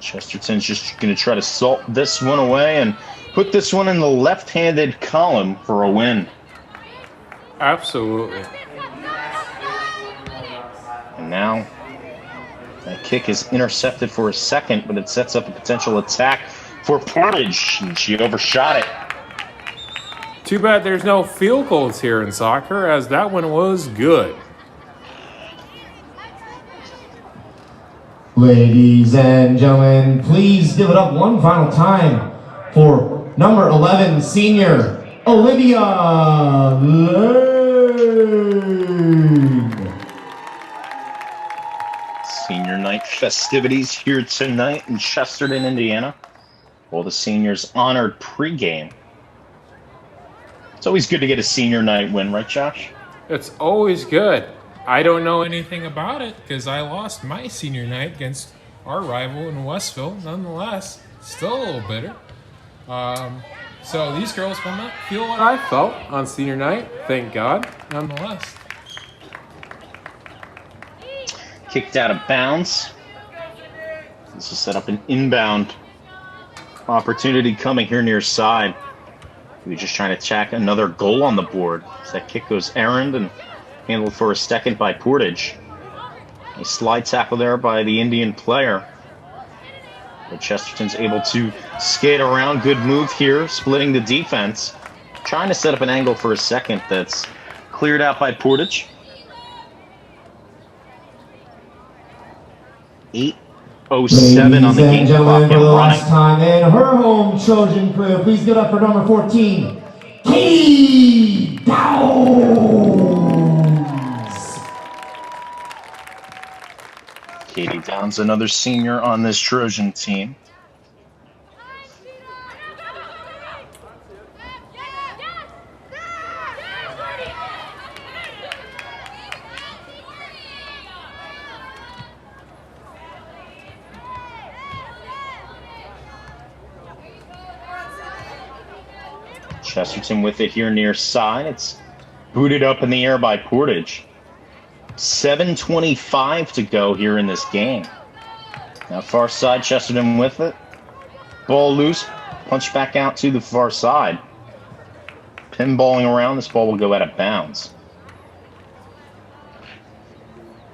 Chesterton's just going to try to salt this one away and put this one in the left-handed column for a win. Absolutely. And now That kick is intercepted for a second, but it sets up a potential attack for Portage, and she overshot it. Too bad there's no field goals here in soccer, as that one was good. Ladies and gentlemen, please give it up one final time for number 11 senior Olivia Lane. Senior night festivities here tonight in Chesterton, Indiana. All the seniors honored pregame. It's always good to get a senior night win, right, Josh? It's always good. I don't know anything about it because I lost my senior night against our rival in Westville. Nonetheless, still a little bitter. So these girls will not feel what I felt on senior night, thank God, nonetheless. Kicked out of bounds. This will set up an inbound opportunity coming here near side. We're just trying to tack another goal on the board. So that kick goes errand and handled for a second by Portage. A slide tackle there by the Indian player. But Chesterton's able to skate around. Good move here, splitting the defense. Trying to set up an angle for a second that's cleared out by Portage. 8:07 on the game clock and for the running. last time in her home Trojan crew, please give it up for number 14, Katie Downs. Katie Downs, another senior on this Trojan team. Chesterton with it here near side. It's booted up in the air by Portage. 7:25 to go here in this game. Now far side, Chesterton with it. Ball loose, punch back out to the far side. Pinballing around, this ball will go out of bounds.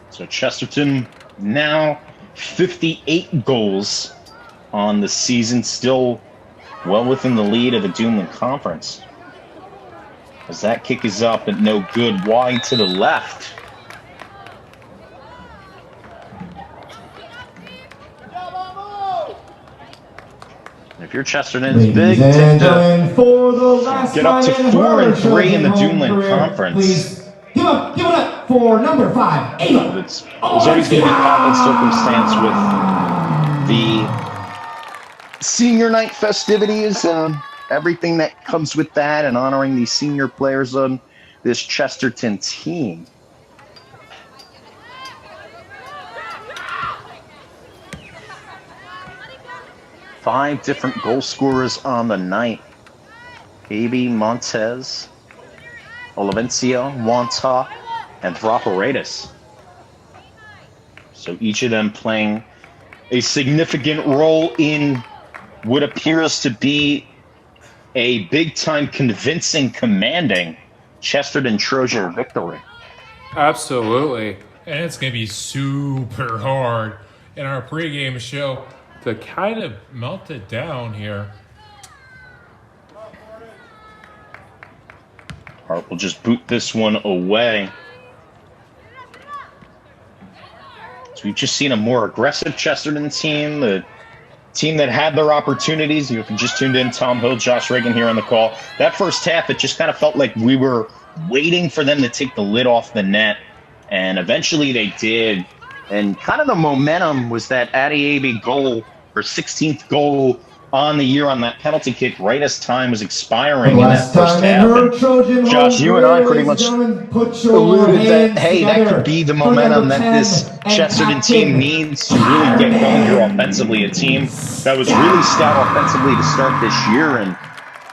So Chesterton now 58 goals on the season, still well within the lead of the Duneland Conference. As that kick is up, but no good, wide to the left. If you're Chesterton, it's big. For the last Get up to time 4-3 in the Duneland career, Conference. Please give it up for number 5, Ava. It's always going to be pomp and circumstance with the senior night festivities, everything that comes with that, and honoring the senior players on this Chesterton team. Five different goal scorers on the night. Baby, Montez, Olivencia, Wanta, and Throporatus. So each of them playing a significant role in what appears to be a big-time, convincing, commanding Chesterton Trojan victory. Absolutely. And it's going to be super hard in our pregame show to kind of melt it down here. Hart will just boot this one away. So we've just seen a more aggressive Chesterton team, the team that had their opportunities. You can just tuned in, Tom Hill, Josh Regan here on the call. That first half, it just kind of felt like we were waiting for them to take the lid off the net, and eventually they did. And kind of the momentum was that Adiabi goal, her 16th goal on the year on that penalty kick, right as time was expiring in that first half. And Josh, you and I pretty much alluded that, hey, that could be the momentum that this Chesterton team needs to really get going here offensively. A team that was really stout offensively to start this year, and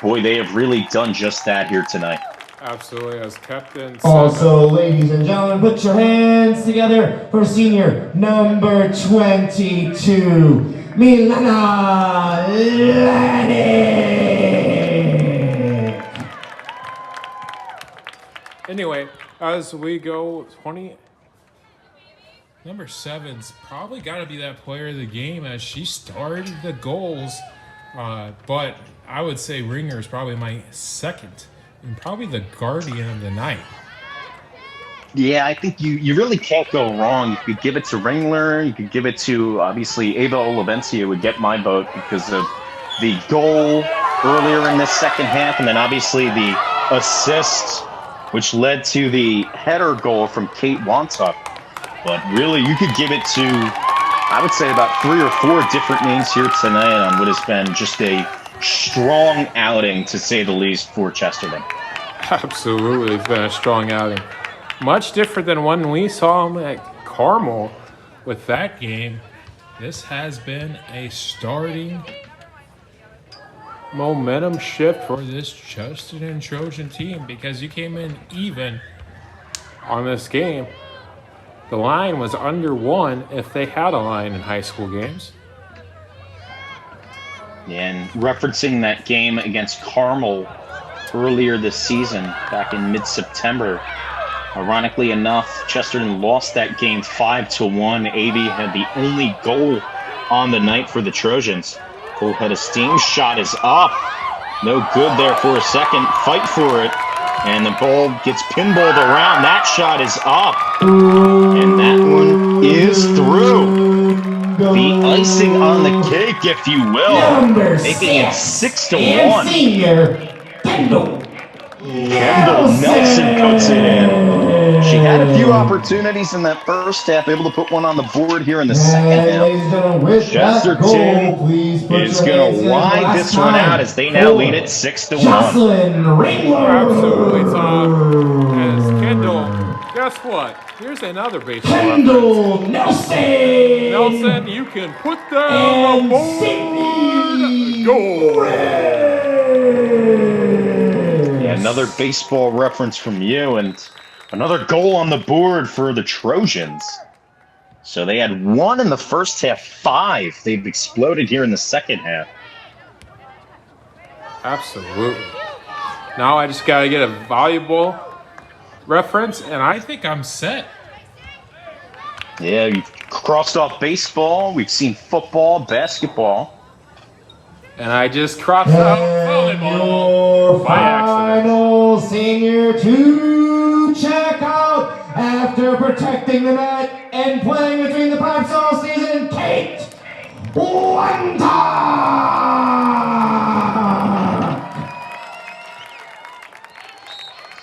boy, they have really done just that here tonight. Absolutely, as captain. Also, ladies and gentlemen, put your hands together for senior number 22, Milana Lanik. Anyway, as we go 20. Number 7's probably got to be that player of the game as she started the goals. But I would say Ringer is probably my second and probably the guardian of the night. Yeah, I think you really can't go wrong. You could give it to Ringler. You could give it to, obviously, Ava Olivencia would get my vote because of the goal earlier in this second half, and then obviously the assist, which led to the header goal from Kate Wantuck. But really, you could give it to, I would say, about 3 or 4 different names here tonight on what has been just a strong outing, to say the least, for Chesterton. Absolutely, it's been a strong outing. Much different than when we saw him at Carmel with that game. This has been a starting momentum shift for this Chesterton Trojan team because you came in even on this game. The line was under 1 if they had a line in high school games. And referencing that game against Carmel earlier this season, back in mid-September, ironically enough, Chesterton lost that game 5-1. Avey had the only goal on the night for the Trojans. Full head of steam. Shot is up. No good there for a second. Fight for it. And the ball gets pinballed around. That shot is up. And that one is through. The icing on the cake, if you will. Making it 6-1. Kendall Nelson puts it in. She had a few opportunities in that first half, able to put one on the board here in the second half. Chesterton is going to ride this one out as they now lead it 6-1. Absolutely, Tom. As Kendall, guess what? Here's another baseball Kendall reference. Nelson. Nelson, you can put down the board. Goal. Yeah, another baseball reference from you, and another goal on the board for the Trojans. So they had 1 in the first half, 5. They've exploded here in the second half. Absolutely. Now I just got to get a volleyball reference, and I think I'm set. Yeah, you've crossed off baseball. We've seen football, basketball. And I just crossed out volleyball by accident. Final senior to check out after protecting the net and playing between the pipes all season, Kate Wantuck.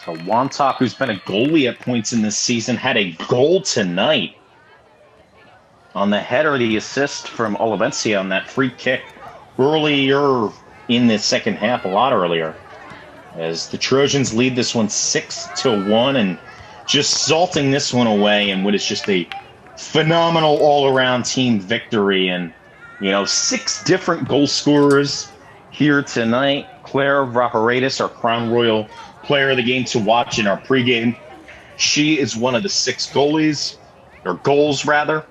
So Wantuck, who's been a goalie at points in this season, had a goal tonight on the header, the assist from Olivencia on that free kick earlier in the second half, a lot earlier, as the Trojans lead this one 6-1 and just salting this one away in what is just a phenomenal all-around team victory. And, 6 different goal scorers here tonight. Claire Vaharadis, our Crown Royal player of the game to watch in our pregame. She is one of the 6 goals rather.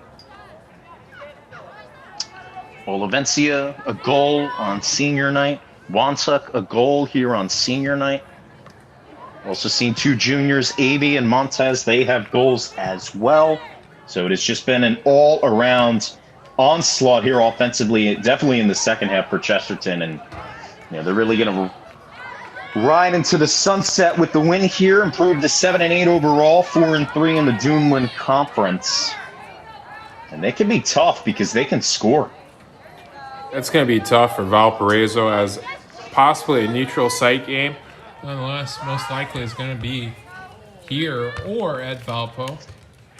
Olivencia, a goal on senior night. Wantuck, a goal here on senior night. Also seen 2 juniors, Avey and Montez. They have goals as well. So it has just been an all-around onslaught here offensively, definitely in the second half for Chesterton. And they're really going to ride into the sunset with the win here, improve to 7-8 overall, 4-3 in the Duneland Conference. And they can be tough because they can score. It's going to be tough for Valparaiso as possibly a neutral site game. Nonetheless, most likely it's going to be here or at Valpo.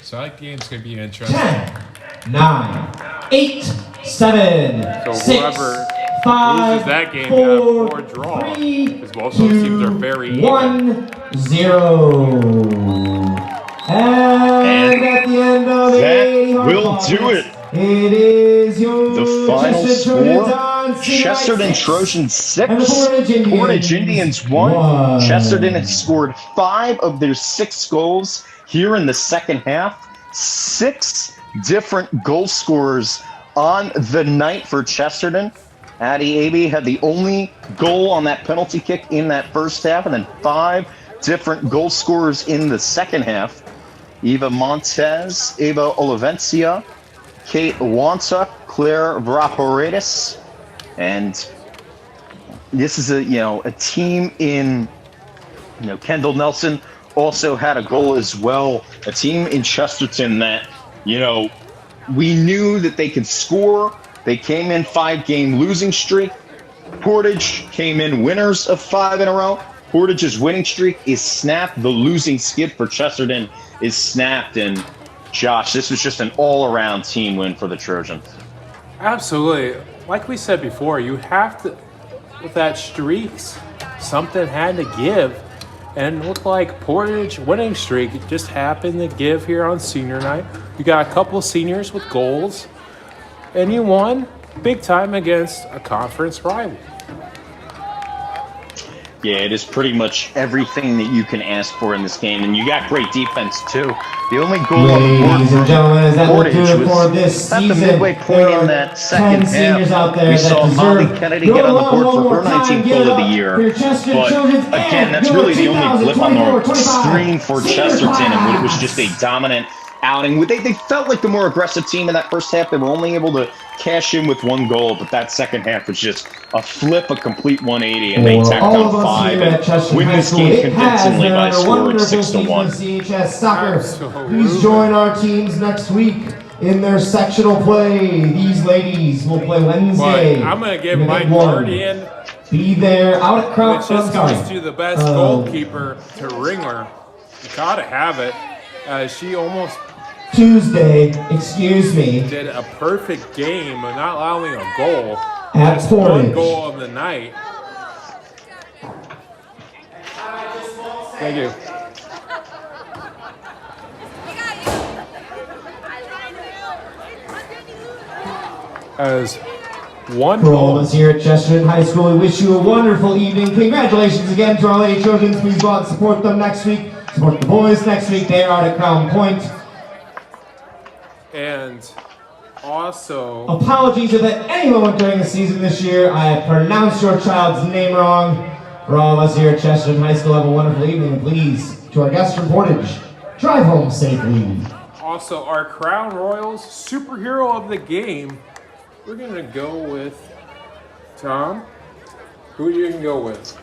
So that game's going to be interesting. 10, 9, 8, 7, so 6, whoever 5, loses that game 4, can have 4 draw. 3, Because both those teams are very 1, 0. And at the end of that will do it. It is your The final Chesterton score, Chesterton Trojans 6, Portage Indians 1. Chesterton has scored 5 of their 6 goals here in the second half. 6 different goal scorers on the night for Chesterton. Addie Avey had the only goal on that penalty kick in that first half, and then 5 different goal scorers in the second half. Eva Montez, Ava Olivencia, Kate Wanta, Claire Vraporidis, and this is a team in Kendall Nelson also had a goal as well. A team in Chesterton that we knew that they could score. They came in 5-game losing streak. Portage came in winners of 5 in a row. Portage's winning streak is snapped. The losing skid for Chesterton is snapped. And Josh, this was just an all-around team win for the Trojans. Absolutely. Like we said before, you have to, with that streaks, something had to give. And it looked like Portage winning streak just happened to give here on senior night. You got a couple of seniors with goals, and you won big time against a conference rival. Yeah, it is pretty much everything that you can ask for in this game, and you got great defense too. The only goal on the board Ladies and gentlemen, is that Portage will do it for was this at the season. midway point in that second 10 seniors half. out there We that saw Molly deserve Kennedy your get on the love board one for more her time. 19th Give goal it of the up year. for your Chesterton But Children's again, and that's your really the only blip on the 2024-25 screen for senior Chesterton, and it was class. just a dominant outing. They felt like the more aggressive team in that first half. They were only able to cash in with 1 goal, but that second half was just a flip, a complete 180, and they tacked all on of us 5 here at Chesterton and win High this School, game it has convincingly been by a another score of wonderful 6-1. season of CHS soccer. Absolutely. Please join our teams next week in their sectional play. These ladies will play Wednesday. But I'm going to give Minute my 1. guardian, Be there out at Crown. which just goes to the best goalkeeper, to Ringler. You got to have it. She almost Tuesday, excuse me, did a perfect game of not allowing a goal. at Just one Portage. goal of the night. Thank you. As one For all goal. of us here at Chesterton High School, we wish you a wonderful evening. Congratulations again to our Lady Trojans. Please go out and support them next week. Support the boys next week. They are at Crown Point. And also, Apologies if at any moment during the season this year I have pronounced your child's name wrong. For all of us here at Chesterton High School, have a wonderful evening. And please, to our guests from Portage, drive home safely. also our Crown Royals superhero of the game. We're going to go with Tom. Who are you going to go with?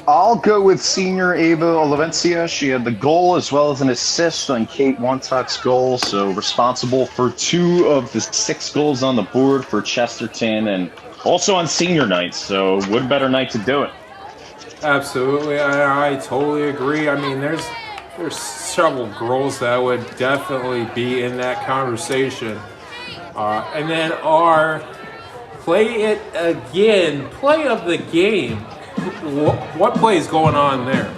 I'll go with senior Ava Olivencia. She had the goal as well as an assist on Kate Wontuck's goal, so responsible for 2 of the 6 goals on the board for Chesterton, and also on senior night, so what a better night to do it. Absolutely, I totally agree. I mean, there's several girls that would definitely be in that conversation. And then our play it again, play of the game. What play is going on there?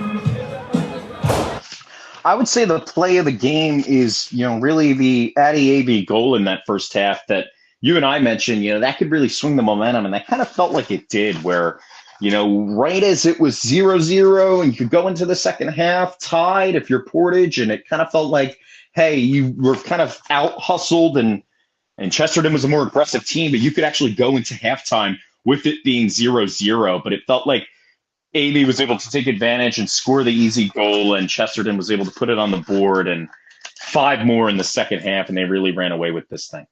I would say the play of the game is, really the Addie Avey goal in that first half that you and I mentioned, that could really swing the momentum. And that kind of felt like it did, where, right as it was 0-0 and you could go into the second half tied if you're Portage, and it kind of felt like, hey, you were kind of out hustled and Chesterton was a more aggressive team, but you could actually go into halftime with it being 0-0. But it felt like Amy was able to take advantage and score the easy goal, and Chesterton was able to put it on the board, and 5 more in the second half, and they really ran away with this thing.